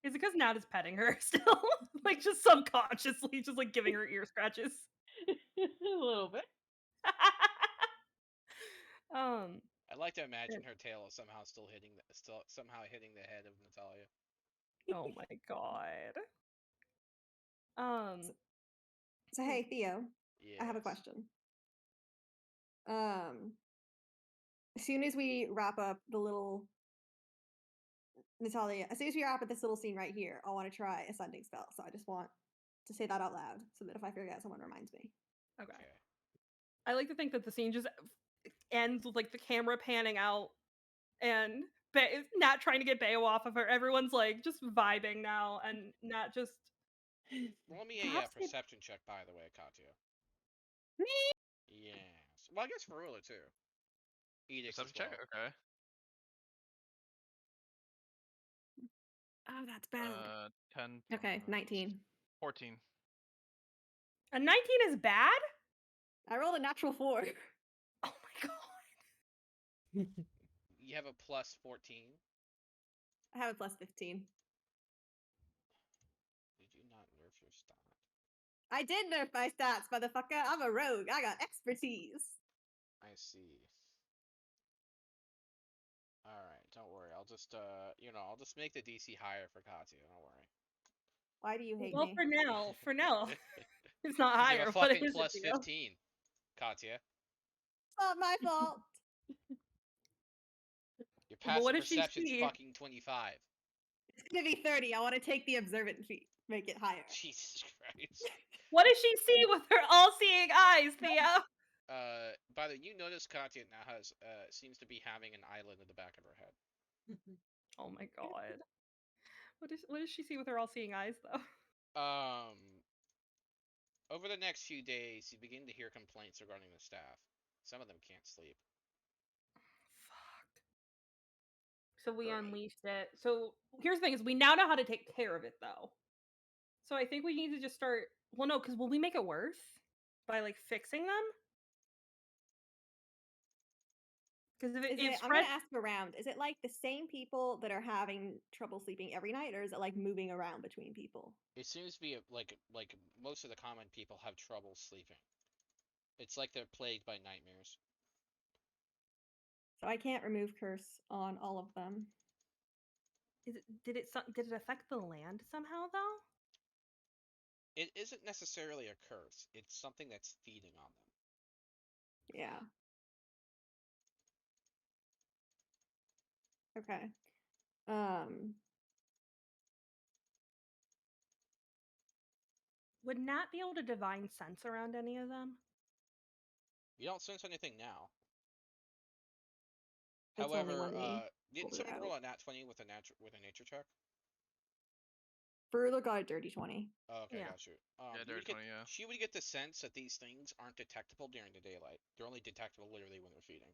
Is it because Nat is petting her still? Like just subconsciously, just like giving her ear scratches. A little bit. I like to imagine her tail is somehow still hitting the head of Natalia. Oh my god. So hey, Theo, I have a Yes. question. As soon as we wrap up the little Natalia, as soon as we wrap up this little scene right here, I want to try a sending spell. So I just want to say that out loud so that if I forget, someone reminds me. Okay. I like to think that the scene just ends with like the camera panning out and Nat trying to get Bayo off of her. Everyone's like just vibing now, and Nat just Roll me a perhaps perception check, by the way, Katya. Me? Yes. Well, I guess Ferula too. Edicts as Perception well. check? Okay. Oh, that's bad. 10. Okay, 19. 14. a 19 is bad. I rolled a natural 4. Oh my god. You have a plus 14. I have a plus 15. Did you not nerf your stat? I did nerf my stats, motherfucker. I'm a rogue. I got expertise. I see. Alright, don't worry. I'll just I'll just make the DC higher for Katya, don't worry. Why do you hate Well, me? for now, it's not You higher. have a What fucking is plus it, Theo? 15, Katya. It's not my fault. Your But passive what if she perception's sees? fucking 25. It's gonna be 30. I want to take the observant feat. Make it higher. Jesus Christ. What does she see with her all-seeing eyes, Theo? By the way, you notice Katya now seems to be having an island in the back of her head. Oh my god. What does she see with her all-seeing eyes, though? Over the next few days, you begin to hear complaints regarding the staff. Some of them can't sleep. Fuck. So we Right. unleashed it. So here's the thing: is we now know how to take care of it, though. So I think we need to just start. Well, no, because will we make it worse by like fixing them? Because if it I'm spread, gonna ask around. Is it like the same people that are having trouble sleeping every night, or is it like moving around between people? It seems to be like most of the common people have trouble sleeping. It's like they're plagued by nightmares. So I can't remove curse on all of them. did it affect the land somehow though? It isn't necessarily a curse. It's something that's feeding on them. Yeah. Okay. Would Nat be able to divine sense around any of them? You don't sense anything now. It's only However, when we didn't pulled it someone roll out. a nat 20 with a nature check? Further got a dirty 20. Oh, okay, Yeah. got you. Yeah, You would dirty get, 20, yeah. she would get the sense that these things aren't detectable during the daylight. They're only detectable literally when they're feeding.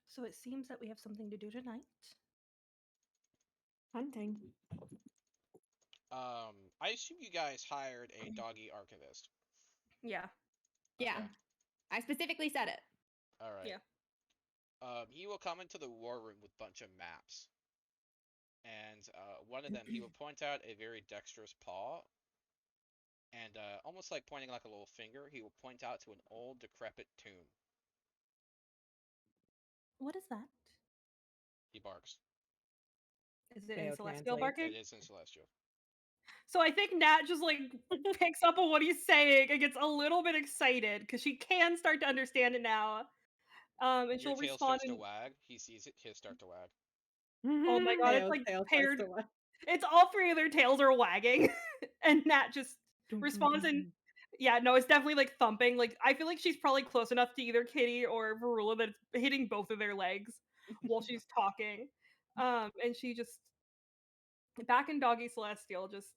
So it seems that we have something to do tonight. Hunting. I assume you guys hired a doggy archivist. Yeah. Yeah. Okay. I specifically said it. All right. Yeah. He will come into the war room with a bunch of maps. And one of them, he will point out a very dexterous paw. And almost like pointing like a little finger, he will point out to an old, decrepit tomb. What is that? He barks. Is it Bayo in Celestial translates. barking? It is in Celestial. So I think Nat just like picks up on what he's saying and gets a little bit excited because she can start to understand it now. And Your she'll tail respond starts to in, wag. He sees it. His start to wag. oh my god, it's Bayo's like tail starts paired. to wag. It's all three of their tails are wagging, and Nat just responds in, yeah, no, it's definitely like thumping. Like I feel like she's probably close enough to either Kitty or Varula that it's hitting both of their legs while she's talking. And she just back in Doggy Celestial, just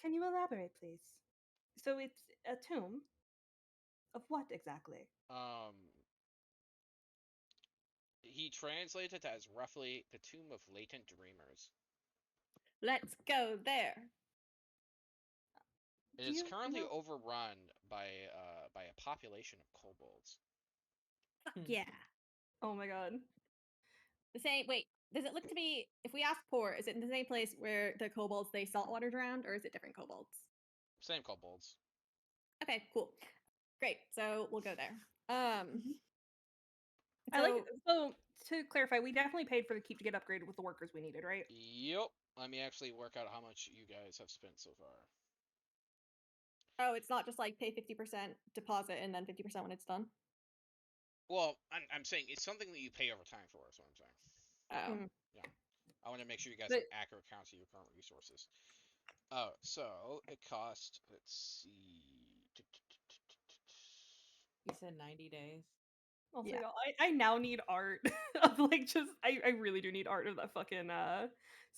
can you elaborate, please? So it's a tomb of what exactly? Um, he translates it as roughly the tomb of latent dreamers. Let's go there. It Do is you currently know? overrun by a population of kobolds. Fuck Hmm. yeah. Oh my god. The same. Wait, does it look to be? If we ask Port, is it in the same place where the kobolds they saltwater drowned, or is it different kobolds? Same kobolds. Okay, cool, great. So we'll go there. I like So so to clarify, we definitely paid for the keep to get upgraded with the workers we needed, right? Yep. Let me actually work out how much you guys have spent so far. oh, it's not just like pay 50% deposit and then 50% when it's done. Well, I'm saying it's something that you pay over time for. Is what I'm saying. Oh, Mm. Yeah. I want to make sure you guys But- have accurate counts of your current resources. Oh, so it cost. Let's see. You said 90 days. Also, Yeah. y'all, I now need art of like just I really do need art of that fucking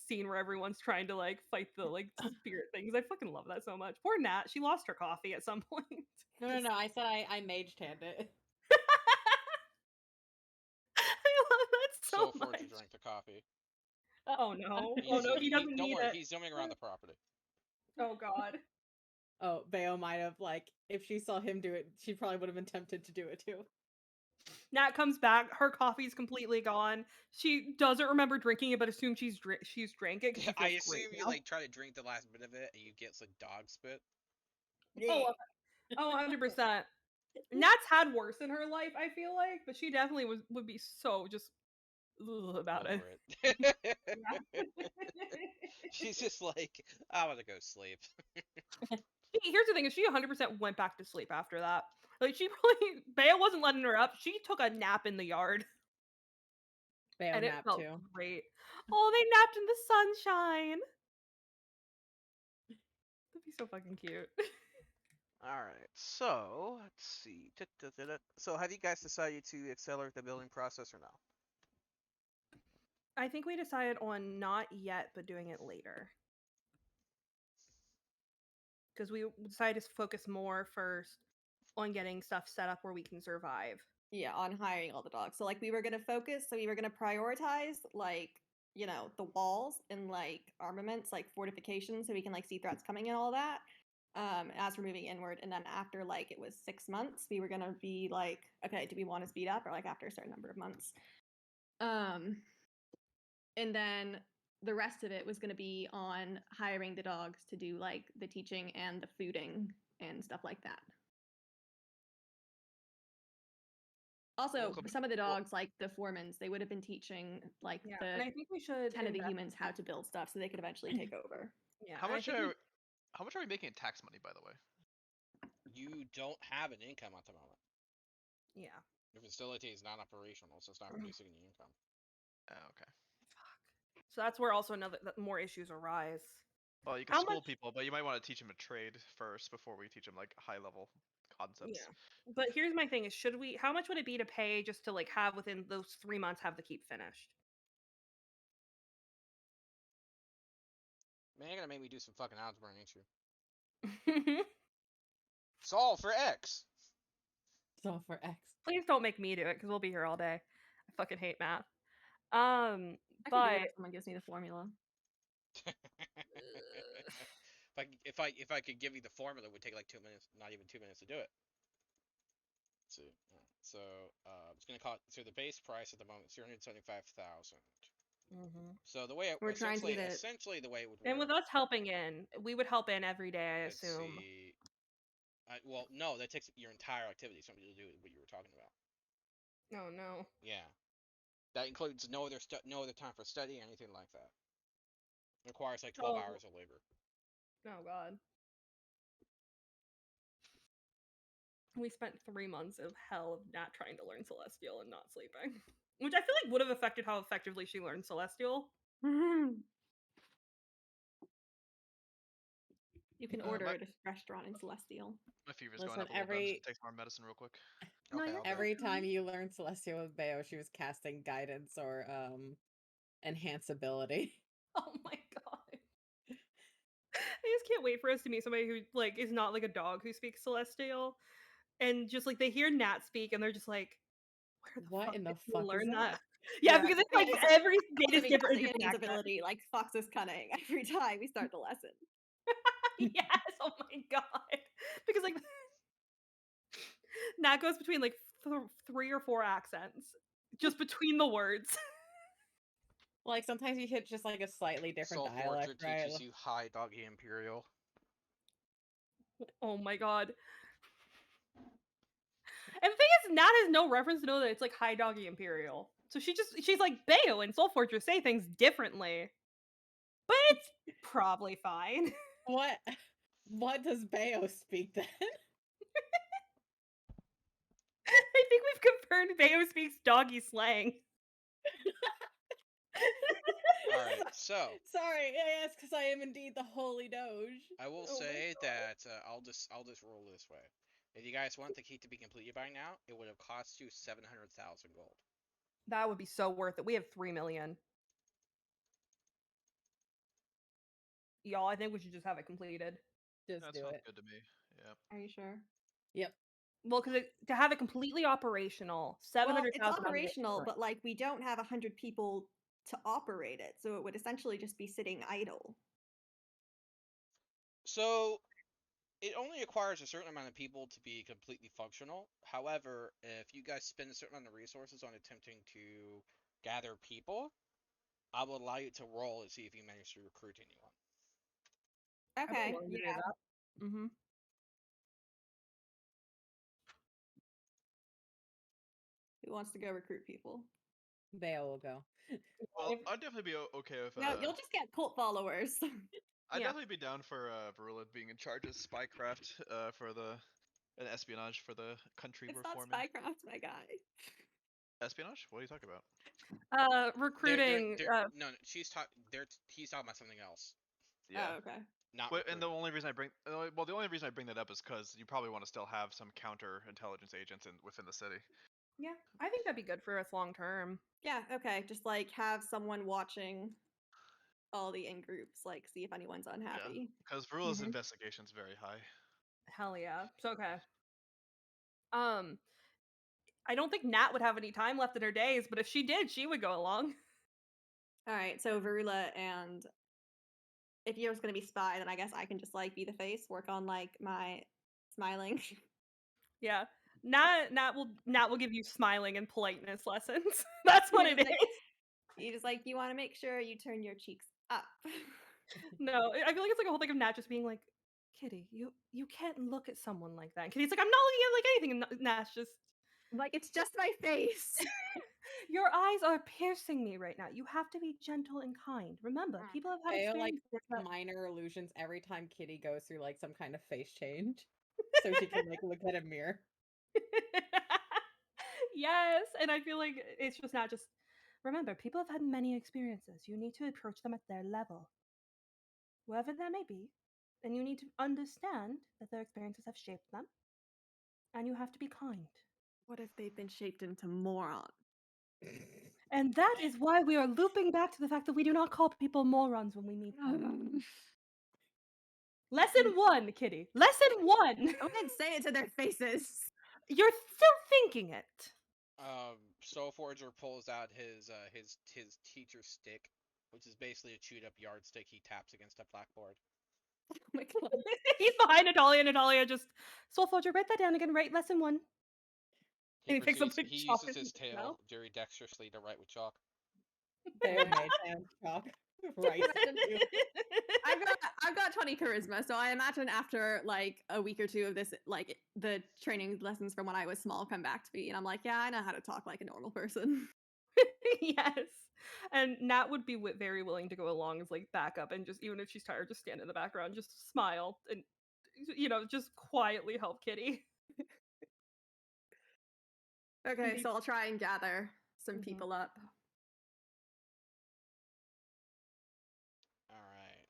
scene where everyone's trying to like fight the like spirit things. I fucking love that so much. Poor Nat, she lost her coffee at some point. No. I said I mage tanned it. I love that so Soul Forge much. drank the coffee. Oh no. Oh He's, no, he doesn't don't need worry, it. he's zooming around the property. Oh god. Oh, Bayo might have like if she saw him do it, she probably would have been tempted to do it too. Nat comes back, her coffee's completely gone. She doesn't remember drinking it, but assumes she's drank it because she I feels great assume you now. like try to drink the last bit of it and you get like dog spit. Oh, oh, 100%. Nat's had worse in her life, I feel like, but she definitely would be so just about it. Over it. Yeah. She's just like, I want to go sleep. Here's the thing: is she 100% went back to sleep after that. Like she probably Bea wasn't letting her up. She took a nap in the yard, Bayo and it napped felt too. great. Oh, they napped in the sunshine. That'd be so fucking cute. All right, so let's see. So, have you guys decided to accelerate the building process or no? I think we decided on not yet, but doing it later. Because we decided to focus more first on getting stuff set up where we can survive. yeah, on hiring all the dogs. So like we were gonna focus. So we were gonna prioritize like the walls and like armaments, like fortifications, so we can like see threats coming and all that. As we're moving inward, and then after like it was 6 months, we were gonna be like, okay, do we want to speed up or like after a certain number of months? And then the rest of it was going to be on hiring the dogs to do like the teaching and the fooding and stuff like that. Also, some of the dogs, like the foremans, they would have been teaching like Yeah, the and I think we should 10 of the invest- humans how to build stuff so they could eventually take over. Yeah, How and I much think we- how much are we making in tax money, by the way? You don't have an income at the moment. yeah. Your facility is not operational, so it's not producing any income. Oh, okay. So that's where also more issues arise. Well, you can How school much? people, but you might want to teach them a trade first before we teach them like high level concepts. Yeah. But here's my thing: is should we? How much would it be to pay just to like have within those 3 months have the keep finished? Man, you're gonna make me do some fucking algebra, ain't you? Solve for x. So for X. Please don't make me do it because we'll be here all day. I fucking hate math. I can do But it if someone gives me the formula. If I could give you the formula, it would take like 2 minutes, not even 2 minutes to do it. Let's see. So it's gonna cost. So the base price at the moment is 375,000. So the way it We're trying to get it. essentially the way it would work. and with us helping in, we would help in every day. I Let's assume. see. Well, no, that takes your entire activity. Something to do with what you were talking about. Oh no. Yeah, that includes no other time for study or anything like that. It requires like 12 hours of labor. Oh god. We spent 3 months of hell of not trying to learn Celestial and not sleeping, which I feel like would have affected how effectively she learned Celestial. You can order at a restaurant in Celestial. My fever's Listen, going up a little bit. I'm just gonna take some more medicine real quick. No, Okay, you're okay. every time you learn Celestial with Bayo, she was casting guidance or enhance ability. Oh my god. I just can't wait for us to meet somebody who like is not like a dog who speaks Celestial, and just like they hear Nat speak and they're just like, "Where the What fuck in the did you fuck is learn that?" that?" Yeah, because it's like every state is Be different. casting in different Annie's accent. ability like Fox's cunning every time we start the lesson. Yes. Oh my god. Because like Nat goes between like 3 or 4 accents just between the words. Like sometimes you hit just like a slightly different Soul dialect, Forger right? teaches you High Doggy Imperial. Oh my god. And the thing is, Nat has no reference to know that it's like High Doggy Imperial. So she's like Bayo and Soul Fortress say things differently. But it's probably fine. What does Bayo speak then? I think we've confirmed Bayo speaks doggy slang. Alright, so Sorry, yes, because I am indeed the holy doge. I will Oh my say God. that I'll just roll this way. If you guys want the key to be completed by now, it would have cost you 700,000 gold. That would be so worth it. We have 3 million. Y'all, I think we should just have it completed. Just That do sounds it. good to me. Yeah. Are you sure? Yep. Well, because to have it completely operational, Well, 700,000. it's operational, but like we don't have 100 people to operate it, so it would essentially just be sitting idle. So it only requires a certain amount of people to be completely functional. However, if you guys spend a certain amount of resources on attempting to gather people, I will allow you to roll and see if you manage to recruit anyone. Okay. Yeah. Mm-hmm. Who wants to go recruit people? Bayo will go. Well, I'd definitely be okay with. No, you'll just get cult followers. I'd Yeah. definitely be down for Varula being in charge of spycraft for and espionage for the country It's we're not forming. spycraft, my guy. Espionage? What are you talking about? Recruiting. No, he's talking about something else. Yeah. Oh, okay. Not And the recruiting. only reason I bring that up is because you probably want to still have some counter intelligence agents within the city. Yeah, I think that'd be good for us long term. Yeah, okay. Just like have someone watching all the in groups, like see if anyone's unhappy. Because Varula's Mhm. investigation's very high. Hell yeah. So okay. I don't think Nat would have any time left in her days, but if she did, she would go along. All right, so Varula, and if you're just gonna be spy, then I guess I can just like be the face, work on like my smiling. Yeah. Nat will give you smiling and politeness lessons. That's what it is. You just like you want to make sure you turn your cheeks up. No, I feel like it's like a whole thing of Nat just being like, Kitty, you can't look at someone like that. And Kitty's like, I'm not looking at like anything, and Nat's just Like it's just my face. your eyes are piercing me right now. You have to be gentle and kind. Remember, people have had Bayo like experience. minor illusions every time Kitty goes through like some kind of face change. So she can like look at a mirror. Yes, and I feel like it's just not just Remember, people have had many experiences. You need to approach them at their level, wherever that may be, and you need to understand that their experiences have shaped them, and you have to be kind. What if they've been shaped into morons? And that is why we are looping back to the fact that we do not call people morons when we meet them. Lesson 1, Kitty. Lesson 1. I wouldn't say it to their faces. You're still thinking it. Soulforger pulls out his teacher stick, which is basically a chewed up yardstick he taps against a blackboard. Oh my god. He's behind Natalia, and Natalia just, Soulforger, write that down again. Write lesson 1. He And he picks up proceeds. the He chalk uses in his his mouth. tail very dexterously to write with chalk. Very nice hand chalk. Right. I've got 20 charisma, so I imagine after like a week or two of this, like the training lessons from when I was small come back to me, and I'm like, yeah, I know how to talk like a normal person. Yes. And Nat would be very willing to go along as like backup, and just even if she's tired, just stand in the background, just smile and just quietly help Kitty. Okay, so I'll try and gather some Mhm. people up. All right.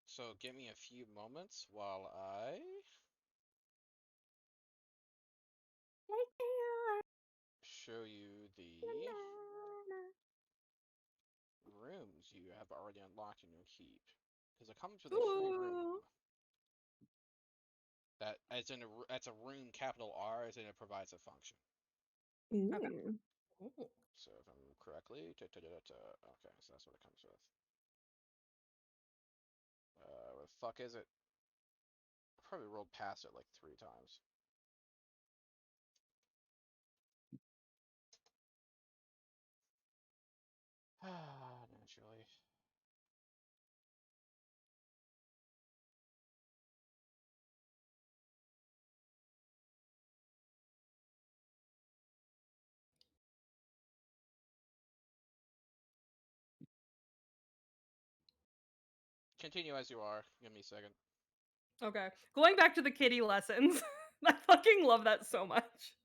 So give me a few moments while I show you the rooms you have already unlocked in your keep, because it comes with a free room. Ooh. That as in that's a room capital R, as in it provides a function. Okay. Ooh. Ooh. So if I'm correctly, okay, so that's what it comes with. What the fuck is it? I probably rolled past it like 3 times. Naturally. Continue as you are. Give me a second. Okay. Going back to the Kitty lessons. I fucking love that so much.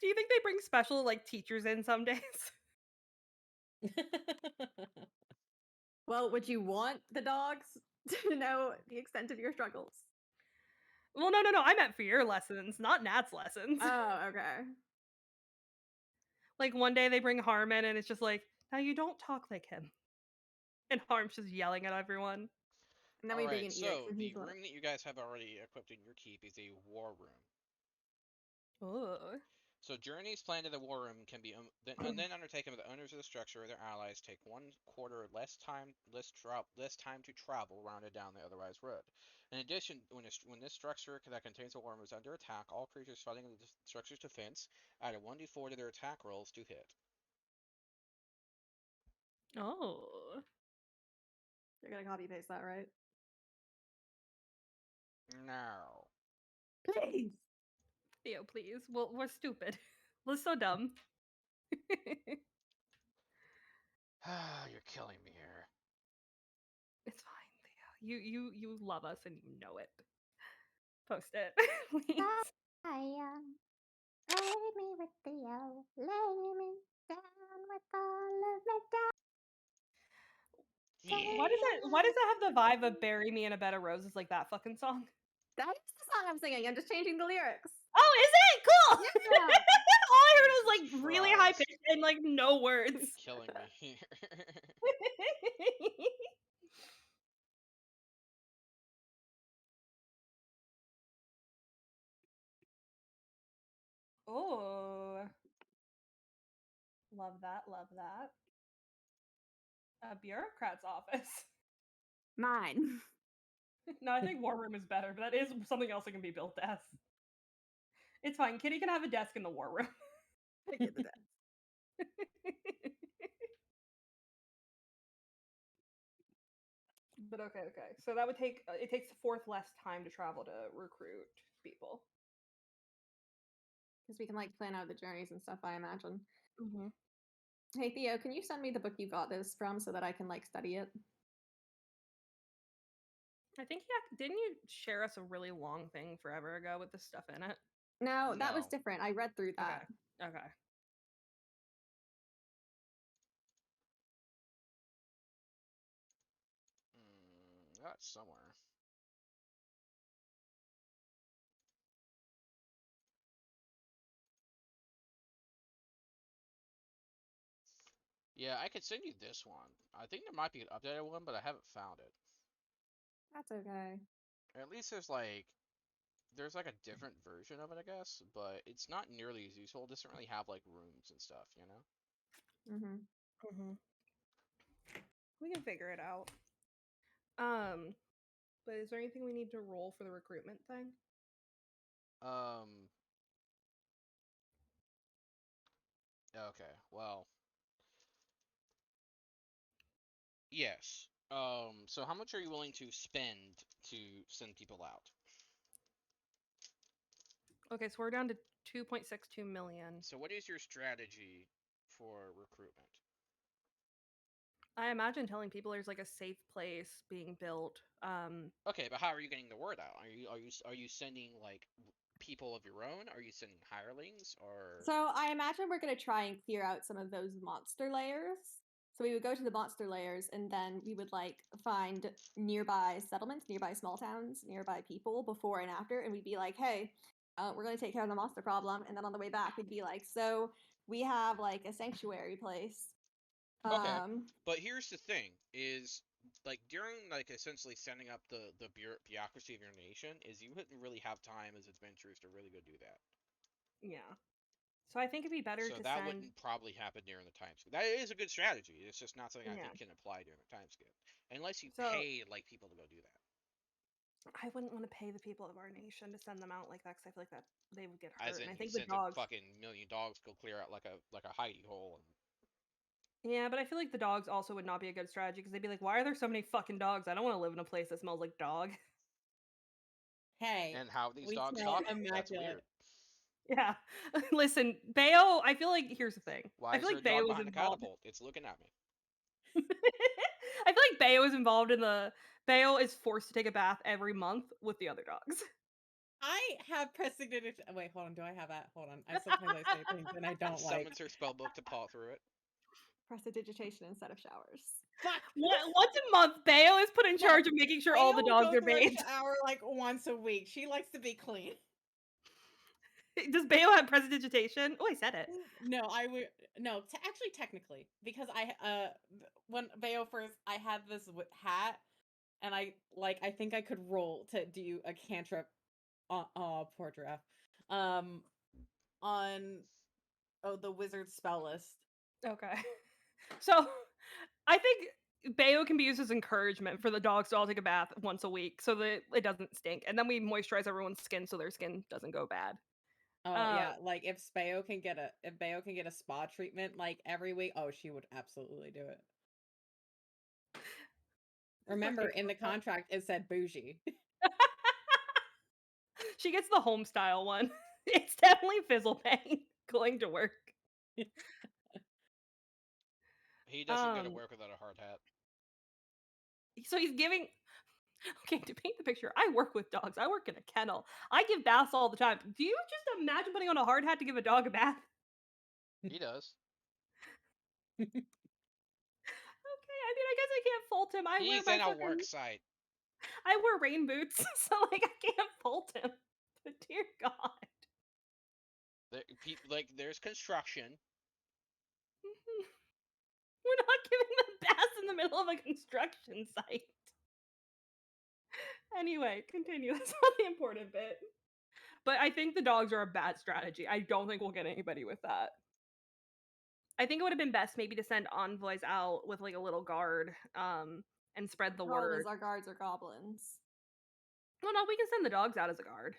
Do you think they bring special like teachers in some days? Well, would you want the dogs to know the extent of your struggles? Well, no. I meant for your lessons, not Nat's lessons. Oh, okay. Like one day they bring Harm in, and it's just like, now you don't talk like him. And Harm's just yelling at everyone. And then we bring Alright, in Erix, so and the he's like, room that you guys have already equipped in your keep is a war room. Ugh. So journeys planned to the war room can be then undertaken by the owners of the structure or their allies. Take 1/4 less time to travel rounded down the otherwise road. In addition, when this structure that contains a war room is under attack, all creatures fighting the structure's defense add a 1d4 to their attack rolls to hit. Oh. you're gonna copy paste that, right? No. Please. Theo, please. Well, we're stupid. We're so dumb. You're killing me here. It's fine, Theo. You love us and you know it. Post it, please. Lay me with Theo, lay me down with all of my Why does it have the vibe of "Bury Me in a Bed of Roses" like that fucking song? That is the song I'm singing. I'm just changing the lyrics. Oh, is it? Cool! Yeah. All I heard was Jesus like really high Christ. pitched and like no words. Killing me here. Oh. Love that, love that. A bureaucrat's office. Mine. No, I think War Room is better, but that is something else that can be built as. It's fine. Kitty can have a desk in the War Room. I get the desk. But okay. So that would take it takes a fourth less time to travel to recruit people. Because we can like plan out the journeys and stuff, I imagine. Mm-hmm. Hey Theo, can you send me the book you got this from so that I can like study it? I think didn't you share us a really long thing forever ago with this stuff in it? No, that was No. different. I read through that. Okay. got it somewhere. Yeah, I could send you this one. I think there might be an updated one, but I haven't found it. That's okay. At least there's like a different version of it, I guess, but it's not nearly as useful. It doesn't really have like rooms and stuff, you know? Mm-hmm. We can figure it out. But is there anything we need to roll for the recruitment thing? Okay, well, yes. So how much are you willing to spend to send people out? Okay, so we're down to 2.62 million. So what is your strategy for recruitment? I imagine telling people there's like a safe place being built. Okay, but how are you getting the word out? Are you sending like people of your own? Are you sending hirelings or? So I imagine we're going to try and clear out some of those monster layers. So we would go to the monster layers and then we would like find nearby settlements, nearby small towns, nearby people before and after, and we'd be like, hey, we're going to take care of the monster problem. And then on the way back, we'd be like, so we have like a sanctuary place. Okay, but here's the thing: is like during like essentially setting up the bureaucracy of your nation, is you wouldn't really have time as adventurers to really go do that. Yeah. So I think it'd be better So to that send. wouldn't probably happen during the time skip. That is a good strategy. It's just not something I Yeah. think can apply during the time skip, unless you So- pay like people to go do that. I wouldn't want to pay the people of our nation to send them out like that because I feel like that they would get hurt. As And I in, you think the send a dogs. fucking million dogs go clear out like a hidey hole. And Yeah, but I feel like the dogs also would not be a good strategy because they'd be like, "Why are there so many fucking dogs? I don't want to live in a place that smells like dog." Hey, and how these we dogs smell talk, that's immaculate. weird. Yeah. Listen, Bayo, I feel like here's the thing. Why I is feel there a like Bayo dog was behind the involved. catapult? It's looking at me. I feel like Bayo is involved in the Bayo is forced to take a bath every month with the other dogs. I have prestidigitation. Wait, hold on. Do I have that? Hold on. Sometimes I say things and I don't like. Summons her spell book to paw through it. Prestidigitation instead of showers. Fuck. Once a month, Bayo is put in charge of making sure all the Bayo dogs goes are to a bathed. shower like once a week. She likes to be clean. Does Bayo have prestidigitation? Oh, I said it. No, I would no. Actually, technically, because when Bayo first, I had this hat, and I think I could roll to do a cantrip. Oh, poor giraffe. On the wizard spell list. Okay. So I think Bayo can be used as encouragement for the dogs to all take a bath once a week so that it doesn't stink. And then we moisturize everyone's skin so their skin doesn't go bad. Oh yeah, like if Bayo can get a spa treatment like every week, oh she would absolutely do it. Remember in the contract it said bougie. She gets the home style one. It's definitely Fizzlepang going to work. He doesn't go to work without a hard hat. So he's giving. Okay, to paint the picture, I work with dogs. I work in a kennel. I give baths all the time. Do you just imagine putting on a hard hat to give a dog a bath? He does. Okay, I mean, I guess I can't fault him. He's in a work site. I wear rain boots, so like I can't fault him. But dear God, There's construction. we're not giving them baths in the middle of a construction site. Anyway, continue. That's not the important bit. But I think the dogs are a bad strategy. I don't think we'll get anybody with that. I think it would have been best maybe to send envoys out with like a little guard, and spread the Problem is word. our guards are goblins. Well, no, we can send the dogs out as a guard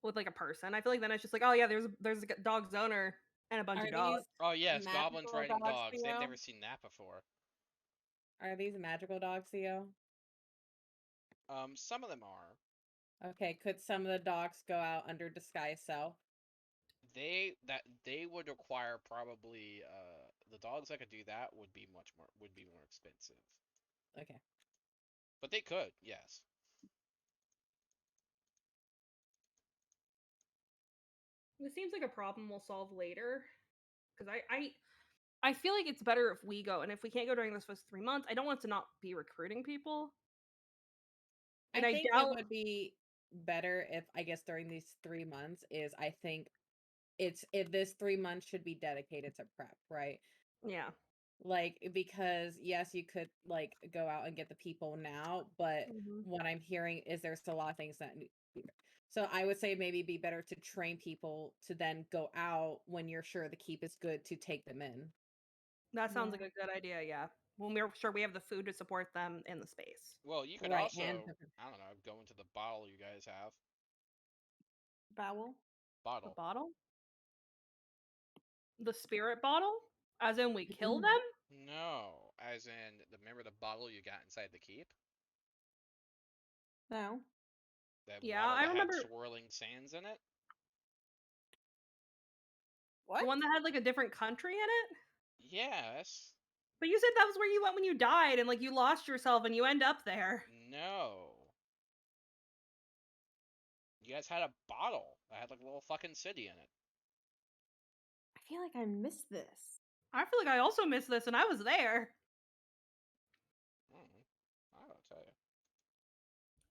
with like a person. I feel like then it's just like, oh yeah, there's a dog's owner and a bunch Are of dogs. these Oh yes, goblins magical riding dogs, dogs. They've Theo? never seen that before. Are these magical dogs, Theo? Some of them are. Okay, could some of the dogs go out under disguise self? They would require probably the dogs that could do that would be more expensive. Okay. But they could, yes. This seems like a problem we'll solve later. Because I feel like it's better if we go, and if we can't go during this first 3 months, I don't want to not be recruiting people. And I I think doubt it would be better if I guess during these 3 months is I think if this 3 months should be dedicated to prep, right? yeah. Like because yes, you could like go out and get the people now, but Mhm. what I'm hearing is there's a lot of things that so I would say maybe it'd be better to train people to then go out when you're sure the keep is good to take them in. That sounds like a good idea, yeah. When we're sure we have the food to support them in the space. Well, you could Right, and also, I don't know, go into the bottle you guys have. Bowel. The Bottle. bottle? The spirit bottle? As in we kill Mhm. them? No, as in, remember the bottle you got inside the keep? No. That Yeah, bottle I that had remember swirling sands in it? What? the one that had like a different country in it? Yes. But you said that was where you went when you died and like you lost yourself and you end up there. No. You guys had a bottle that had like a little fucking city in it. I feel like I missed this. I feel like I also missed this and I was there. I don't tell you.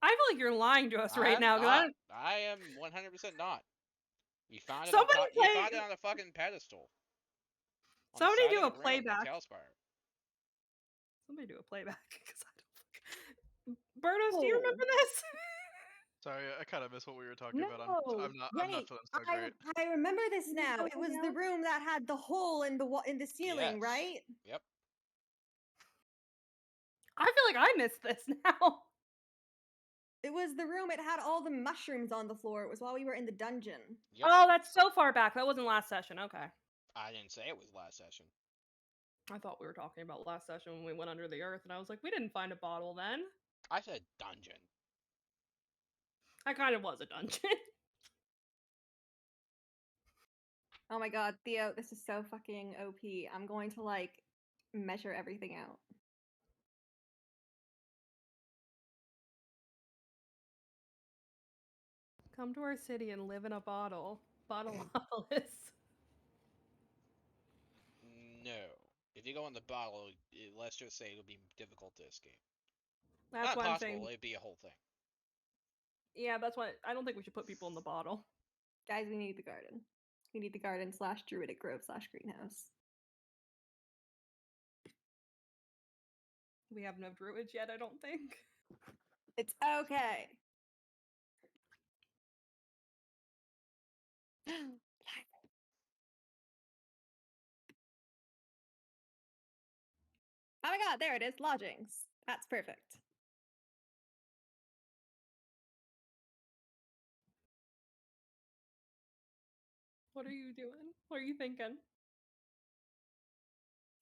I feel like you're lying to us right I'm now because not. I am 100% not. You found it on somebody top. You play found it on a fucking pedestal on the somebody side do of a the room in playback. Tailspire. Somebody do a playback because I don't. Bertos, do you Oh. remember this? Sorry, I kind of missed what we were talking about. No. I'm not Wait. feeling so I great. I remember this Is it now. It going was the down? room that had the hole in the ceiling, Yes. right? Yep. I feel like I missed this now. It was the room. It had all the mushrooms on the floor. It was while we were in the dungeon. Yep. Oh, that's so far back. That wasn't last session. Okay. I didn't say it was last session. I thought we were talking about last session when we went under the earth, and I was like, we didn't find a bottle then. I said dungeon. That kind of was a dungeon. Oh my god, Theo, this is so fucking OP. I'm going to like measure everything out. Come to our city and live in a bottle. Bottleopolis. No. If you go in the bottle, let's just say it'll be difficult to escape. That's Not why I'm possible. saying. It'd be a whole thing. Yeah, that's why I don't think we should put people in the bottle. Guys, we need the garden. We need the garden / druidic grove / greenhouse. We have no druids yet, I don't think. It's okay. Oh my god, there it is. Lodgings. That's perfect. What are you doing? What are you thinking?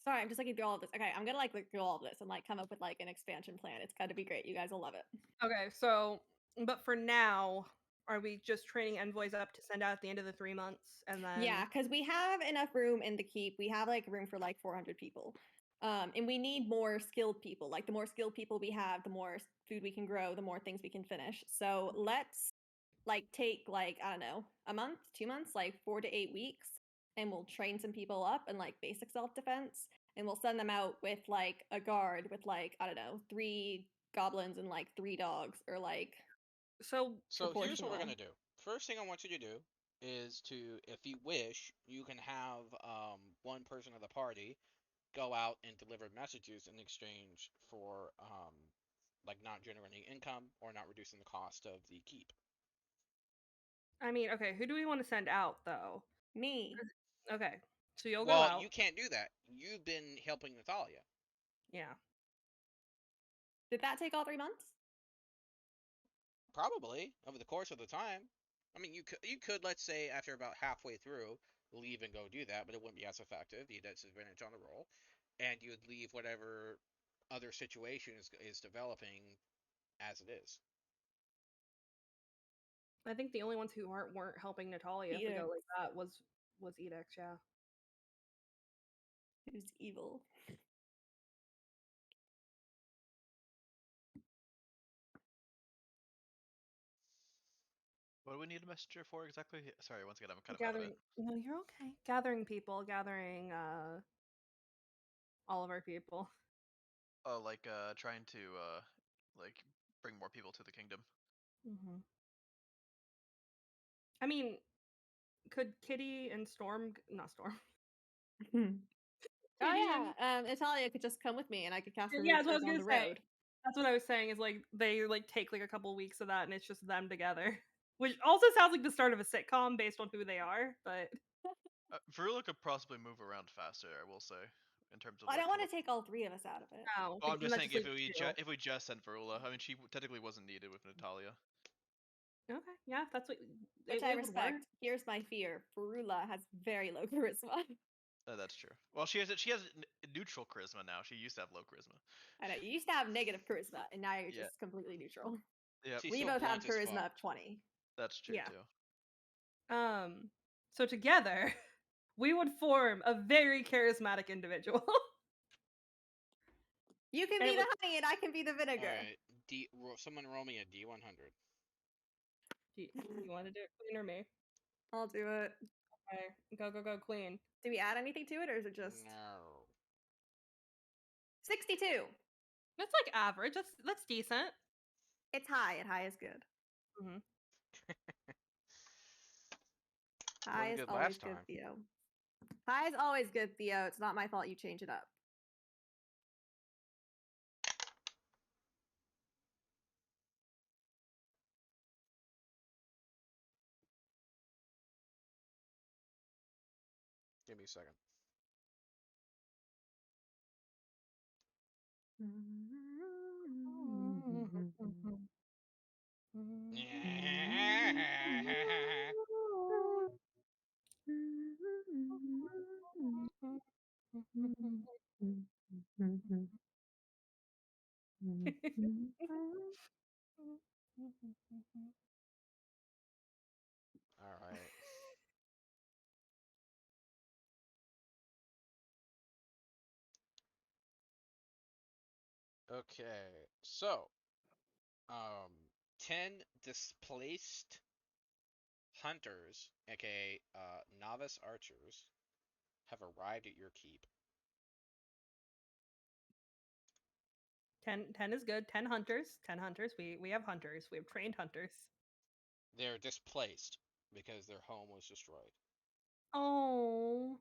Sorry, I'm just looking through all of this. Okay, I'm gonna like look through all of this and like come up with like an expansion plan. It's gotta be great. You guys will love it. Okay, so, but for now, are we just training envoys up to send out at the end of the 3 months and then? Yeah, because we have enough room in the keep. We have like room for like 400 people. And we need more skilled people. Like the more skilled people we have, the more food we can grow, the more things we can finish. So let's like take like, I don't know, a month, 2 months, like 4 to 8 weeks, and we'll train some people up in like basic self-defense. And we'll send them out with like a guard with like, I don't know, 3 goblins and like 3 dogs or like So, So here's what we're proportional. gonna do. First thing I want you to do is to, if you wish, you can have one person of the party go out and deliver messages in exchange for like not generating income or not reducing the cost of the keep. I mean, okay, who do we want to send out though? Me. Okay, so you'll go Well, out. you can't do that. You've been helping Natalia. Yeah. Did that take all 3 months? Probably over the course of the time. I mean, you could let's say after about halfway through leave and go do that, but it wouldn't be as effective. You'd have disadvantage on the roll, and you'd leave whatever other situation is developing as it is. I think the only ones who weren't helping Natalia if we go Edicts. like that was edicts, yeah. Who's evil? What do we need a messenger for exactly? Sorry, once again, I'm kind of out of Gathering. it. No, you're okay. Gathering people, gathering all of our people. Oh, like trying to like bring more people to the kingdom. Mm-hmm. I mean, could Kitty and Storm, not Storm, Oh Kitty yeah, Natalia could just come with me, and I could cast yeah, remove that's what I was curse on gonna the say. road. That's what I was saying. Is like they like take like a couple weeks of that, and it's just them together, which also sounds like the start of a sitcom based on who they are. But Varula could possibly move around faster, I will say, in terms of Well, I like. don't want to take all three of us out of it. wow, Well, I'm isn't just that saying like two? if we just sent Varula, I mean, she technically wasn't needed with Natalia. Okay, yeah, that's what Which it I would work. respect. Here's my fear: Farula has very low charisma. That's true. Well, she has neutral charisma now. She used to have low charisma. I know you used to have negative charisma, and now you're Yeah. just completely neutral. Yep. She's We so both have blunt as charisma fuck. of 20. That's true Yeah. too. So together, we would form a very charismatic individual. You can And be it the would- honey, and I can be the All vinegar. right, someone roll me a D100. you want to do it, Queen, or me? I'll do it. Okay, go, Queen. Do we add anything to it, or is it just No. 62? That's like average. That's decent. It's high, and high is good. Mm-hmm. High Wasn't is good always last good, time. Theo. High is always good, Theo. It's not my fault you change it up. Give me a second. All right. Okay. So, 10 displaced hunters, aka novice archers, have arrived at your keep. 10 is good. 10 hunters. 10 hunters. We have hunters. We have trained hunters. They're displaced because their home was destroyed. Oh.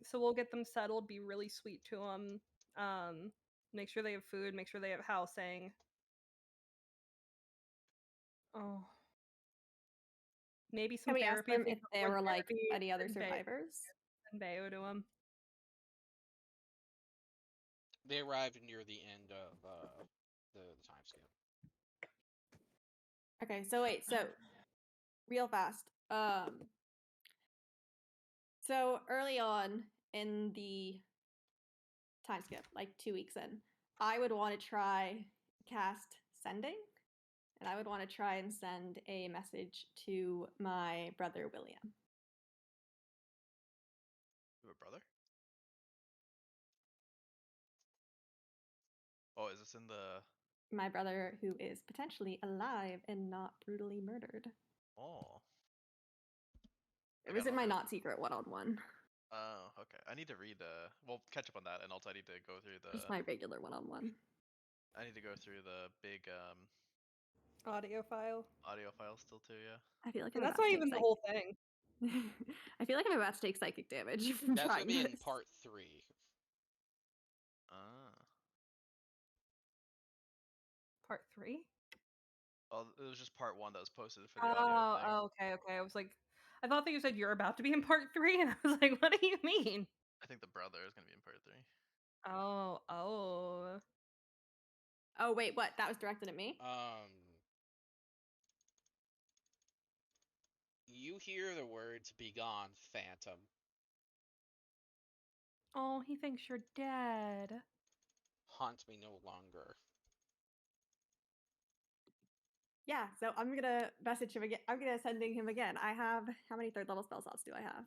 So we'll get them settled, be really sweet to them. Make sure they have food, make sure they have housing. Oh. Maybe some Can we ask therapy them if there were like therapy any other and survivors? Bayo to them. They arrived near the end of the time skip. Okay, so wait, so real fast. So early on in the time skip, like 2 weeks in, I would want to try cast sending, and I would want to try and send a message to my brother William. You have a brother? Oh, is this in the? My brother who is potentially alive and not brutally murdered. Oh. It Okay, was in I'll my go. not secret one-on-one. Oh, okay. I need to read We'll catch up on that, and also I need to go through Just my regular one-on-one. I need to go through the big Audio file. audio files still too. Yeah. I feel like And I'm that's about not to even take the whole thing. I feel like I'm about to take psychic damage from That's gonna trying be in this. part 3. Ah. Part 3? Oh, it was just part 1 that was posted for the audio thing. Okay. I was like, I thought that you said you're about to be in part 3, and I was like, what do you mean? I think the brother is gonna be in part 3. Oh. Oh wait, what? That was directed at me? You hear the words "Begone, Phantom." Oh, he thinks you're dead. Haunt me no longer. Yeah, so I'm gonna message him again. I'm gonna sending him again. I have how many third level spell slots do I have?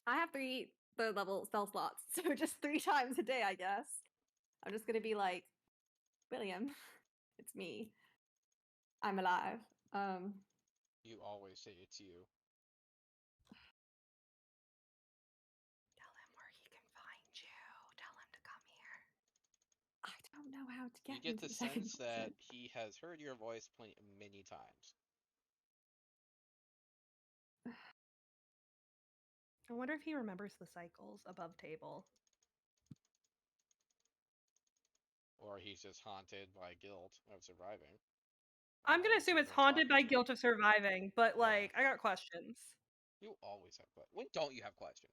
I have 3 third level spell slots, so just 3 times a day, I guess. I'm just gonna be like, William, it's me. I'm alive. You always say it's you. Tell him where he can find you. Tell him to come don't know how to You get get into the the second sense that season. he has heard your voice many times. I wonder if he remembers the cycles above table. Or he's just haunted by guilt of surviving. I'm gonna assume it's haunted by guilt of surviving, but Yeah. like, I got questions. You always have questions. When don't you have questions?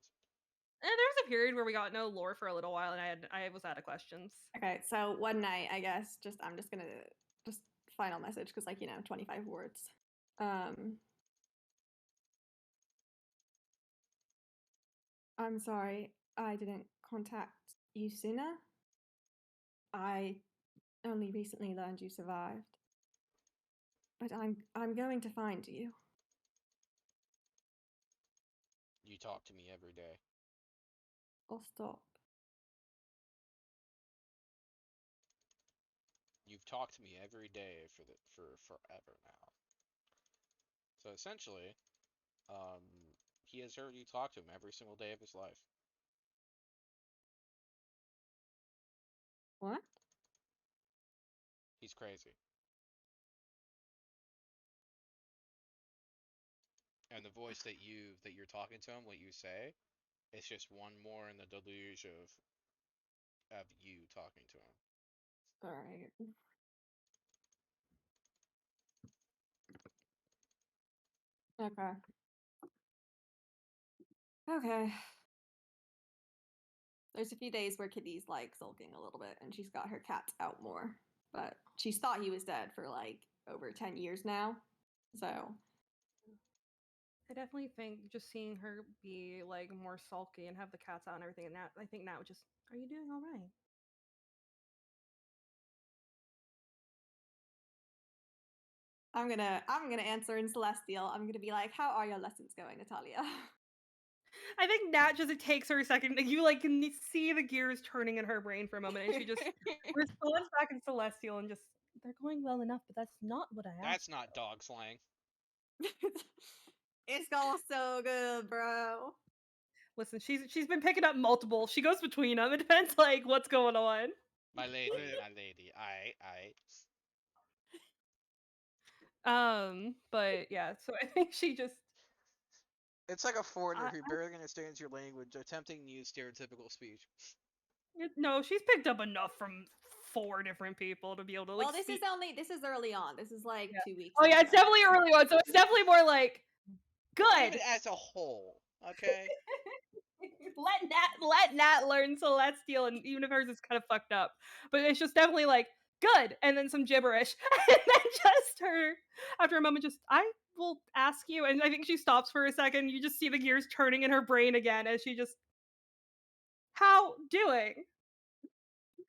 There was a period where we got no lore for a little while, and I was out of questions. Okay, so one night, I guess, I'm just gonna just final message because, like, 25 words. I'm sorry I didn't contact you sooner. I only recently learned you survived. But I'm going to find you. You talk to me every day. I'll stop. You've talked to me every day for forever now. So essentially, he has heard you talk to him every single day of his life. What? He's crazy. And the voice that you're talking to him, what you say, it's just one more in the deluge of you talking to him. Alright. Okay. Okay. There's a few days where Kitty's like sulking a little bit and she's got her cats out more. But she's thought he was dead for like over 10 years now. So I definitely think just seeing her be like more sulky and have the cats out and everything, and I think Nat would just, are you doing all right? I'm gonna answer in Celestial. I'm gonna be like, how are your lessons going, Natalia? I think Nat just, it takes her a second. You like can see the gears turning in her brain for a moment, and she just responds back in Celestial and just, they're going well enough, but that's not what I asked. That's not dog slang. It's going so good, bro. Listen, she's been picking up multiple. She goes between them. It depends like what's going on. My lady, my lady. I. But yeah, so I think she just, It's like a foreigner I, who barely understands your language attempting to use stereotypical speech. no, she's picked up enough from 4 different people to be able to like. Well, this is early on. This is like Yeah. 2 weeks. Oh yeah, it's into it. definitely early on, so it's definitely more like good. Even as a whole, okay? let Nat learn Celestial, and even if hers is kind of fucked up, but it's just definitely like good, and then some gibberish, and then just her after a moment, just I will ask you, and I think she stops for a second. You just see the gears turning in her brain again as she just, how doing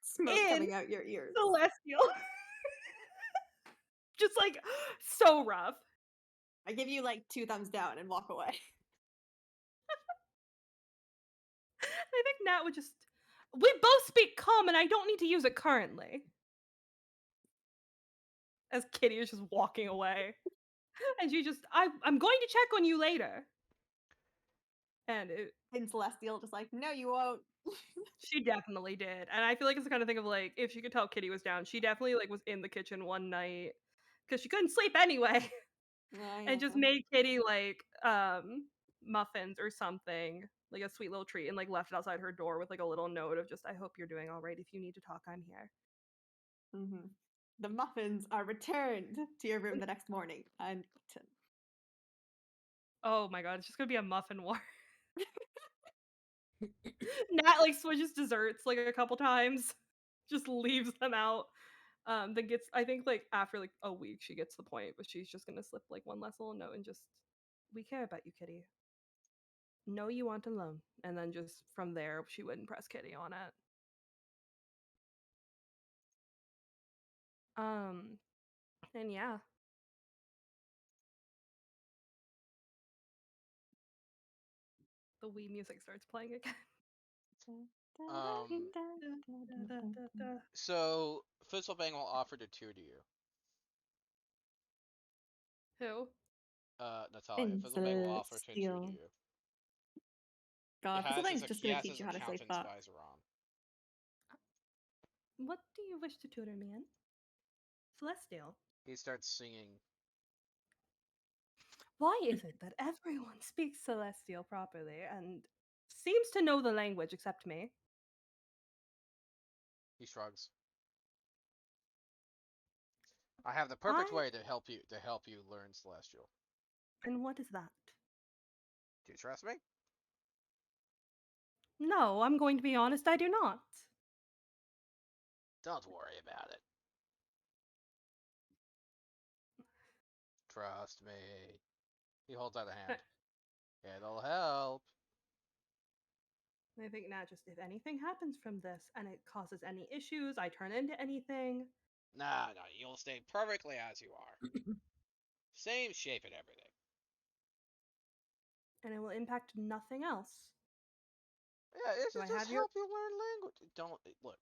Smoke in coming out your ears. Celestial, just like so rough. I give you like 2 thumbs down and walk away. I think Nat would just, we both speak common. I don't need to use it currently. As Kitty is just walking away. And she just, I'm going to check on you later. And And Celestial just like, no, you won't. she definitely did. And I feel like it's the kind of thing of like, if she could tell Kitty was down, she definitely like was in the kitchen one night because she couldn't sleep anyway. And just made Kitty like muffins or something, like a sweet little treat, and like left it outside her door with like a little note of just, I hope you're doing all right. If you need to talk, I'm here. Mm-hmm. The muffins are returned to your room the next morning and eaten. Oh my god, it's just gonna be a muffin war. Nat like switches desserts like a couple times, just leaves them out. Then gets, I think like after like a week she gets the point, but she's just gonna slip like one last little note and just, we care about you, Kitty. No, you want alone, and then just from there she wouldn't press Kitty on it. Um, and yeah, the Wii music starts playing again. Um, so Fizzlebang will offer to tutor you. Who? Natalia. Fizzlebang will offer to tutor you. God, Fizzlebang's just He gonna has teach his you how to say accountant's fuck. visor on. What do you wish to tutor me in? Celestial. He starts singing. Why is it that everyone speaks Celestial properly and seems to know the language except me? He shrugs. I have the perfect way to help you learn Celestial. And what is that? Do you trust me? No, I'm going to be honest, I do not. Don't worry about it. Trust me. He holds out a hand. It'll help. I think Nat just, if anything happens from this and it causes any issues, I turn into anything. Nah, you'll stay perfectly as you are. Same shape and everything. And it will impact nothing else. Yeah, it Do should I just have your- help you learn language. Don't look.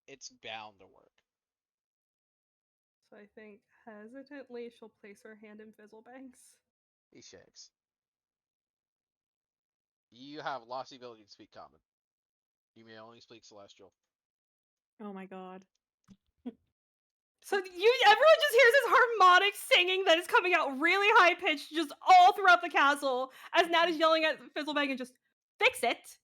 It's bound to work. So I think hesitantly she'll place her hand in Fizzlebanks. He shakes. You have lost the ability to speak Common. You may only speak Celestial. Oh my god. So everyone just hears this harmonic singing that is coming out really high pitched just all throughout the castle as Nat is yelling at Fizzlebank and just fix it.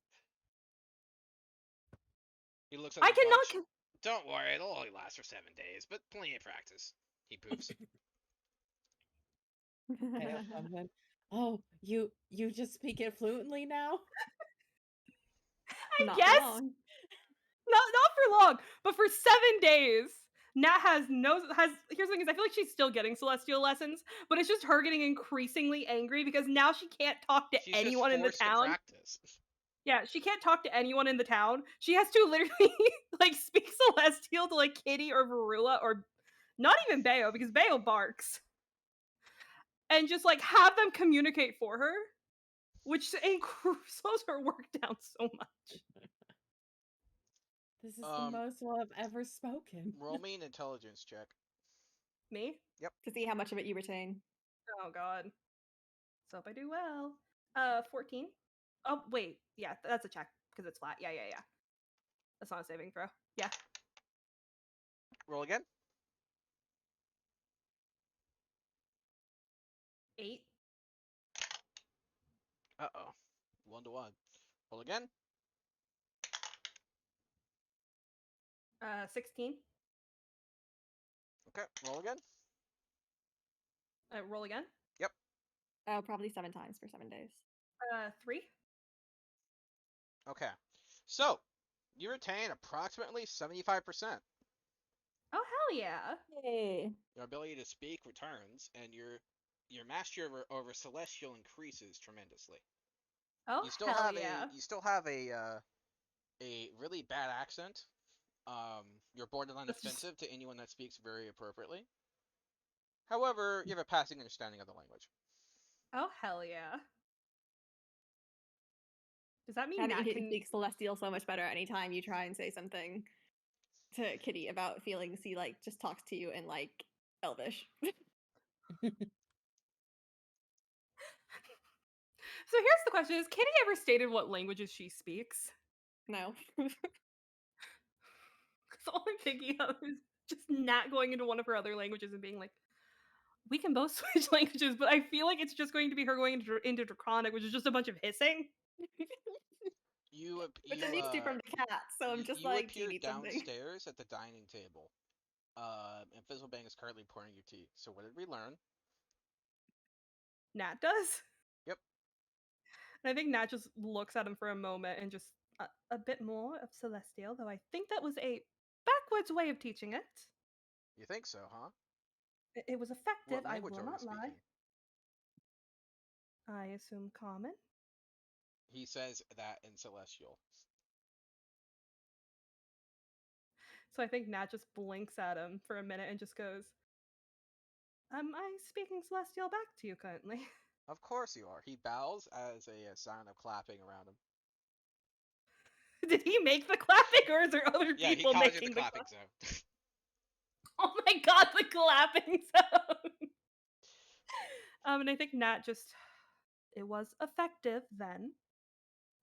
He looks at I the bunch. cannot. Don't worry, it'll only last for 7 days, but plenty of practice. He poofs. Kale comes in. Oh, you just speak it fluently now? Not guess. for long. Not for long, but for 7 days. Nat here's the thing is I feel like she's still getting celestial lessons, but it's just her getting increasingly angry because now she can't talk to She's anyone just in the forced to town. practice. Yeah, she can't talk to anyone in the town. She has to literally like speak celestial to like Kitty or Varula or not even Bayo because Bayo barks. And just like have them communicate for her, which slows her work down so much. This is the most we'll have ever spoken. Roll me an intelligence check. Me? Yep. To see how much of it you retain. Oh god. So if I do well, 14. Oh wait, yeah, that's a check because it's flat. Yeah. That's not a saving throw. Yeah. Roll again. 8. Uh-oh. 1 to 1. Roll again. 16. Okay, roll again. Roll again. Yep. Probably 7 times for 7 days. 3. Okay. So, you retain approximately 75%. Oh hell yeah. Hey. Your ability to speak returns, and your mastery over celestial increases tremendously. Oh You still hell have yeah. a really bad accent. You're borderline That's just- offensive to anyone that speaks very appropriately. However, you have a passing understanding of the language. Oh hell yeah. Does that mean I think Nat you can speak Celestial so much better anytime you try and say something to Kitty about feelings. He like just talks to you in like Elvish. So here's the question: has Kitty ever stated what languages she speaks? No. Because all I'm thinking of is just Nat going into one of her other languages and being like, we can both switch languages, but I feel like it's just going to be her going into Draconic, which is just a bunch of hissing. Which I'm used to from the cat, so I'm just you like, do you appear need something? downstairs at the dining table. And Fizzlebang is currently pouring your tea. So what did we learn? Nat does. Yep. And I think Nat just looks at him for a moment and just a bit more of Celestial, though I think that was a backwards way of teaching it. You think so, huh? It was effective, What I language will are we not lie. speaking? I assume Common. He says that in Celestial. So I think Nat just blinks at him for a minute and just goes, am I speaking Celestial back to you currently? Of course you are. He bows as a sign of clapping around him. Did he make the clapping or is there other Yeah, he people calls you making the the clapping zone. Oh my god, the clapping sound! And I think Nat just, it was effective then.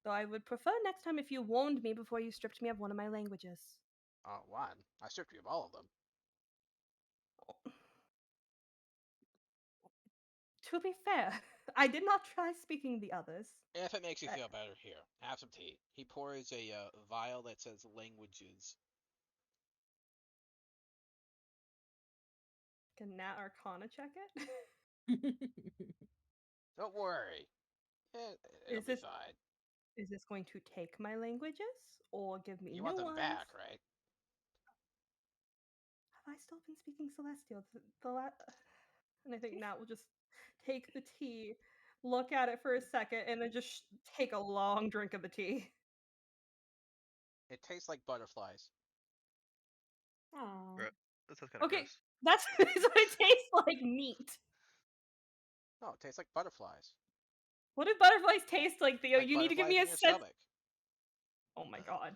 Though I would prefer next time if you warned me before you stripped me of one of my languages. One. I stripped you of all of them. To be fair, I did not try speaking the others. If it makes you feel better, here, have some tea. He pours a vial that says languages. Can Nat Arcana check it? Don't worry. It'll Is be this fine. is this going to take my languages or give me You new want them ones? back, right? Have I still been speaking Celestial? And I think Nat will just take the tea, look at it for a second, and then just take a long drink of the tea. It tastes like butterflies. Oh. That sounds kind of Okay, gross. that's what it tastes like. Meat. No, it tastes like butterflies. What do butterflies taste like, Theo? Like You need to give butterflies me in a your sense. stomach. Oh my god.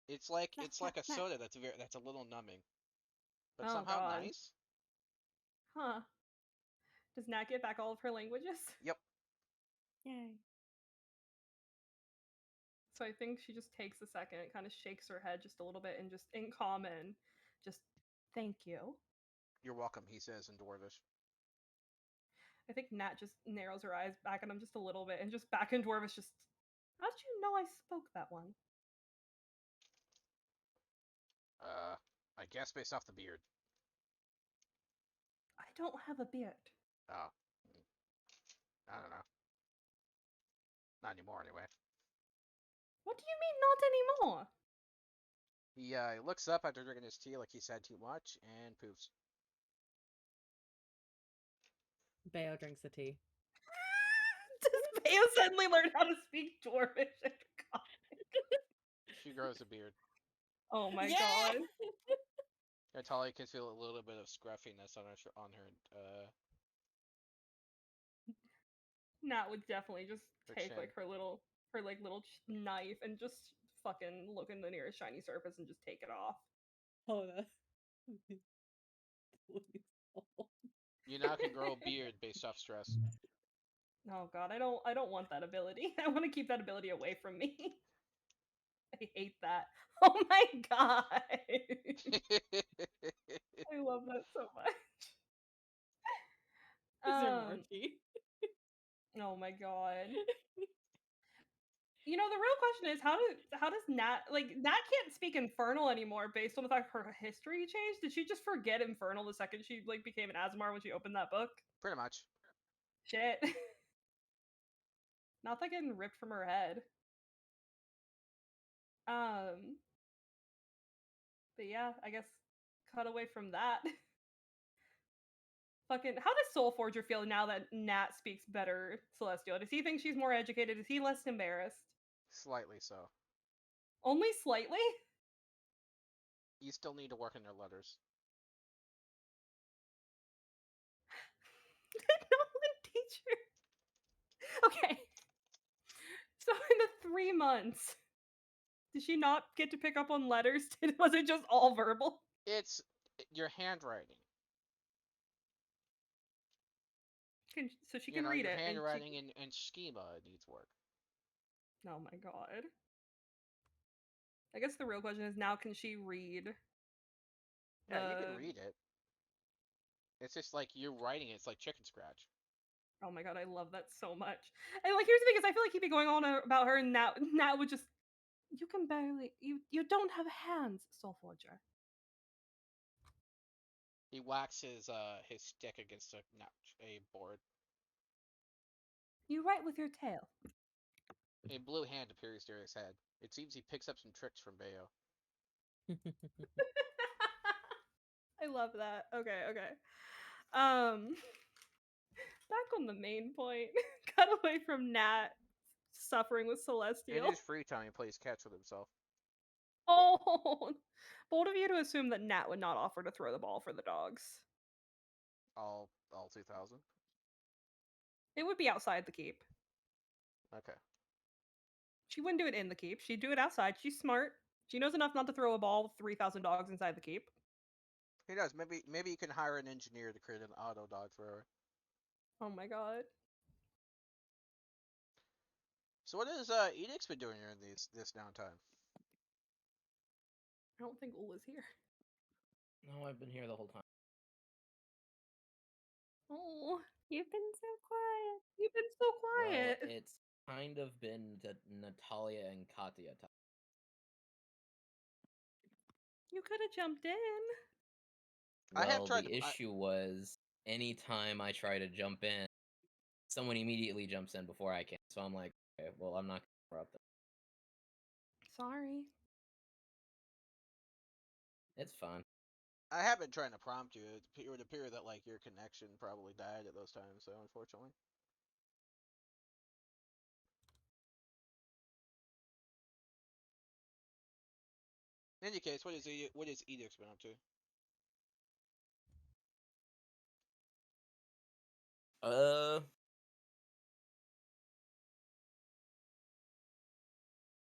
It's like Nat, it's Nat, like a Nat. soda that's a little numbing, but Oh somehow god. nice. Huh. Does Nat get back all of her languages? Yep. Yay. So I think she just takes a second, kind of shakes her head just a little bit, and just in common, just thank you. You're welcome, he says in Dwarvish. I think Nat just narrows her eyes back at him just a little bit, and just back in Dwarvish, just how did you know I spoke that one? I guess based off the beard. I don't have a beard. Oh. I don't know. Not anymore, anyway. What do you mean not anymore? He looks up after drinking his tea like he's had too much and poofs. Bayo drinks the tea. Does Bayo suddenly learn how to speak Dwarvish? God. She grows a beard. Oh my Yeah! god. Natalia can feel a little bit of scruffiness on her Nat would definitely just her take chin. like her little knife and just fucking look in the nearest shiny surface and just take it off. Oh, no. You now can grow a beard based off stress. Oh god, I don't want that ability. I want to keep that ability away from me. I hate that. Oh my god. I love that so much. Is there more tea? Oh my god. You know, the real question is how does Nat, like, Nat can't speak Infernal anymore based on the fact her history changed? Did she just forget Infernal the second she like became an Asmar when she opened that book? Pretty much. Shit. Not that getting ripped from her head. Um but yeah, I guess cut away from that. Fucking how does Soul Forger feel now that Nat speaks better Celestial? Does he think she's more educated? Is he less embarrassed? Slightly so. Only slightly? You still need to work on your letters. Nolan teacher. Okay. So in the 3 months, did she not get to pick up on letters? Was it just all verbal? It's your handwriting. So she You can know, read your it and handwriting and schema needs work. oh my god. I guess the real question is now can she read Yeah, you can the read it. It's just like you're writing it. It's like chicken scratch. oh my god, I love that so much. And like here's the thing is I feel like he'd be going on about her and Nat would just you can barely you don't have hands, Soul Forger. He whacks his stick against a board. You write with your tail. A blue hand appears near his head. It seems he picks up some tricks from Bayo. I love that. Okay. Um back on the main point. Cut away from Nat suffering with In Celestial. his free time, he plays catch with himself. Oh, bold of you to assume that Nat would not offer to throw the ball for the dogs. All 2,000. It would be outside the keep. Okay. She wouldn't do it in the keep. She'd do it outside. She's smart. She knows enough not to throw a ball with 3,000 dogs inside the keep. He does. Maybe you can hire an engineer to create an auto dog thrower. Oh my god. So what has Edic's been doing during this downtime? I don't think Ul is here. No, I've been here the whole time. Oh, You've been so quiet. you've been so quiet. Well, it's kind of been the Natalia and Katya time. You could have jumped in. I have Well, tried the to- I- issue was anytime I try to jump in, someone immediately jumps in before I can. So I'm like, okay, well, I'm not gonna interrupt them. Sorry. It's fine. I have been trying to prompt you. It would appear that like your connection probably died at those times, so unfortunately. In any case, what is Edic's been up to?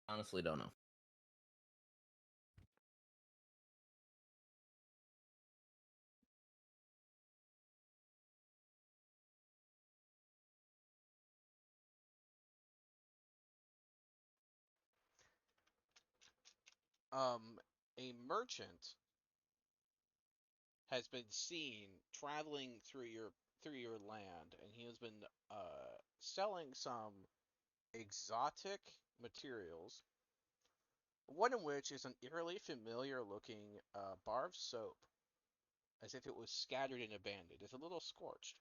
Honestly, don't know. A merchant has been seen traveling through your land, and he has been selling some exotic materials. One of which is an eerily familiar looking bar of soap, as if it was scattered and abandoned. It's a little scorched.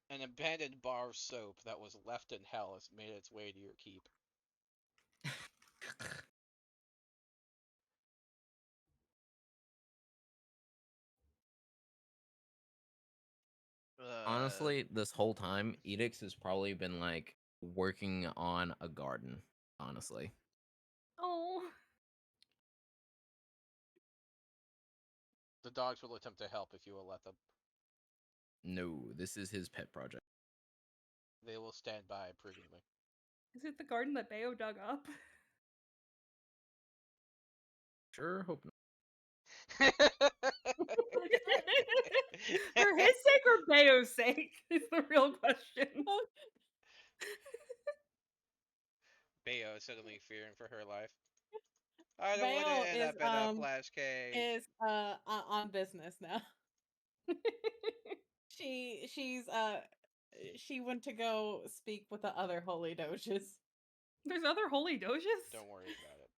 An abandoned bar of soap that was left in hell has made its way to your keep. Honestly, this whole time, Edix has probably been like working on a garden. Honestly, Oh, The dogs will attempt to help if you will let them. no, this is his pet project. They will stand by approvingly. is it the garden that Bayo dug up? Sure, hope not. For his sake or Bayo's sake is the real question. Bayo is suddenly fearing for her life. I don't want Bayo to end up in a flash cage. is on business now. She went to go speak with the other holy doges. There's other holy doges? Don't worry about it.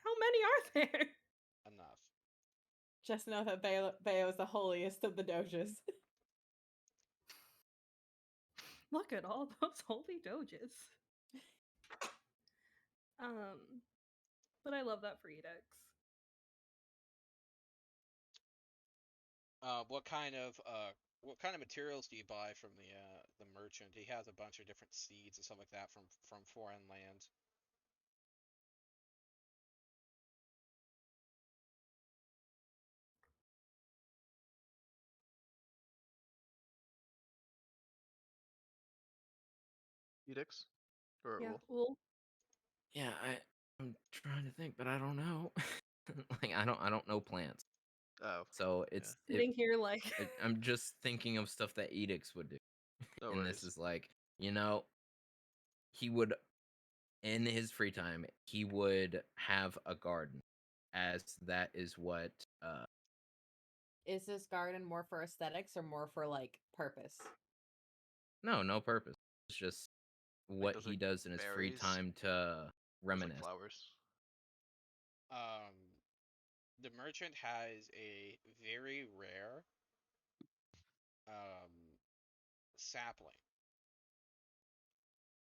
How many are there? Enough. Just know that Bayo is the holiest of the doges. Look at all those holy doges. But I love that for Edix. What kind of materials do you buy from the merchant? He has a bunch of different seeds and stuff like that from foreign lands. Edicts? Or Yeah, Ul? cool. Yeah, I'm trying to think, but I don't know. Like I don't know plants. Oh. So it's Sitting here like I'm just thinking of stuff that Edix would do. No And worries. this is like, he would in his free time, he would have a garden, as that is what Is this garden more for aesthetics or more for like purpose? no purpose. It's just Like what those he like does in his free berries? time to Those reminisce. like flowers. Um, the merchant has a very rare sapling,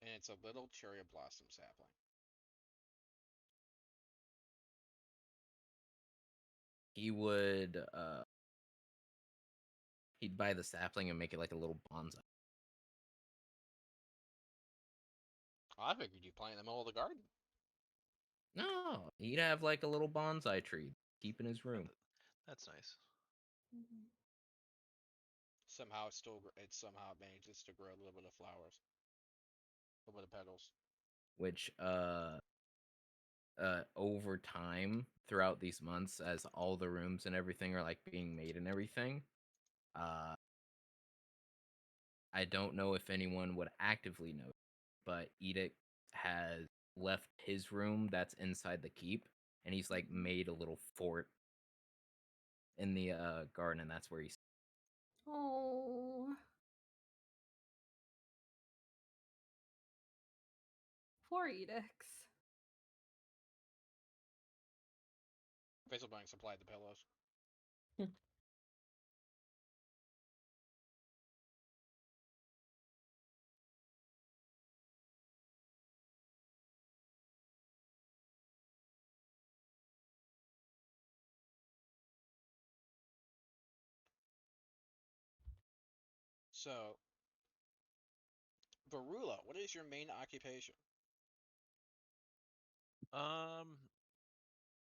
and it's a little cherry blossom sapling. He would he'd buy the sapling and make it like a little bonsai. I figured you plant in the middle of the garden. No, he'd have like a little bonsai tree keep in his room. That's nice. Somehow it somehow manages to grow a little bit of flowers, a little bit of petals. Which over time throughout these months, as all the rooms and everything are like being made and everything, uh I don't know if anyone would actively know, but Edict has left his room that's inside the keep, and he's like made a little fort in the garden, and that's where he's. Oh. Poor Edicts. Fizzlebank supplied the pillows. So, Barula, what is your main occupation?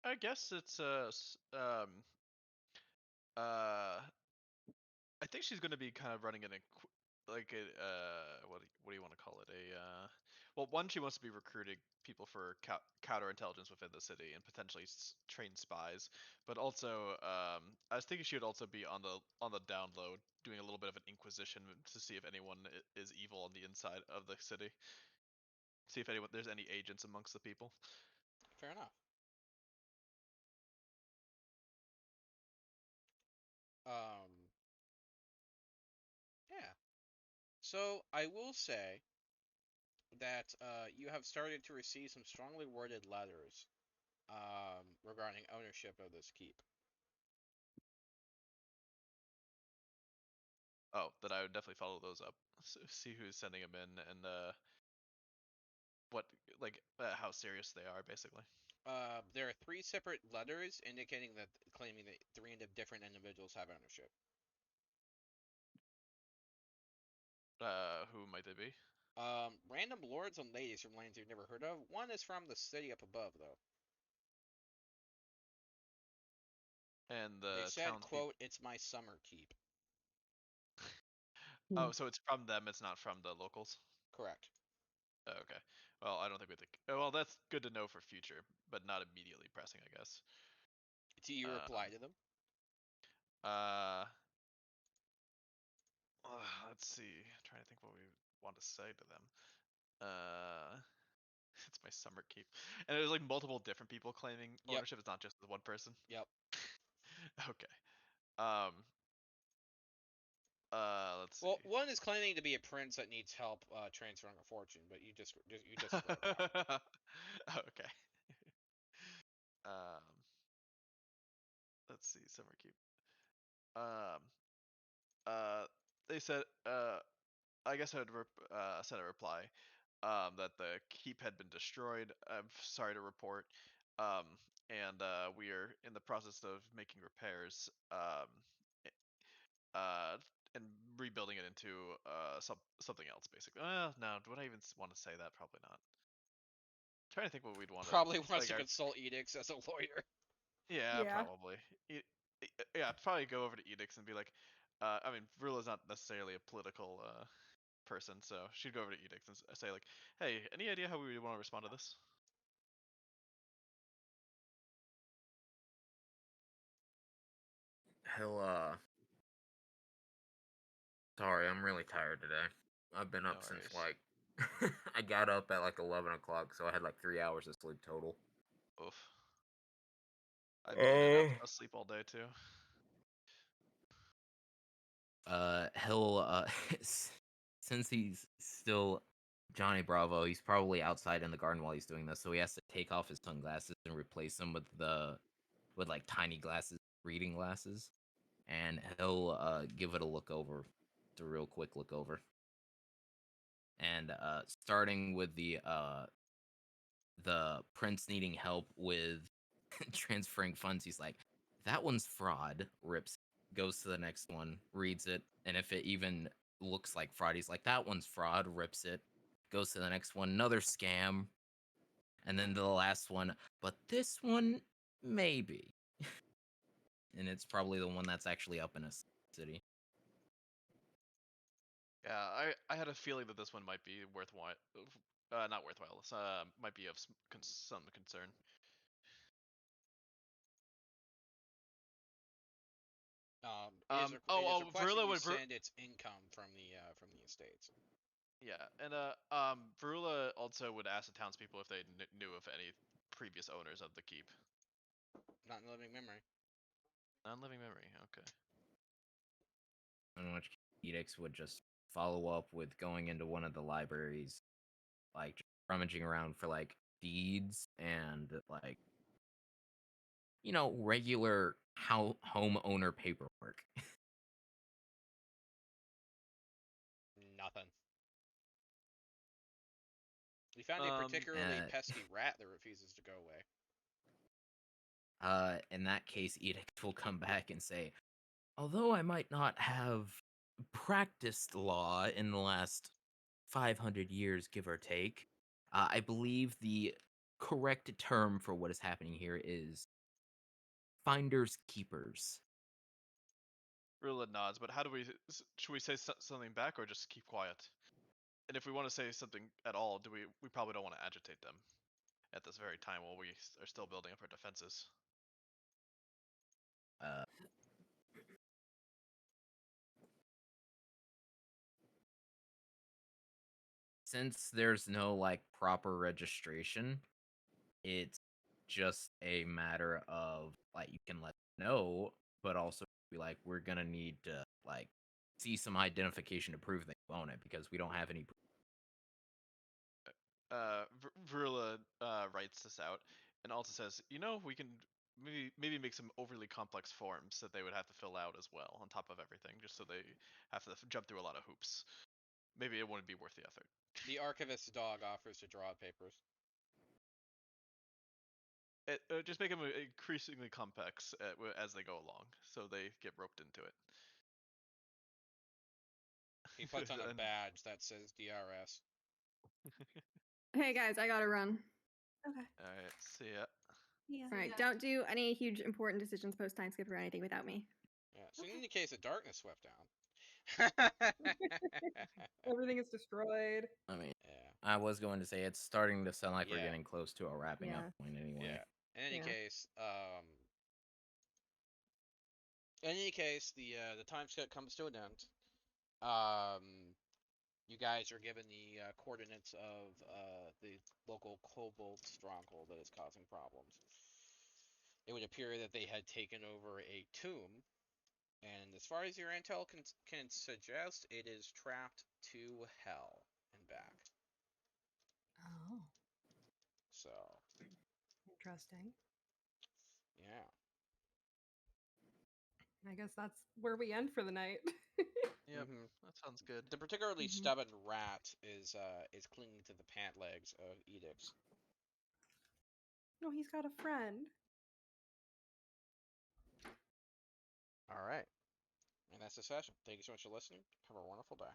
I guess it's I think she's going to be kind of running like a what do you want to call it? Well, one, she wants to be recruiting people for counterintelligence within the city and potentially train spies, but also I was thinking she would also be on the download doing a little bit of an inquisition to see if anyone is evil on the inside of the city. See if there's any agents amongst the people. Fair enough. Um, yeah. So I will say that you have started to receive some strongly worded letters regarding ownership of this keep. Oh, then I would definitely follow those up. See who's sending them in and what how serious they are, basically. There are 3 separate letters indicating that claiming that 3 different individuals have ownership. Who might they be? Random lords and ladies from lands you've never heard of. One is from the city up above, though. And They the said, townspeople. "quote It's my summer keep." Oh, so it's from them. It's not from the locals. Correct. Oh, okay. Well, I don't think we think. Well, that's good to know for future, but not immediately pressing, I guess. Do you reply Um, to them? uh, let's see. I'm trying to think what we want to say to them. It's my summer keep, and there's like multiple different people claiming Yep. ownership. It's not just the one person. Yep. Okay. Um. Let's see. Well, one is claiming to be a prince that needs help transferring a fortune, but you disagree with that. Okay. Um. Let's see. Summer keep. Um. They said. I guess I would send a reply. That the keep had been destroyed. I'm sorry to report. Um, and we are in the process of making repairs. Uh, and rebuilding it into something else, basically. No, would I even want to say that? Probably not. Trying to think what we'd want to Probably wants like. to consult edicts as a lawyer. Yeah, Yeah. probably. Yeah, I'd probably go over to edicts and be like, I mean, Rula's not necessarily a political person, so she'd go over to edicts and say like, hey, any idea how we want to respond to this? He'll. Sorry, I'm really tired today. I've been No up since worries. like. I got up at like 11 o'clock, so I had like 3 hours of sleep total. Oof. I've been in and out Oh. asleep all day too. He'll since he's still Johnny Bravo, he's probably outside in the garden while he's doing this, so he has to take off his sunglasses and replace them with like tiny glasses, reading glasses, and he'll give it a look over, a real quick look over, and starting with the prince needing help with transferring funds, he's like, that one's fraud. Rips, goes to the next one, reads it, and if it even looks like fraud, he's like, that one's fraud. Rips it, goes to the next one, another scam, and then the last one. But this one, maybe, and it's probably the one that's actually up in a city. Yeah, I had a feeling that this one might be worthwhile. Not worthwhile. Might be of some concern. It is requesting Virula you would send its income from the estates. yeah, and Virula also would ask the townspeople if they knew of any previous owners of the keep. Not in living memory. Non-living memory. Okay. In which edicts would just follow up with going into one of the libraries, like just rummaging around for like deeds and like regular homeowner paperwork. Nothing. We found a particularly Uh, pesky rat that refuses to go away. In that case, edict will come back and say, although I might not have practiced law in the last 500 years, give or take, I believe the correct term for what is happening here is finders keepers. Virula nods, but how do we? Should we say something back or just keep quiet? And if we want to say something at all, do we probably don't want to agitate them at this very time while we are still building up our defenses. Uh, since there's no like proper registration, it's just a matter of like you can let them know, but also be like, we're gonna need to like see some identification to prove they own it because we don't have any. Virula writes this out and also says, we can maybe make some overly complex forms that they would have to fill out as well on top of everything, just so they have to jump through a lot of hoops. Maybe it wouldn't be worth the effort. The archivist's dog offers to draw papers. Just make them increasingly complex as they go along, so they get roped into it. He puts on a badge that says DRS. Hey guys, I gotta run. Okay. All right, see ya. Yeah. All right, don't do any huge important decisions post time skip or anything without me. Yeah. So in any case, the darkness swept down. Everything is destroyed. I mean, Yeah. I was going to say it's starting to sound like we're Yeah. getting close to a wrapping up Yeah. point anyway. Yeah. In any case, the time skip comes to an end. You guys are given the coordinates of the local kobold stronghold that is causing problems. It would appear that they had taken over a tomb, and as far as your intel can suggest, it is trapped to hell and back. Oh, So, interesting. yeah. I guess that's where we end for the night. Yep, Mhm. that sounds good. The particularly Mhm. stubborn rat is clinging to the pant legs of Edicts. No, he's got a friend. All right. And that's the session. Thank you so much for listening. Have a wonderful day.